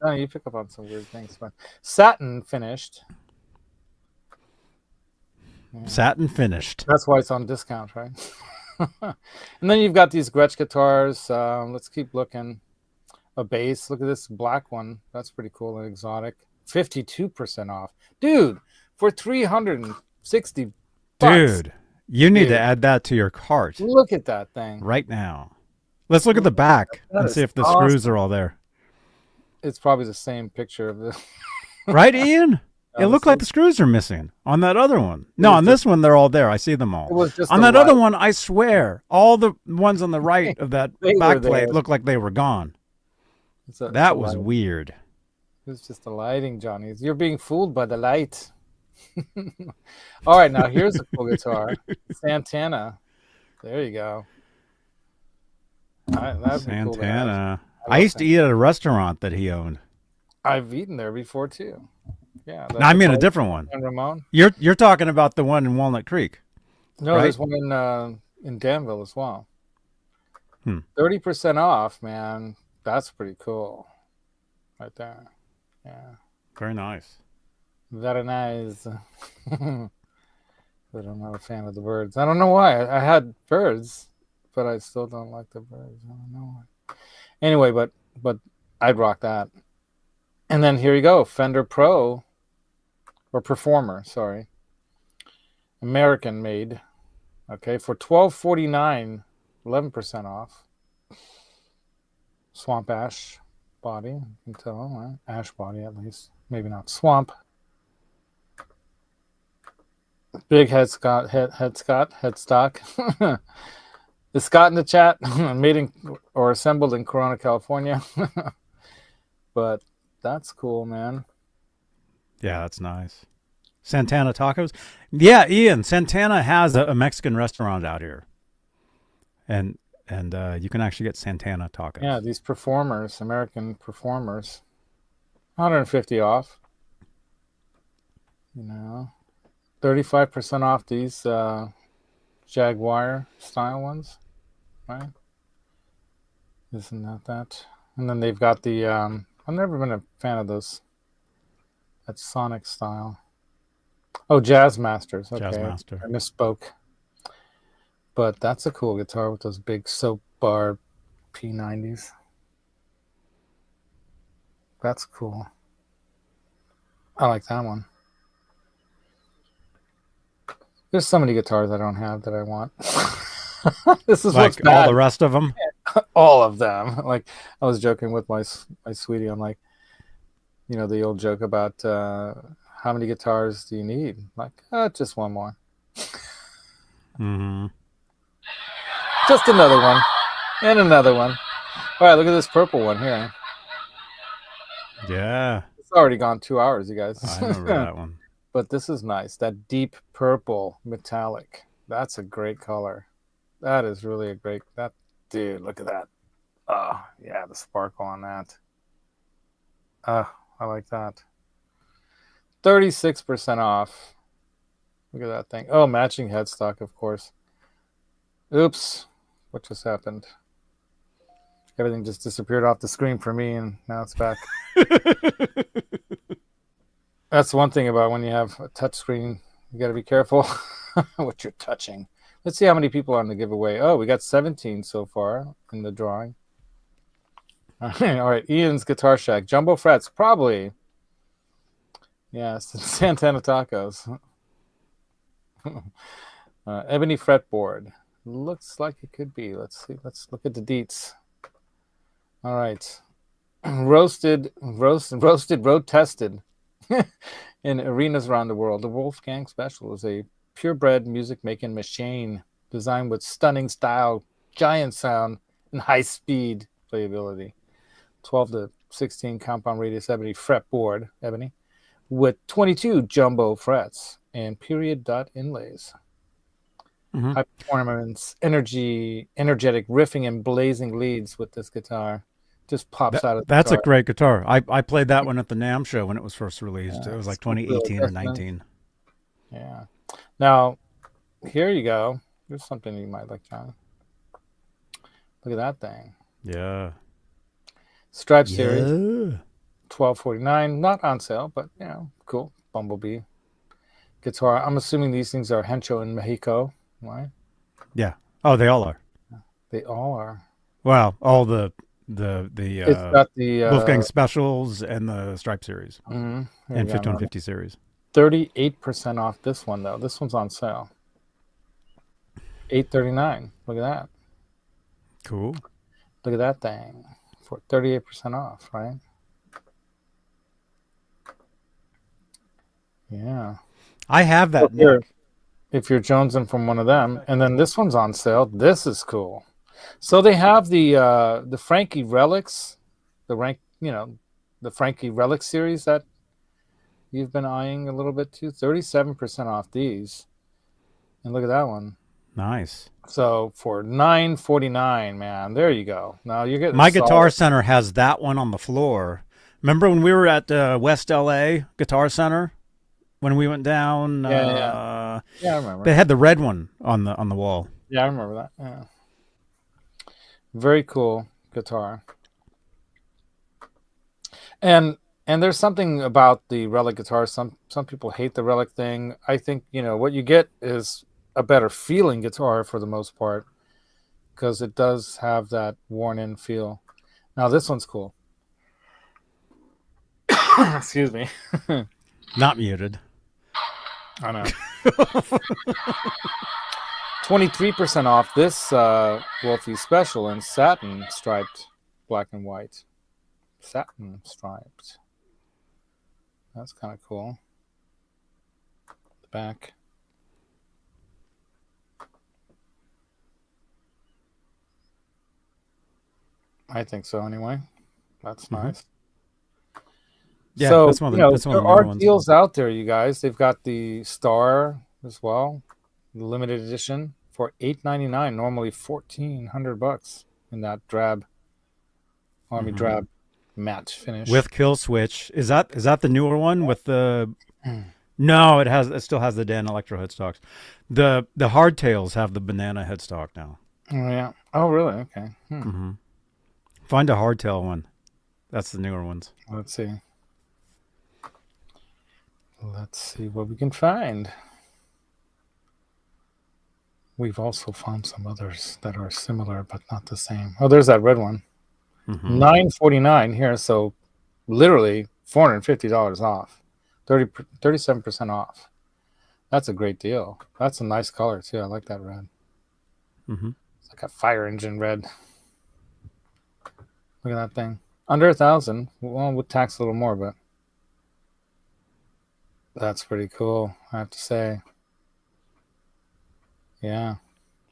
Oh, you pick up on some weird things, but satin finished. Yeah. Satin finished. That's why it's on discount, right? And then you've got these Gretsch guitars. Let's keep looking. A bass. Look at this black one. That's pretty cool and exotic. 52% off, dude. For $360. Dude, you need to add that to your cart. Look at that thing right now. Let's look at the back and see if the screws are all there. It's probably the same picture of the. Right, Ian? It looked like the screws are missing on that other one. No, on this one, they're all there. I see them all. On that other one, I swear, all the ones on the right of that back plate look like they were gone. That was weird. It was just the lighting, Johnny. You're being fooled by the light. All right, now here's a cool guitar. Santana. There you go. Santana. Cool. I used to eat at a restaurant that he owned. I've eaten there before too. Yeah. No, I mean a different one. And Ramon. You're talking about the one in Walnut Creek. No, right? There's one in Danville as well. 30% off, man. That's pretty cool. Right there. Yeah. Very nice. Very nice. But I'm not a fan of the birds. I don't know why. I had birds, but I still don't like the birds. I don't know why. Anyway, but I'd rock that. And then here you go, Fender Pro or Performer, sorry. American made. Okay, for $12.49, 11% off. Swamp ash body, you can tell, right? Ash body at least. Maybe not swamp. Big headstock. Is Scott in the chat? Made in or assembled in Corona, California. But that's cool, man. Yeah, that's nice. Santana Tacos. Yeah, Ian, Santana has a Mexican restaurant out here. And you can actually get Santana tacos. Yeah, these performers, American performers, 150 off. 35% off these Jaguar style ones, right? Isn't that? And then they've got the. I've never been a fan of those. That Sonic style. Oh, Jazz Masters. Okay, Jazz Master. I misspoke. But that's a cool guitar with those big soap bar P90s. That's cool. I like that one. There's so many guitars I don't have that I want. This is like all the rest of them. All of them. Like I was joking with my sweetie. I'm like, the old joke about how many guitars do you need? Like, just one more. Mm-hmm. Just another one. And another one. All right, look at this purple one here. Yeah. It's already gone 2 hours, you guys. I remember that one. But this is nice. That deep purple metallic. That's a great color. That is really a great... Dude, look at that. Oh, yeah, the sparkle on that. I like that. 36% off. Look at that thing. Oh, matching headstock, of course. Oops. What just happened? Everything just disappeared off the screen for me, and now it's back. That's one thing about when you have a touch screen. You got to be careful what you're touching. Let's see how many people are on the giveaway. Oh, we got 17 so far in the drawing. All right. Ian's Guitar Shack. Jumbo frets, probably. Yes, Santana Tacos. Ebony fretboard. Looks like it could be. Let's see. Let's look at the deets. All right. Roasted, road tested in arenas around the world. The Wolfgang Special is a purebred music making machine designed with stunning style, giant sound, and high speed playability. 12 to 16 compound radius ebony fretboard, ebony, with 22 jumbo frets and period dot inlays. High performance, energetic riffing and blazing leads with this guitar. Just pops out of the That's guitar. a great guitar. I played that one at the NAMM show when it was first released. Yeah, it was like super 2018 or resistant. 19. Yeah. Now, here you go. Here's something you might like, John. Look at that thing. Yeah. Stripe Series, Yeah. $12.49. Not on sale, but, you know, cool. Bumblebee guitar. I'm assuming these things are Hencho in Mexico, right? Yeah. Oh, they all are. They all are. Wow. All the It's got the Wolfgang Specials and the Stripe Series and and 5150 series. 38% off this one, though. This one's on sale. $8.39. Look at that. Cool. Look at that thing for 38% off, right? Yeah. I have that. If you're jonesing from one of them, and then this one's on sale. This is cool. So they have the Frankie Relics, the Frankie Relic series that you've been eyeing a little bit too. 37% off these, and look at that one. Nice. So for $9.49, man, there you go. Now you're getting my Guitar Center has that one on the floor. Remember when we were at West LA Guitar Center when we went down? Yeah, I remember. They had the red one on the wall. Yeah, I remember that. Yeah. Very cool guitar. And there's something about the Relic guitar. Some people hate the Relic thing. I think, what you get is a better feeling guitar for the most part, because it does have that worn-in feel. Now this one's cool. Excuse me. Not muted. I know. 23% off this Wolfie Special in satin striped black and white. Satin striped. That's kind of cool. The back. I think so anyway. That's nice. Yeah, so, that's one of the there are deals out there, you guys. They've got the Star as well, the limited edition for $8.99. Normally $1,400 in that drab, army drab matte finish with kill switch. Is that the newer one with the? No, it still has the Dan Electro headstocks. The hardtails have the banana headstock now. Oh yeah. Oh really? Okay. Find a hardtail one. That's the newer ones. Let's see. Let's see what we can find. We've also found some others that are similar but not the same. Oh, there's that red one. $9.49 here, so literally $450 off. 37% off. That's a great deal. That's a nice color too. I like that red. It's like a fire engine red. Look at that thing. Under 1,000. Well, would tax a little more, but that's pretty cool, I have to say. Yeah.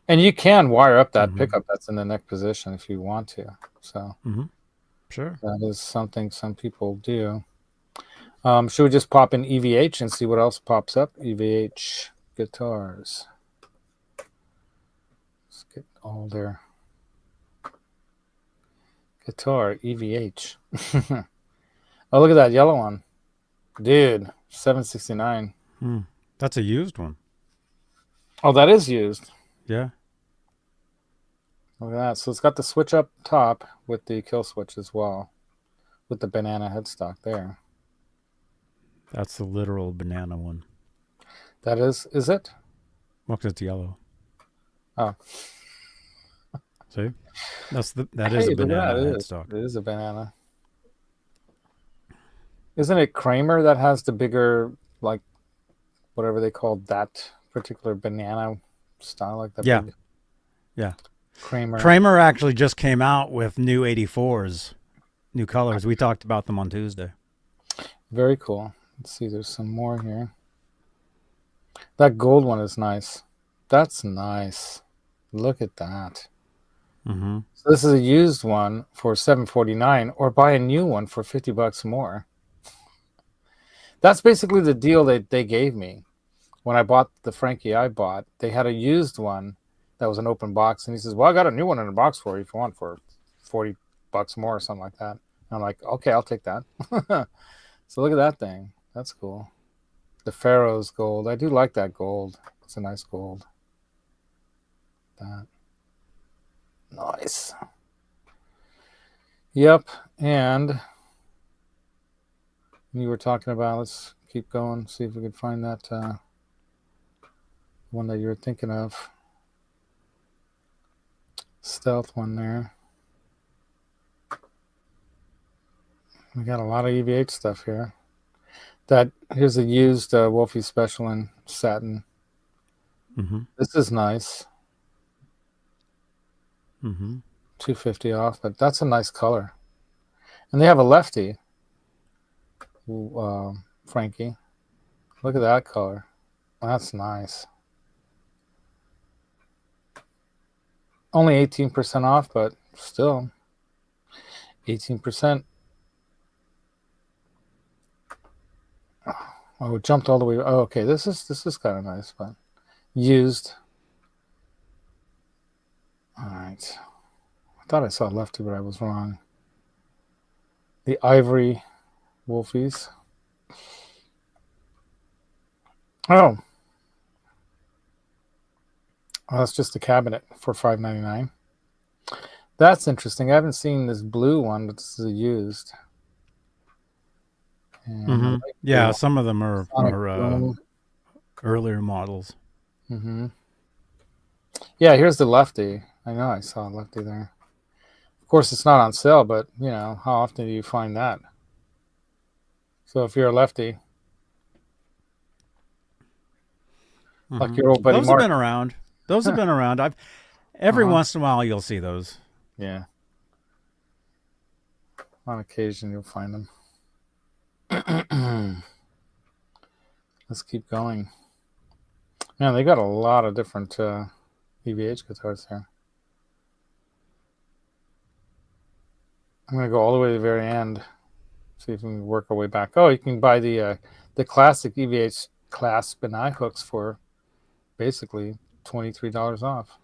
And you can wire up that Mhm. pickup that's in the neck position if you want to. So Sure. that is something some people do. Should we just pop in EVH and see what else pops up? EVH guitars. Let's get all their guitar EVH. Oh, look at that yellow one, dude. 769. That's a used one. Oh, that is used. Yeah. Look at that. So it's got the switch up top with the kill switch as well, with the banana headstock there. That's the literal banana one. That is it? Well, 'cause it's yellow. Oh, See? That is hey, a look at banana that. headstock. It is a banana. Isn't it Kramer that has the bigger, like, whatever they call that particular banana style, like the Yeah. big Yeah. Kramer? Kramer actually just came out with new 84s, new colors. We talked about them on Tuesday. Very cool. Let's see, there's some more here. That gold one is nice. That's nice. Look at that. Mm-hmm. So this is a used one for $749, or buy a new one for $50 more. That's basically the deal that they gave me when I bought the Frankie I bought. They had a used one that was an open box, and he says, "Well, I got a new one in a box for you if you want, for $40 more or something like that." And I'm like, "Okay, I'll take that." So look at that thing. That's cool. The Pharaoh's gold. I do like that gold. It's a nice gold. That nice. Yep. And you were talking about, let's keep going, see if we can find that one that you were thinking of. Stealth one there. We got a lot of EVH stuff here. Here's a used Wolfie Special in satin. Mm-hmm. This is nice. Mm-hmm. $250 off, but that's a nice color. And they have a lefty, Frankie. Look at that color. That's nice. Only 18% off, but still 18%. Oh, it jumped all the way. Oh, okay. This is kind of nice, but used. All right. I thought I saw lefty, but I was wrong. The ivory Wolfies. Oh, that's just a cabinet for $5.99. That's interesting. I haven't seen this blue one, but this is a used. And Mm-hmm. Yeah, some of them are earlier models. Mm-hmm. Yeah, here's the lefty. I know I saw a lefty there. Of course, it's not on sale, but, you know, how often do you find that? So if you're a lefty, like your old buddy Those Mark. have been around. Those have been around. Every once in a while you'll see those. Yeah. On occasion you'll find them. Let's keep going. Man, they got a lot of different EVH guitars here. I'm going to go all the way to the very end. See if we can work our way back. Oh, you can buy the classic EVH clasp and eye hooks for basically $23 off.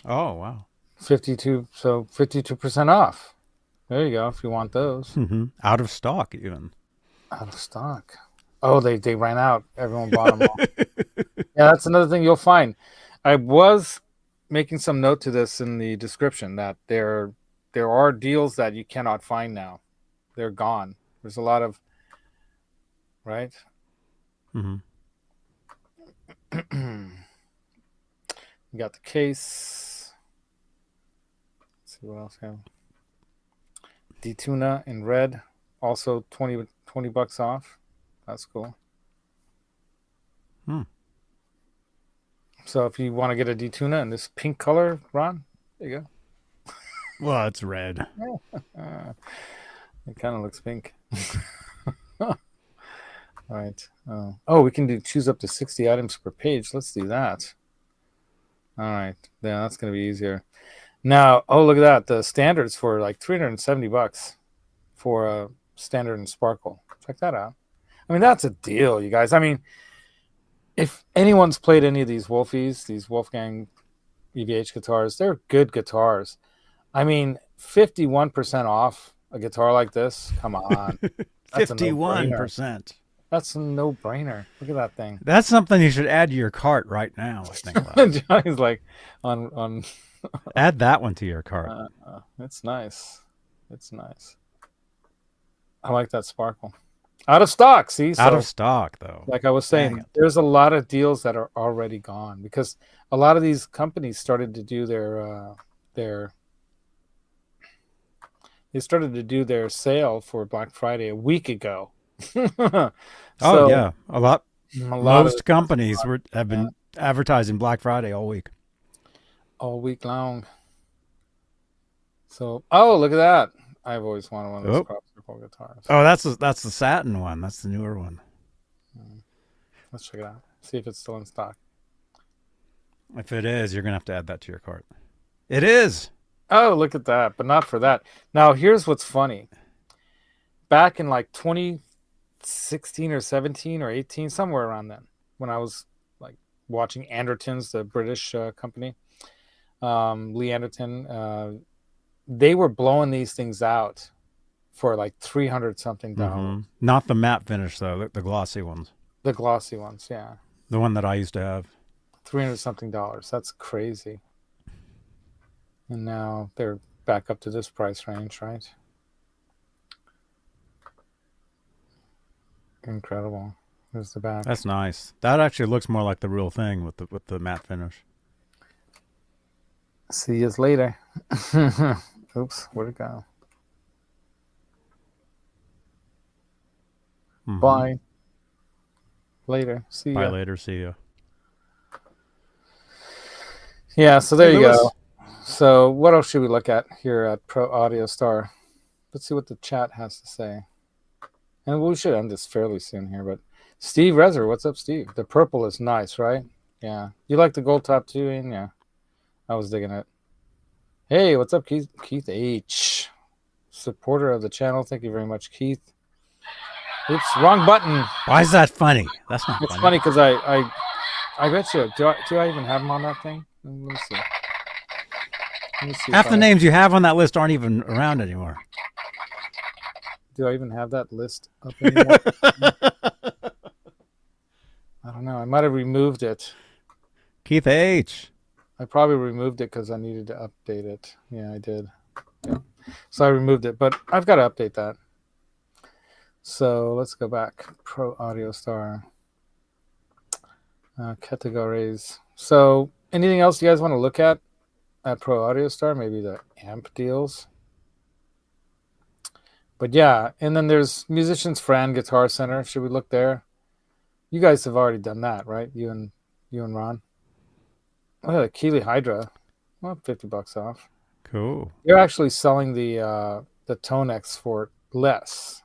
Oh, wow. 52% off. There you go, if you want those. Mm-hmm. Out of stock, even. Out of stock. Oh, they ran out. Everyone bought them all. Yeah, that's another thing you'll find. I was making some note to this in the description that there are deals that you cannot find now. They're gone. There's a lot of, right? Mm-hmm. You got the case. Let's see what else we have. D-Tuna in red, also 20 bucks off. That's cool. So if you want to get a D-Tuna in this pink color, Ron, there you go. Well, it's red. It kind of looks pink. All right. Oh, we can choose up to 60 items per page. Let's do that. All right. Yeah, that's going to be easier. Now, oh, look at that. The standards for like $370 for a standard and sparkle. Check that out. I mean, that's a deal, you guys. I mean, if anyone's played any of these Wolfies, these Wolfgang EVH guitars, they're good guitars. I mean, 51% off a guitar like this. Come on. That's a no-brainer. 51%. That's a no-brainer. Look at that thing. That's something you should add to your cart right now. I think. Johnny's like on Add that one to your cart. it's nice. It's nice. I like that sparkle. Out of stock, see? Out of stock, though. Like I was saying, there's a lot of deals that are already gone because a lot of these companies started to do they started to do their sale for Black Friday a week ago. Oh yeah, a lot. Most companies have been advertising Black Friday all week long. So, oh, look at that! I've always wanted one of those crop circle guitars. Oh, that's the satin one. That's the newer one. Let's check it out. See if it's still in stock. If it is, you're gonna have to add that to your cart. It is. Oh, look at that! But not for that. Now, here's what's funny. Back in like 2016 or 17 or 18, somewhere around then, when I was like watching Andertons, the British company, Lee Anderton, they were blowing these things out for like $300 something. Not the matte finish though, the glossy ones. The glossy ones, yeah. The one that I used to have. $300 something. That's crazy. And now they're back up to this price range, right? Incredible. There's the back. That's nice. That actually looks more like the real thing with the matte finish. See you later. Oops, where'd it go? Bye. Later. See ya. Bye later. See ya. Yeah, so there you go. So what else should we look at here at Pro Audio Star? Let's see what the chat has to say. And we should end this fairly soon here, but Steve Rezer, what's up, Steve? The purple is nice, right? Yeah. You like the gold top too, Ian? Yeah. I was digging it. Hey, what's up, Keith? Keith H. Supporter of the channel. Thank you very much, Keith. Oops, wrong button. Why is that funny? That's not funny. It's funny because I bet you, do I even have them on that thing? Let me see. Half the names you have on that list aren't even around anymore. Do I even have that list up anymore? I don't know. I might have removed it. Keith H. I probably removed it because I needed to update it. Yeah, I did. Yeah. So I removed it, but I've got to update that. So let's go back. Pro Audio Star. Categories. So anything else you guys want to look at Pro Audio Star? Maybe the amp deals. But yeah, and then there's Musicians Friend Guitar Center. Should we look there? You guys have already done that, right? You and Ron. Oh, the Keeley Hydra. Well, $50 off. Cool. They're actually selling the Tonex for less.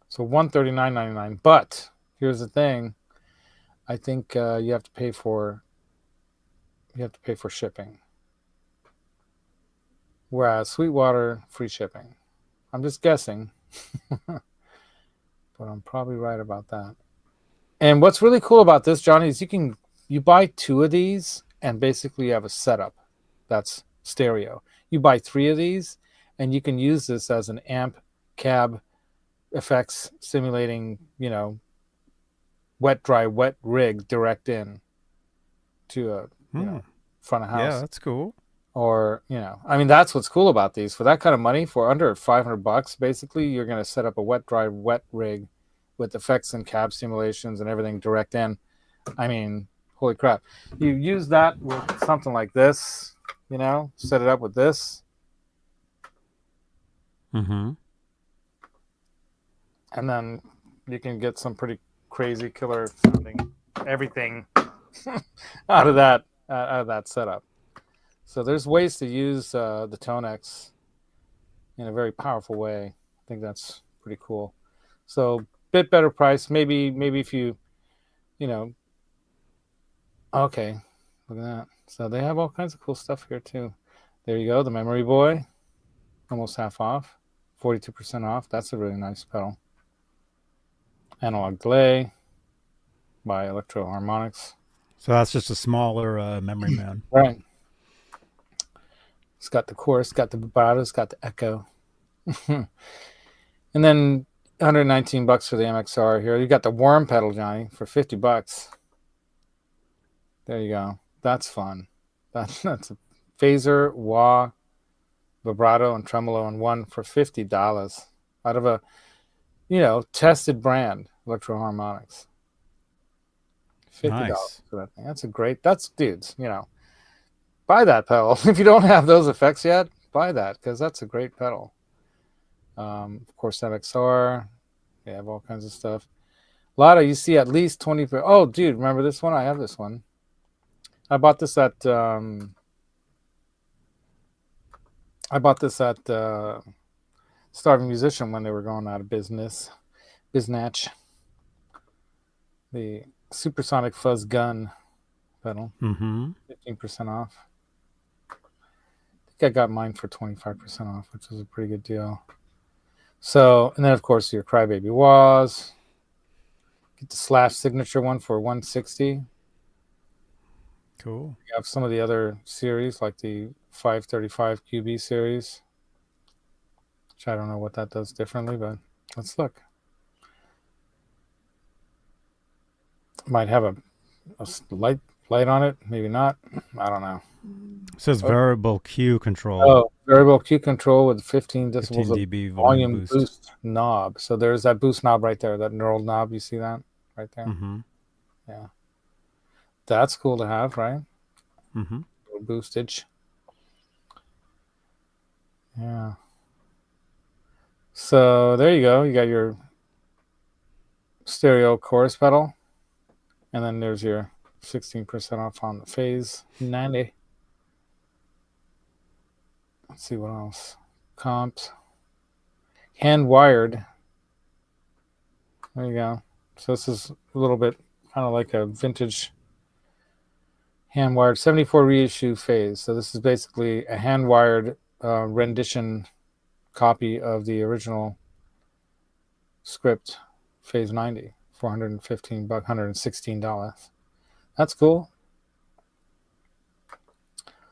So $139.99. But here's the thing. I think you have to pay for shipping. Whereas Sweetwater, free shipping. I'm just guessing. But I'm probably right about that. And what's really cool about this, Johnny, is you buy 2 of these and basically you have a setup that's stereo. You buy 3 of these and you can use this as an amp, cab, effects, simulating, wet, dry, wet rig direct in to a front of house. Yeah, that's cool. Or, that's what's cool about these. For that kind of money, for under $500, basically, you're going to set up a wet, dry, wet rig with effects and cab simulations and everything direct in. Holy crap. You use that with something like this, set it up with this. Mm-hmm. And then you can get some pretty crazy killer sounding everything out of that setup. So there's ways to use the Tonex in a very powerful way. I think that's pretty cool. So bit better price. Maybe if you, okay. Look at that. So they have all kinds of cool stuff here too. There you go. The Memory Boy, almost half off, 42% off. That's a really nice pedal. Analog Delay by Electro Harmonics. So that's just a smaller Memory Man. Right. It's got the chorus, got the vibrato, it's got the echo. And then $119 for the MXR here. You got the Worm pedal, Johnny, for $50. There you go. That's fun. That's a phaser, wah, vibrato, and tremolo in one for $50 out of a tested brand, Electro Harmonics. $50 Nice. for that thing. That's dudes, buy that pedal. If you don't have those effects yet, buy that because that's a great pedal. Of course, MXR. They have all kinds of stuff. A lot of, you see at least 20. Oh, dude, remember this one? I have this one. I bought this at Starving Musician when they were going out of business. Biznatch. The Supersonic Fuzz Gun pedal. 15% off. I think I got mine for 25% off, which is a pretty good deal. So, and then of course your Crybaby Wahs. Get the Slash signature one for $160. Cool. You have some of the other series like the 535 QB series, which I don't know what that does differently, but let's look. Might have a light on it, maybe not. I don't know. It says variable Q control. Oh, variable Q control with 15 decibels 15 dB of volume boost knob. So there's that boost knob right there, that knurled knob. You see that right there? Yeah. That's cool to have, right? Boostage. Yeah. So there you go. You got your stereo chorus pedal. And then there's your 16% off on the Phase 90. Let's see what else. Comps. Hand wired. There you go. So this is a little bit kind of like a vintage hand wired 74 reissue Phase. So this is basically a hand wired rendition copy of the original script Phase 90. $415, $116. That's cool.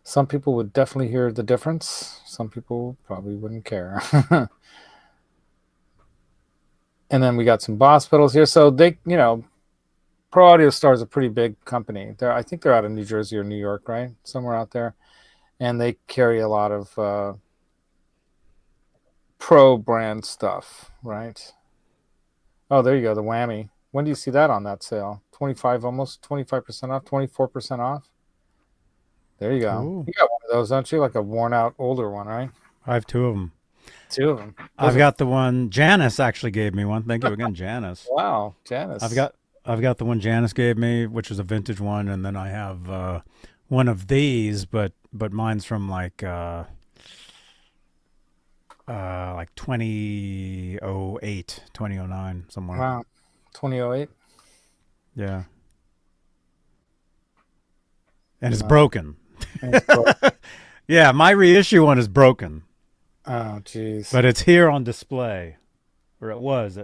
Some people would definitely hear the difference. Some people probably wouldn't care. And then we got some Boss pedals here. So they, Pro Audio Star is a pretty big company. I think they're out of New Jersey or New York, right? Somewhere out there. And they carry a lot of pro brand stuff, right? Oh, there you go, the Whammy. When do you see that on that sale? 25% off, 24% off. There you go. Ooh. You got one of those, don't you? Like a worn out older one, right? I have two of them. Two of them. I've got the one Janice actually gave me one. Thank you again, Janice. Wow, Janice. I've got the one Janice gave me, which is a vintage one, and then I have one of these, but mine's from like 2008, 2009, somewhere. Wow. 2008. Yeah. And it's broken. Yeah, my reissue one is broken. Oh, jeez. But it's here on display. Or it was.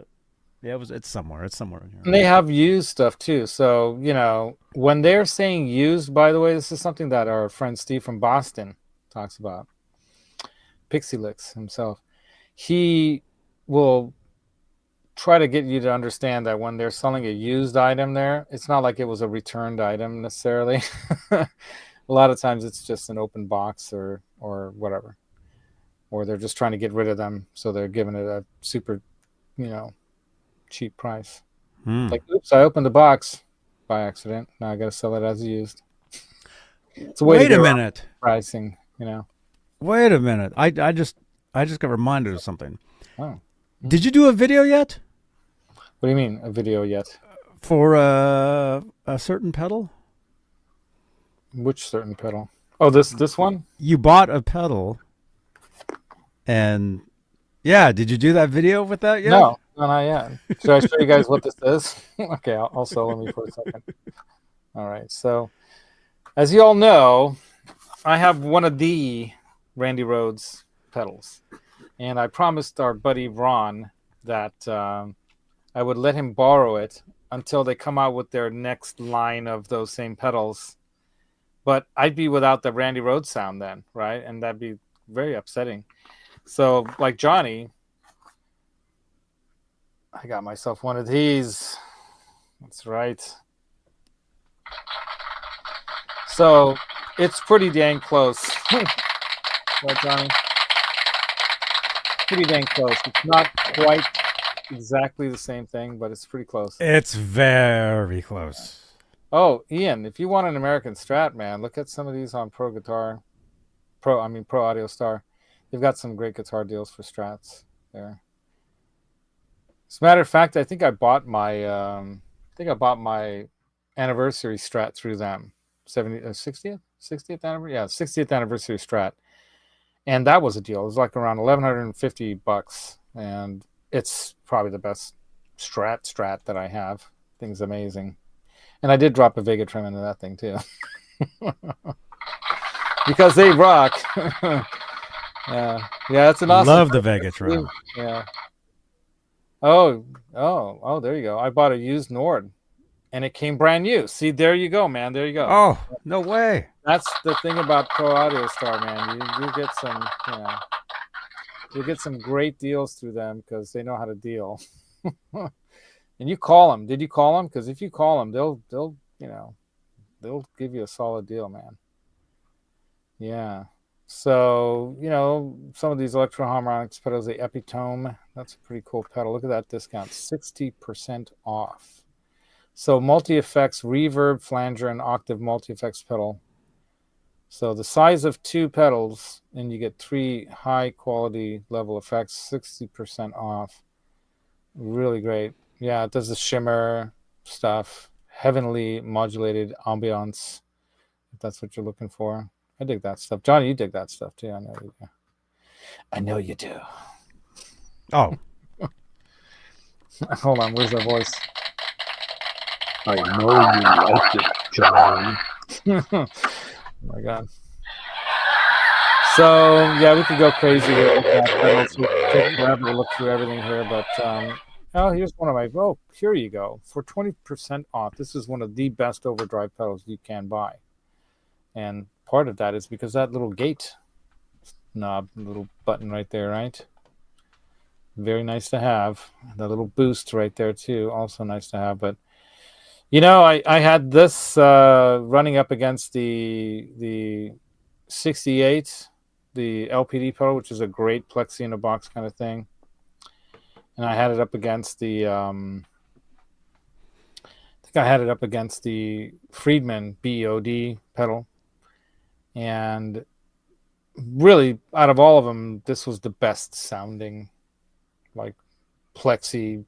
It's somewhere. It's somewhere in here. And they have used stuff too. So, when they're saying used, by the way, this is something that our friend Steve from Boston talks about. Pixie Licks himself. He will try to get you to understand that when they're selling a used item there, it's not like it was a returned item necessarily. A lot of times it's just an open box or whatever. Or they're just trying to get rid of them, so they're giving it a super, cheap price. Like, oops, I opened the box by accident. Now I got to sell it as used. It's a way Wait to a minute. pricing, Wait a minute. I just got reminded of something. Oh. Did you do a video yet? What do you mean, a video yet? For a certain pedal? Which certain pedal? Oh, this one? You bought a pedal, and yeah, did you do that video with that yet? No, not yet. Should I show you guys what this is? Okay, I'll solo me for a second. All right, so As you all know, I have one of the Randy Rhoads pedals, and I promised our buddy Ron that I would let him borrow it until they come out with their next line of those same pedals. But I'd be without the Randy Rhoads sound then, right? And that'd be very upsetting. So, like Johnny, I got myself one of these. That's right. So it's pretty dang close. Right, Johnny? Pretty dang close. It's not quite exactly the same thing, but it's pretty close. It's very close. Oh, Ian, if you want an American Strat, man, look at some of these on Pro Audio Star. They've got some great guitar deals for Strats there. As a matter of fact, I think I bought my anniversary Strat through them. 60th anniversary, yeah, 60th anniversary Strat, and that was a deal. It was like around $1,150, and it's probably the best Strat that I have. Thing's amazing, and I did drop a Vega trim into that thing too, because they rock. Yeah, that's an awesome. Love the Vega trim. Yeah. Oh, there you go. I bought a used Nord, and it came brand new. See, there you go, man. There you go. Oh, no way. That's the thing about Pro Audio Star, man. You get some, you get some great deals through them because they know how to deal. And you call them. Did you call them? Because if you call them, they'll give you a solid deal, man. Yeah. So, some of these Electro Harmonics pedals, the Epitome, that's a pretty cool pedal. Look at that discount, 60% off. So multi-effects, reverb, flanger, and octave multi-effects pedal. So the size of 2 pedals, and you get 3 high-quality level effects, 60% off. Really great. Yeah, it does the shimmer stuff, heavenly modulated ambiance, if that's what you're looking for. I dig that stuff. Johnny, you dig that stuff too. I know you do. I know you do. Oh. Hold on, where's that voice? I know you like it, John. Oh my God. So, yeah, we could go crazy here with that pedals. We could take forever to look through everything here, but here's one of my, here you go. For 20% off, this is one of the best overdrive pedals you can buy. And part of that is because that little gate knob, little button right there, right? Very nice to have. The little boost right there too, also nice to have. But I had this running up against the 68, the LPD pedal, which is a great plexi in a box kind of thing. And I had it up against the Friedman BOD pedal. And really, out of all of them, this was the best sounding, like plexi,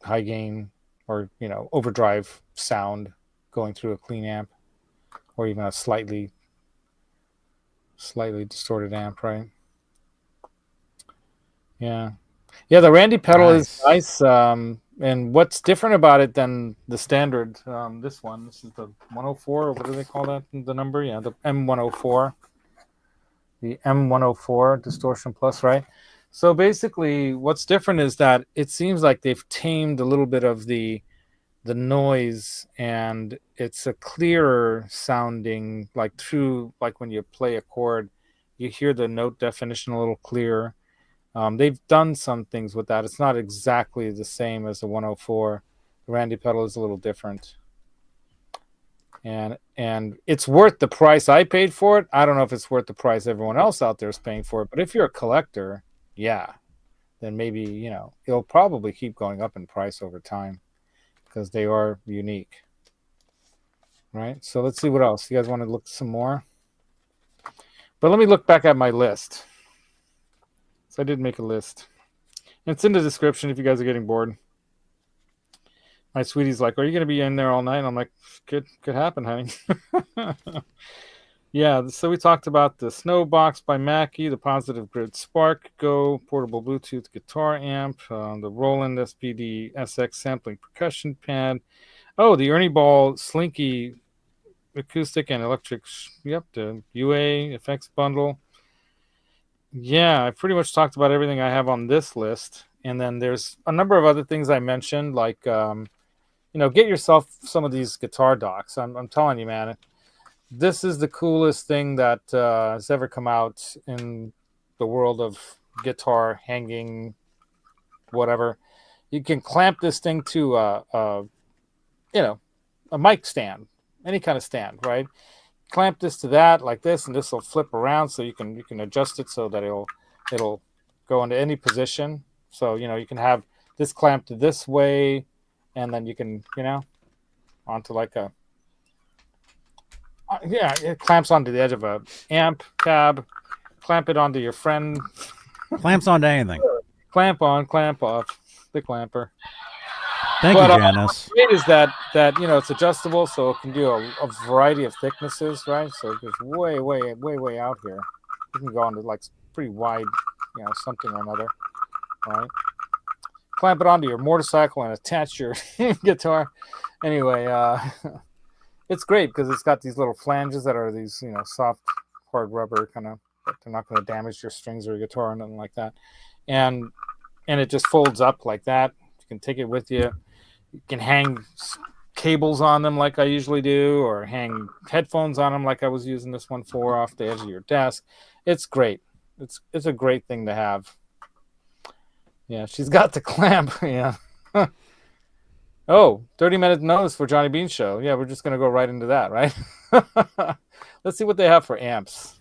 high gain, or overdrive sound going through a clean amp, or even a slightly distorted amp, right? Yeah. The Randy pedal is nice. And what's different about it than the standard, this is the 104, or what do they call that, the number? Yeah, the M104. The M104 Distortion Plus, right? So basically, what's different is that it seems like they've tamed a little bit of the noise, and it's a clearer sounding, like when you play a chord, you hear the note definition a little clearer. They've done some things with that. It's not exactly the same as the 104. The Randy pedal is a little different. And it's worth the price I paid for it. I don't know if it's worth the price everyone else out there is paying for it. But if you're a collector, then maybe, it'll probably keep going up in price over time because they are unique. Right? So let's see what else. You guys want to look some more? But let me look back at my list. So I did make a list. And it's in the description if you guys are getting bored. My sweetie's like, are you going to be in there all night? And I'm like, could happen, honey. Yeah, so we talked about the Snowbox by Mackie, the Positive Grid Spark Go portable Bluetooth guitar amp, the Roland SPD SX sampling percussion pad. Oh, the Ernie Ball Slinky acoustic and electric. Yep, the UA effects bundle. Yeah, I pretty much talked about everything I have on this list. And then there's a number of other things I mentioned, like, get yourself some of these guitar docks. I'm telling you, man, this is the coolest thing that has ever come out in the world of guitar hanging, whatever. You can clamp this thing to a mic stand, any kind of stand, right? Clamp this to that like this, and this will flip around, so you can adjust it so that it'll go into any position. So you can have this clamped this way, and then you can onto like a it clamps onto the edge of a amp cab. Clamp it onto your friend. Clamps onto anything. Clamp on, clamp off. The clamper. Thank you, Janice. Great is that it's adjustable, so it can do a variety of thicknesses, right? So it goes way out here. You can go onto like pretty wide, something or another, right? Clamp it onto your motorcycle and attach your guitar. Anyway, it's great because it's got these little flanges that are these, soft, hard rubber kind of, but they're not going to damage your strings or your guitar or nothing like that. And it just folds up like that. You can take it with you. You can hang cables on them like I usually do, or hang headphones on them like I was using this one for off the edge of your desk. It's great. It's a great thing to have. Yeah, she's got the clamp. Yeah. Oh, 30-minute notice for Johnny Bean's show. Yeah, we're just going to go right into that, right? Let's see what they have for amps.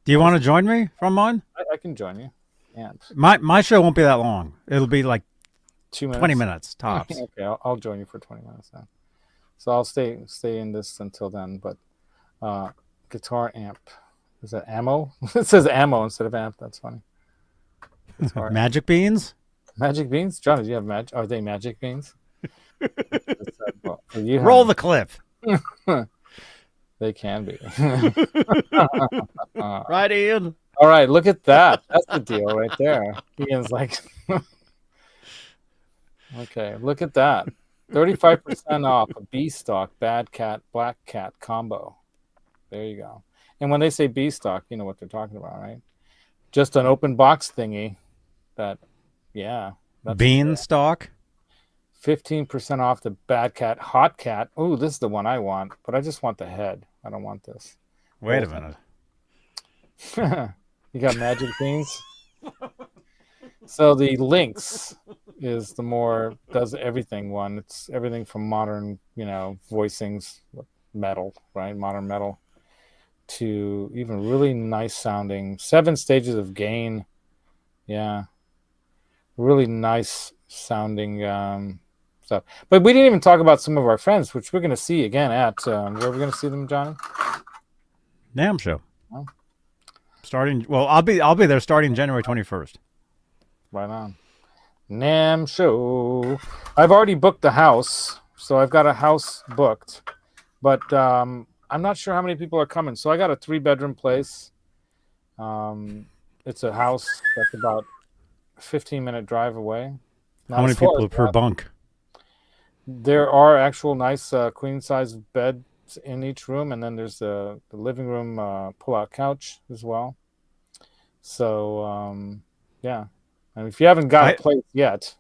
Do you want to join me from mine? I can join you. Amps. My show won't be that long. It'll be like 2 minutes. 20 minutes tops. Okay, I'll join you for 20 minutes then. So I'll stay in this until then. But guitar amp. Is that ammo? It says ammo instead of amp. That's funny. Magic beans? Magic beans? Johnny, do you have magic? Are they magic beans? Well, Roll the clip. They can be. Right, Ian? All right, look at that. That's the deal right there. Ian's like, okay, look at that. 35% off a B stock Bad Cat Black Cat combo. There you go. And when they say B stock, you know what they're talking about, right? Just an open box thingy. That, yeah. Bean stock. 15% off the Bad Cat Hot Cat. Oh, this is the one I want, but I just want the head. I don't want this. Wait a minute. You got magic beans? So the Lynx is the more does everything one. It's everything from modern, voicings, metal, right? Modern metal, to even really nice sounding 7 stages of gain. Yeah. Really nice sounding stuff. But we didn't even talk about some of our friends, which we're going to see again at where are we going to see them, Johnny? NAMM show. Oh. I'll be there starting January 21st. Right on. NAMM show. I've already booked the house, so I've got a house booked, but I'm not sure how many people are coming. So I got a 3-bedroom place. It's a house that's about 15-minute drive away. How many people are per bunk? There are actual nice queen size beds in each room, and then there's the living room pull-out couch as well. So yeah, and if you haven't got a place yet,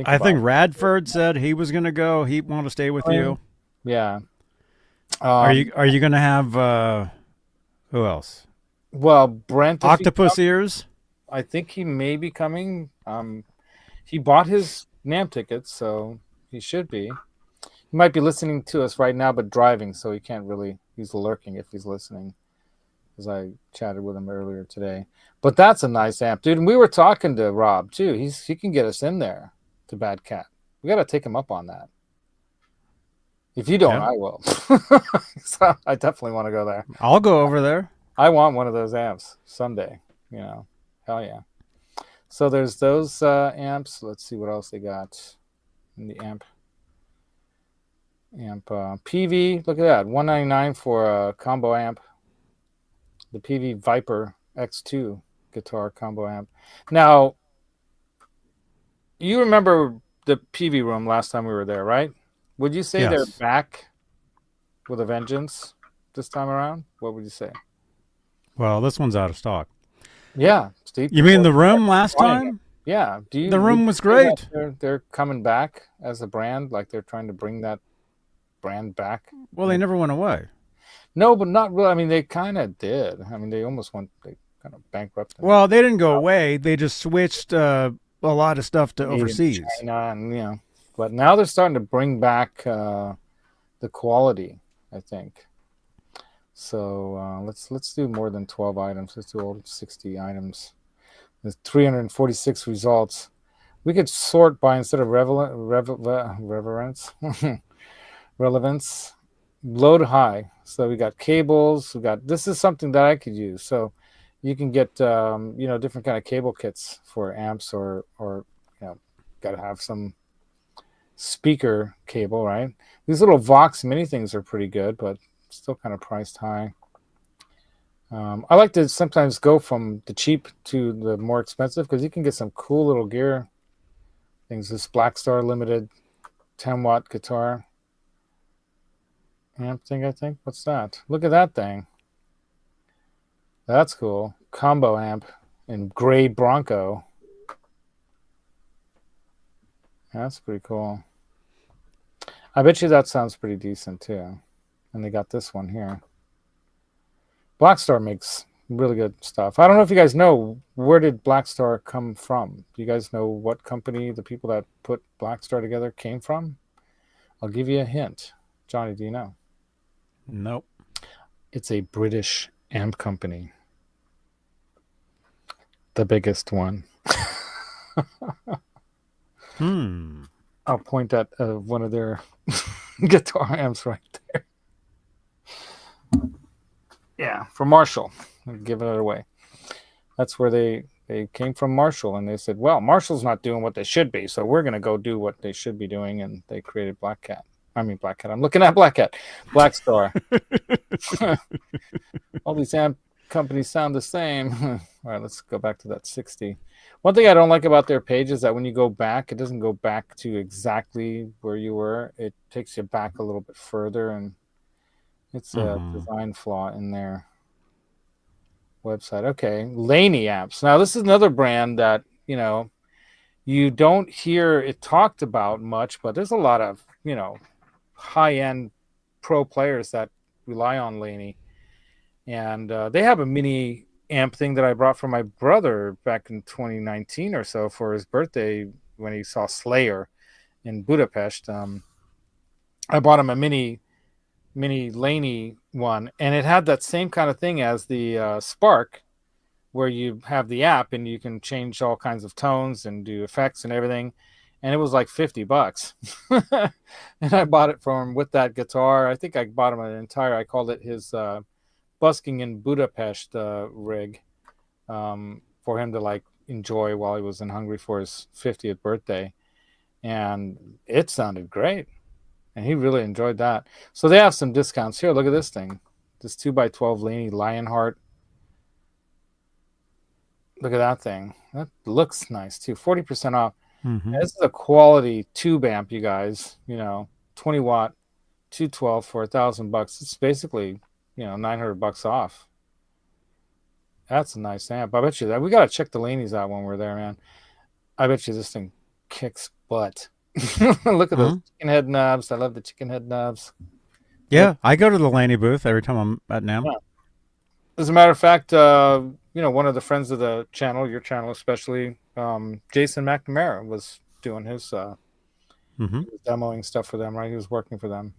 I think Radford said he was going to go. He want to stay with you. Yeah. Are you going to have who else? Well, Brent Octopus Ears. I think he may be coming. He bought his NAMM tickets, so he should be. He might be listening to us right now, but driving, so he can't really. He's lurking if he's listening, as I chatted with him earlier today. But that's a nice amp, dude. And we were talking to Rob too. He can get us in there to Bad Cat. We got to take him up on that. If you don't, I will. So I definitely want to go there. I'll go over there. I want one of those amps someday. Hell yeah. So there's those amps. Let's see what else they got in the amp. PV, look at that. $199 for a combo amp. The PV Viper X2 guitar combo amp. Now, you remember the PV room last time we were there, right? Would you say they're back with a vengeance this time around. What would you say? Well, this one's out of stock. Yeah, Steve. You mean people the room are last buying it. time? Yeah. The Would room you was say that great. they're coming back as a brand, like they're trying to bring that brand back? Well, they never went away. No, but not really. I mean, they kind of did. I mean, they kind of bankrupted. Well, they didn't go away. They just switched a lot of stuff to Made in overseas. China, and but now they're starting to bring back the quality, I think. So let's do more than 12 items. Let's do all 60 items. There's 346 results. We could sort by, instead of relevance, low to high. So we got cables. This is something that I could use. So you can get different kind of cable kits for amps, or got to have some speaker cable, right? These little Vox mini things are pretty good, but still kind of priced high. I like to sometimes go from the cheap to the more expensive, because you can get some cool little gear things. This Black Star Limited 10-watt guitar amp thing, I think. What's that? Look at that thing. That's cool. Combo amp in gray Bronco. That's pretty cool. I bet you that sounds pretty decent too. And they got this one here. Black Star makes really good stuff. I don't know if you guys know, where did Black Star come from? Do you guys know what company the people that put Black Star together came from? I'll give you a hint. Johnny, do you know? Nope. It's a British amp company. The biggest one. I'll point at one of their guitar amps right there. Yeah, from Marshall. I'm giving it away. That's where they came from, Marshall, and they said, well, Marshall's not doing what they should be, so we're going to go do what they should be doing, and they created Black Cat. I'm looking at Black Cat. Black Star. All these amp companies sound the same. All right, let's go back to that 60. One thing I don't like about their page is that when you go back, it doesn't go back to exactly where you were. It takes you back a little bit further, and it's a design flaw in their website. Okay, Laney amps. Now, this is another brand that, you don't hear it talked about much, but there's a lot of, high-end pro players that rely on Laney. And they have a mini amp thing that I brought for my brother back in 2019 or so for his birthday when he saw Slayer in Budapest. I bought him a mini Laney one, and it had that same kind of thing as the Spark, where you have the app and you can change all kinds of tones and do effects and everything. And it was like $50. And I bought it from him with that guitar. I think I bought him I called it his busking in Budapest rig, for him to enjoy while he was in Hungary for his 50th birthday. And it sounded great. And he really enjoyed that. So they have some discounts here. Look at this thing. This 2x12 Laney Lionheart. Look at that thing. That looks nice too. 40% off. This is a quality tube amp, you guys. 20 watt, 212 for $1,000. It's basically, $900 off. That's a nice amp. I bet you that we gotta check the Laneys out when we're there, man. I bet you this thing kicks butt. Look at those chicken head knobs. I love the chicken head knobs. Yeah, I go to the Laney booth every time I'm at NAMM. Yeah. As a matter of fact, one of the friends of the channel, your channel especially, Jason McNamara was doing his he was demoing stuff for them, right? He was working for them.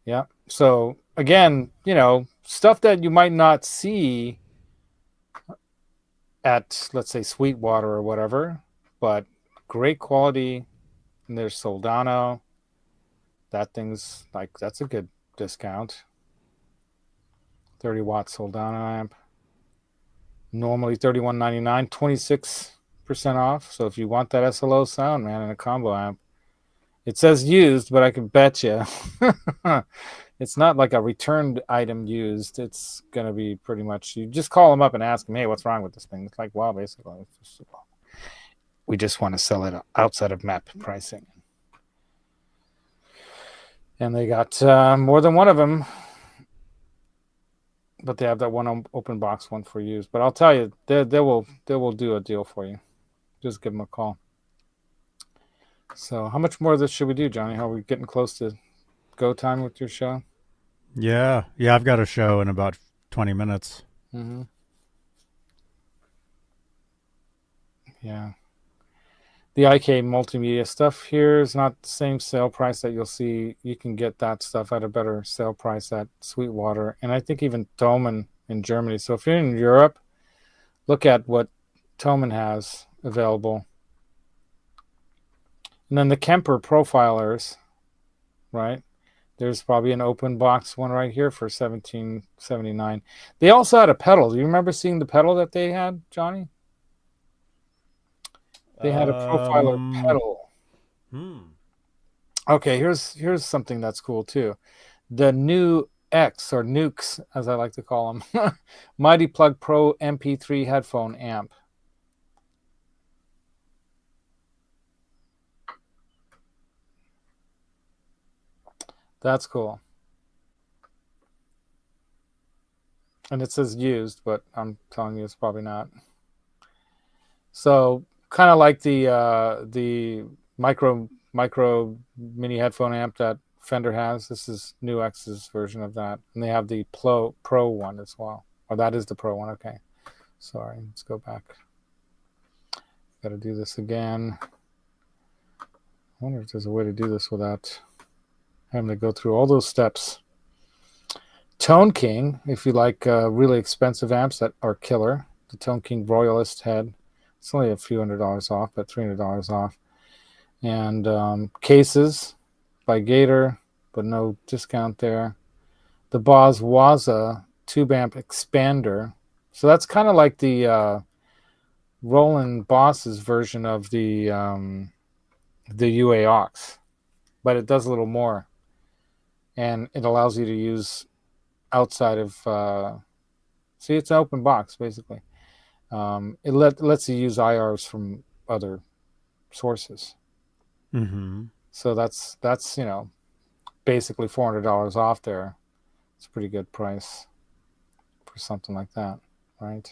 Yeah. So again, stuff that you might not see at, let's say, Sweetwater or whatever, but great quality. And there's Soldano. That thing's that's a good discount. 30 watt Soldano amp. Normally $31.99, 26% off. So if you want that SLO sound, man, in a combo amp, it says used, but I can bet you it's not like a returned item used. It's going to be pretty much, you just call them up and ask them, hey, what's wrong with this thing? It's like, wow, basically, we just want to sell it outside of MAP pricing. And they got more than one of them. But they have that one open box one for use. But I'll tell you, they will do a deal for you. Just give them a call. So how much more of this should we do, Johnny? How are we getting close to go time with your show? Yeah. I've got a show in about 20 minutes. Mm-hmm. Yeah. The IK multimedia stuff here is not the same sale price that you'll see. You can get that stuff at a better sale price at Sweetwater, and I think even Thomann in Germany. So if you're in Europe, look at what Thomann has available. And then the Kemper profilers, right? There's probably an open box one right here for $17.79. They also had a pedal. Do you remember seeing the pedal that they had, Johnny? They had a profiler pedal. Okay, here's something that's cool too. The new X, or Nukes, as I like to call them, Mighty Plug Pro MP3 headphone amp. That's cool. And it says used, but I'm telling you it's probably not. So kind of like the micro mini headphone amp that Fender has. This is New X's version of that. And they have the Pro one as well. Or that is the Pro one. Okay. Sorry. Let's go back. Got to do this again. I wonder if there's a way to do this without having to go through all those steps. Tone King, if you like really expensive amps that are killer. The Tone King Royalist head. It's only a few $100s off, but $300 off. And cases by Gator, but no discount there. The Boz Waza tube amp expander. So that's kind of like the Roland Boss's version of the UA aux, but it does a little more, and it allows you to use outside of. See, it's an open box basically. It lets you use IRs from other sources. Mm-hmm. So that's basically $400 off there. It's a pretty good price for something like that, right?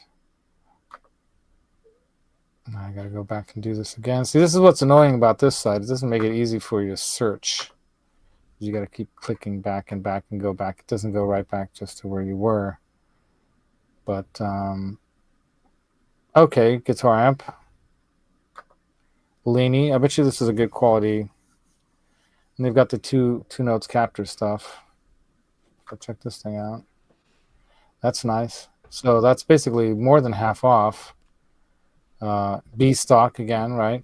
Now I got to go back and do this again. See, this is what's annoying about this side. It doesn't make it easy for you to search. You got to keep clicking back and go back. It doesn't go right back just to where you were. But okay, guitar amp. Laney. I bet you this is a good quality. And they've got the two notes capture stuff. Go check this thing out. That's nice. So that's basically more than half off. B stock again, right?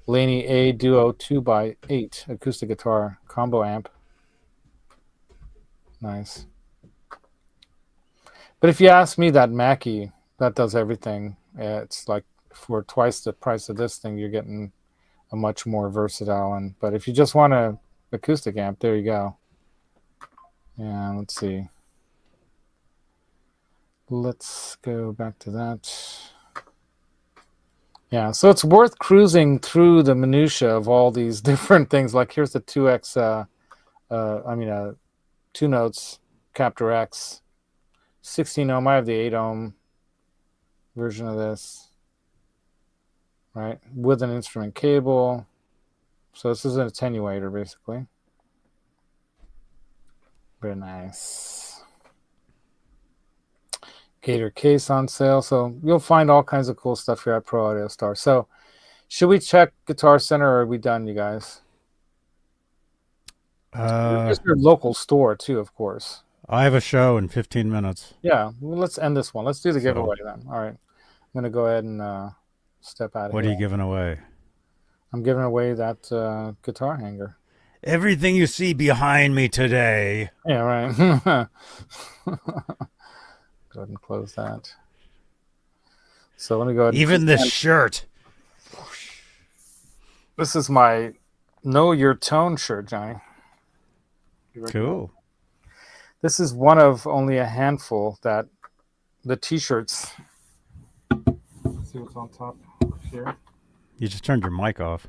Laney A Duo 2x8 acoustic guitar combo amp. Nice. But if you ask me, that Mackie, that does everything. It's like for twice the price of this thing, you're getting a much more versatile one. But if you just want a acoustic amp, there you go. Yeah, let's see. Let's go back to that. Yeah, so it's worth cruising through the minutia of all these different things. Like here's the 2X, 2 notes Captor X, 16 ohm. I have the 8 ohm version of this, right? With an instrument cable. So this is an attenuator basically. Very nice. Gator case on sale. So you'll find all kinds of cool stuff here at Pro Audio Star. So should we check Guitar Center or are we done, you guys? There's your local store too, of course. I have a show in 15 minutes. Yeah, well, let's end this one. Let's do the giveaway then. All right. I'm going to go ahead and step out of here. What are you giving away? I'm giving away that guitar hanger. Everything you see behind me today. Yeah, right. Go ahead and close that. So let me go ahead. Even this shirt. This is my Know Your Tone shirt, Johnny. Cool. This is one of only a handful that the t-shirts. Let's see what's on top here. You just turned your mic off.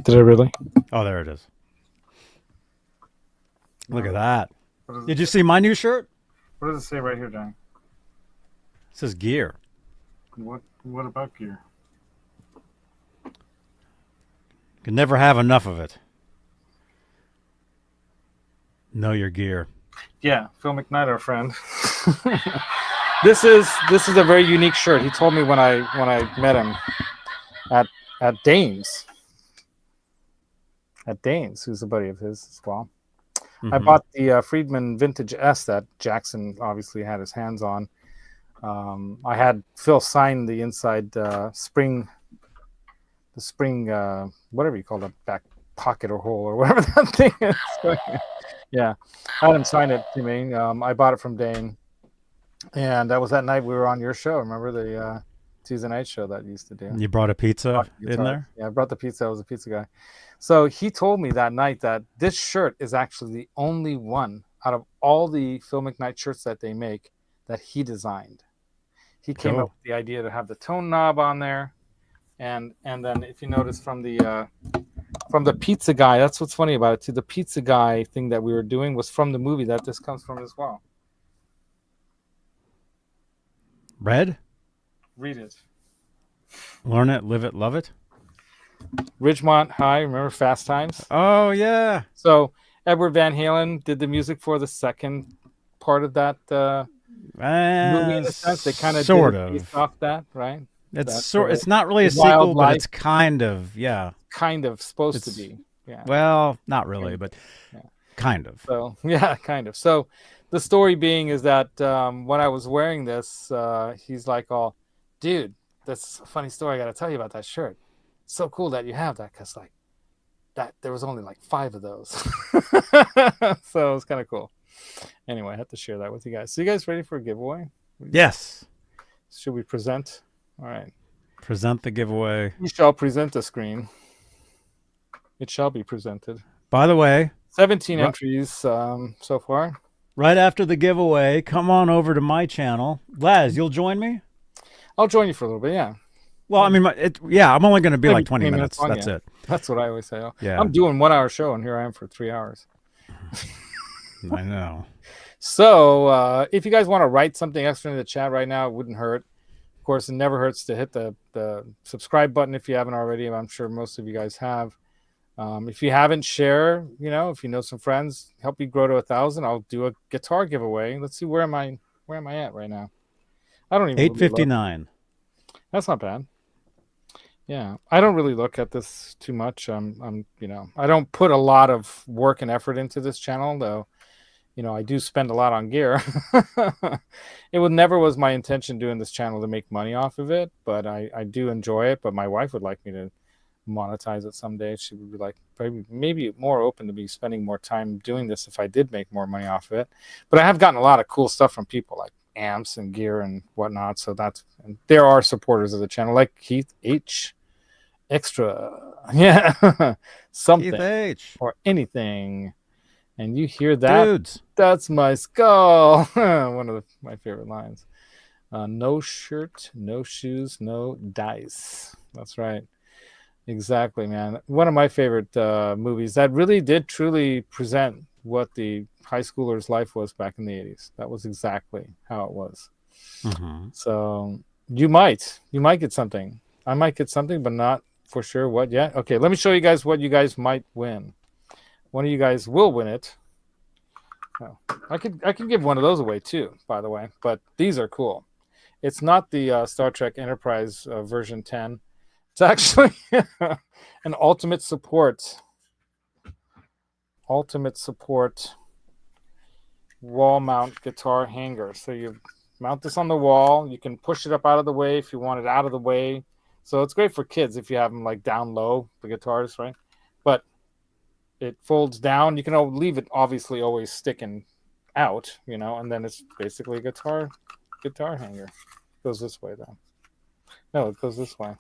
Did I really? Oh, there it is. Look at No. that. What does Did it, you see my new shirt? what does it say right here, Johnny? It says gear. What about gear? Can never have enough of it. Know your gear. Yeah, Phil McKnight, our friend. This is a very unique shirt. He told me when I met him at Danes. At Danes, who's a buddy of his as well. I bought the Friedman Vintage S that Jackson obviously had his hands on. I had Phil sign the inside spring, whatever you call the back pocket or hole or whatever that thing is. Yeah, I had him sign it to me. I bought it from Dane, and that was that night we were on your show. Remember the Tuesday night show that you used to do? You brought a pizza in there? Yeah, I brought the pizza. I was a pizza guy. So he told me that night that this shirt is actually the only one out of all the Phil McKnight shirts that they make that he designed. He came up with the idea to have the tone knob on there, and then if you notice from the pizza guy, that's what's funny about it too. The pizza guy thing that we were doing was from the movie that this comes from as well. Red? Read it. Learn it, live it, love it. Ridgemont High, remember Fast Times? Oh, yeah. So Edward Van Halen did the music for the second part of that movie in a sense. They kind of sort did it based off that, right? It's not really a sequel, Wildlife. but it's kind of, yeah. Kind of supposed to be. Yeah. Well, not really, but kind of. So yeah, kind of. So the story being is that when I was wearing this, he's like, "Oh, dude, that's a funny story. I got to tell you about that shirt. It's so cool that you have that, because like that there was only like 5 of those." So it was kind of cool. Anyway, I had to share that with you guys. So you guys ready for a giveaway? Yes. Should we present? All right. Present the giveaway. We shall present the screen. It shall be presented. By the way, 17 entries so far. Right after the giveaway, come on over to my channel. Laz, you'll join me? I'll join you for a little bit, yeah. Well, I mean, I'm only going to be Maybe like 20 minutes. long, That's yeah. it. That's what I always say. Yeah. I'm doing 1 hour show, and here I am for 3 hours. I know. So if you guys want to write something extra in the chat right now, it wouldn't hurt. Of course, it never hurts to hit the subscribe button if you haven't already. I'm sure most of you guys have. If you haven't, share. If you know some friends, help me grow to 1,000. I'll do a guitar giveaway. Let's see, where am I at right now? I don't even 859. That's not bad. Yeah, I don't really look at this too much. I don't put a lot of work and effort into this channel, though. I do spend a lot on gear. It never was my intention doing this channel to make money off of it, but I do enjoy it. But my wife would like me to monetize it someday. She would be like, maybe more open to me spending more time doing this if I did make more money off of it. But I have gotten a lot of cool stuff from people like amps and gear and whatnot. So and there are supporters of the channel like Keith H. Extra. Yeah. Something. Keith H. Or anything. And you hear that? Dudes. That's my skull. One of my favorite lines. No shirt, no shoes, no dice. That's right. Exactly, man. One of my favorite movies that really did truly present what the high schooler's life was back in the 80s. That was exactly how it was. Mm-hmm. So you might get something. I might get something, but not for sure what yet. Okay, let me show you guys what you guys might win. One of you guys will win it. Oh, I can give one of those away too, by the way. But these are cool. It's not the Star Trek Enterprise version 10. It's actually an ultimate support wall mount guitar hanger. So you mount this on the wall. You can push it up out of the way if you want it out of the way. So it's great for kids if you have them like down low, the guitars, right? But it folds down. You can leave it obviously always sticking out, and then it's basically a guitar hanger. It goes this way though. No, it goes this way.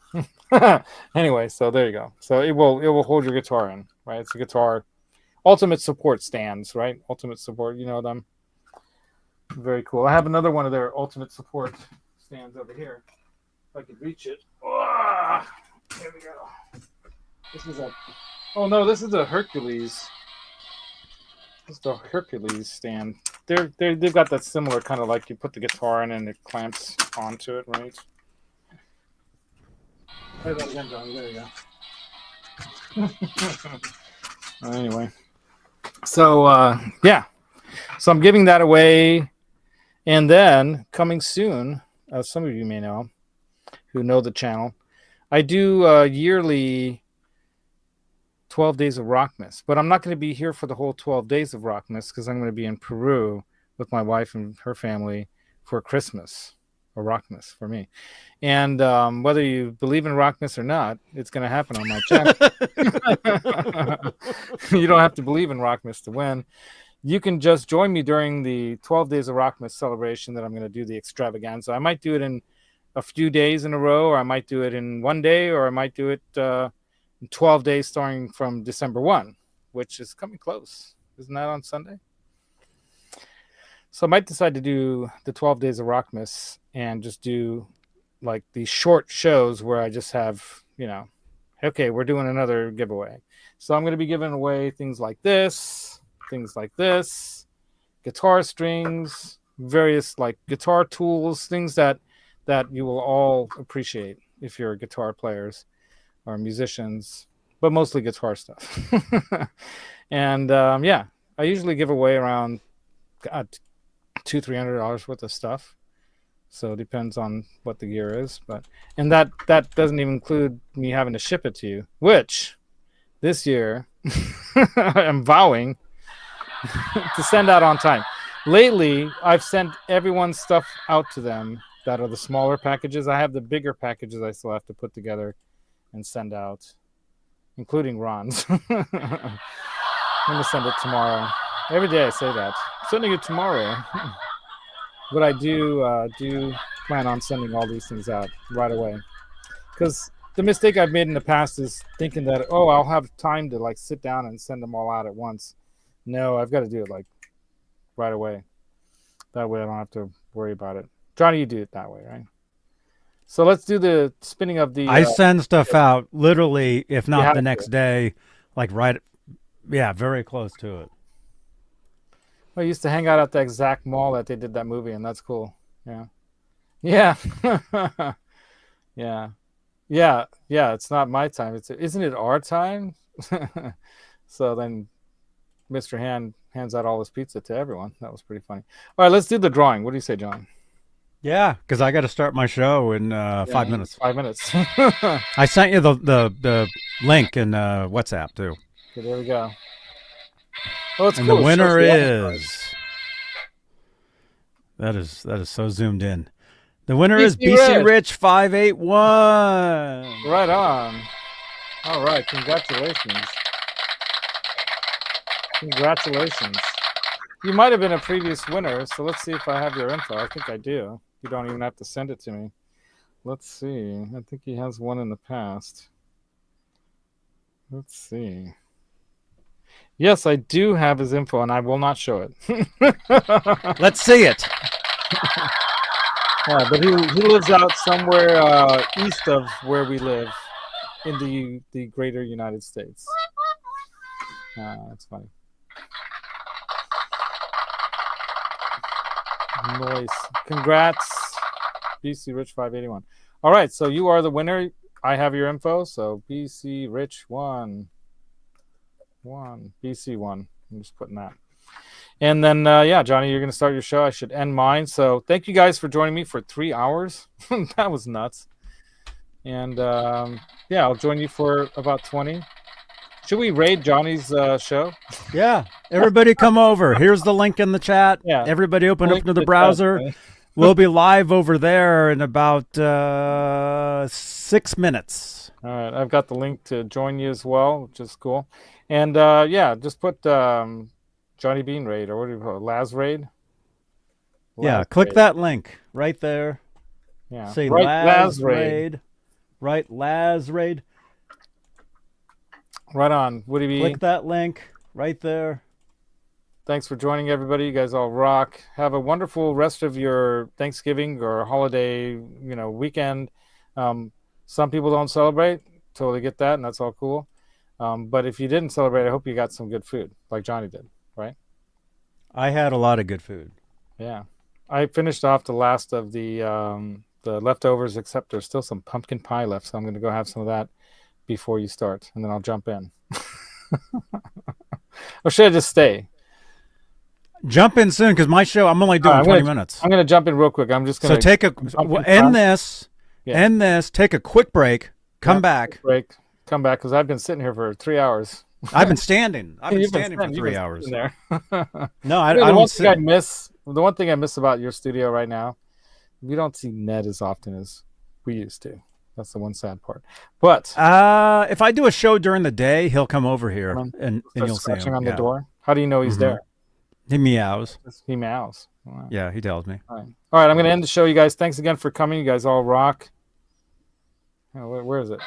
Anyway, so there you go. So it will hold your guitar in, right? It's a guitar ultimate support stands, right? Ultimate support, you know them. Very cool. I have another one of their ultimate support stands over here. If I could reach it. Oh, here we go. This is a Oh no, this is a Hercules. This is the Hercules stand. They've got that similar kind of like you put the guitar in and it clamps onto it, right? Try that again, Johnny. There you go. Anyway, so yeah, so I'm giving that away, and then coming soon, as some of you may know, who know the channel, I do yearly 12 days of Rockmas, but I'm not going to be here for the whole 12 days of Rockmas because I'm going to be in Peru with my wife and her family for Christmas, or Rockmas for me. And whether you believe in Rockmas or not, it's going to happen on my channel. You don't have to believe in Rockmas to win. You can just join me during the 12 days of Rockmas celebration that I'm going to do the extravaganza. I might do it in a few days in a row, or I might do it in one day, or I might do it 12 days starting from December 1, which is coming close. Isn't that on Sunday? So I might decide to do the 12 days of Rockmas and just do like these short shows where I just have, okay, we're doing another giveaway. So I'm going to be giving away things like this, guitar strings, various like guitar tools, things that you will all appreciate if you're guitar players or musicians, but mostly guitar stuff. And yeah, I usually give away around $200-$300 worth of stuff, so it depends on what the gear is. And that doesn't even include me having to ship it to you, which this year I'm vowing to send out on time. Lately I've sent everyone's stuff out to them that are the smaller packages. I have the bigger packages I still have to put together and send out, including Ron's. I'm gonna send it tomorrow. Every day I say that. I'm sending it tomorrow. But I do plan on sending all these things out right away. Because the mistake I've made in the past is thinking that, I'll have time to like sit down and send them all out at once. No, I've got to do it like right away. That way I don't have to worry about it. Johnny, you do it that way, right? So let's do the spinning of the... I send stuff out literally, if not the next day, like very close to it. I used to hang out at the exact mall that they did that movie, and that's cool. Yeah. Yeah. Yeah. It's not my time. Isn't it our time? So then Mr. hands out all his pizza to everyone. That was pretty funny. All right, let's do the drawing. What do you say, John? Yeah, because I got to start my show in 5 minutes. 5 minutes. I sent you the link in WhatsApp too. Okay, there we go. Oh, it's and cool. The winner is that is so zoomed in. The winner is BC Rich 581. Right on. All right, congratulations. Congratulations. You might have been a previous winner, so let's see if I have your info. I think I do. You don't even have to send it to me. Let's see. I think he has one in the past. Let's see. Yes, I do have his info, and I will not show it. Let's see it. Yeah, but he lives out somewhere east of where we live in the greater United States. That's funny. Nice. Congrats, BC Rich 581. All right, so you are the winner. I have your info, so BC Rich 1. BC 1. I'm just putting that. And then, yeah, Johnny, you're going to start your show. I should end mine. So thank you guys for joining me for 3 hours. That was nuts. And, yeah, I'll join you for about 20. Should we raid Johnny's show? Yeah. Everybody come over. Here's the link in the chat. Yeah. Everybody open up to the browser. Chat, we'll be live over there in about 6 minutes. All right. I've got the link to join you as well, which is cool. And, yeah, just put Johnny Beane raid, or what do you call it? Laz raid? Yeah, click raid. That link right there. Yeah. Say Laz raid. Right, Laz raid. Right on. Would he be? Click that link right there. Thanks for joining, everybody. You guys all rock. Have a wonderful rest of your Thanksgiving or holiday, weekend. Some people don't celebrate. Totally get that, and that's all cool. But if you didn't celebrate, I hope you got some good food, like Johnny did, right? I had a lot of good food. Yeah, I finished off the last of the leftovers, except there's still some pumpkin pie left, so I'm going to go have some of that before you start, and then I'll jump in. Or should I just stay? Jump in soon because my show, I'm only doing 20 minutes. I'm going to jump in real quick. I'm just going to take end this, take a quick break, come back. Come back because I've been sitting here for 3 hours. I've been standing. I've been standing for 3 hours. There. No, I don't see. The one thing I miss about your studio right now, we don't see Ned as often as we used to. That's the one sad part. But if I do a show during the day, he'll come over here and you'll see him on the door. How do you know he's there? He meows. He meows. Wow. Yeah, he tells me. All right, I'm going to end the show, you guys. Thanks again for coming. You guys all rock. Oh, where is it?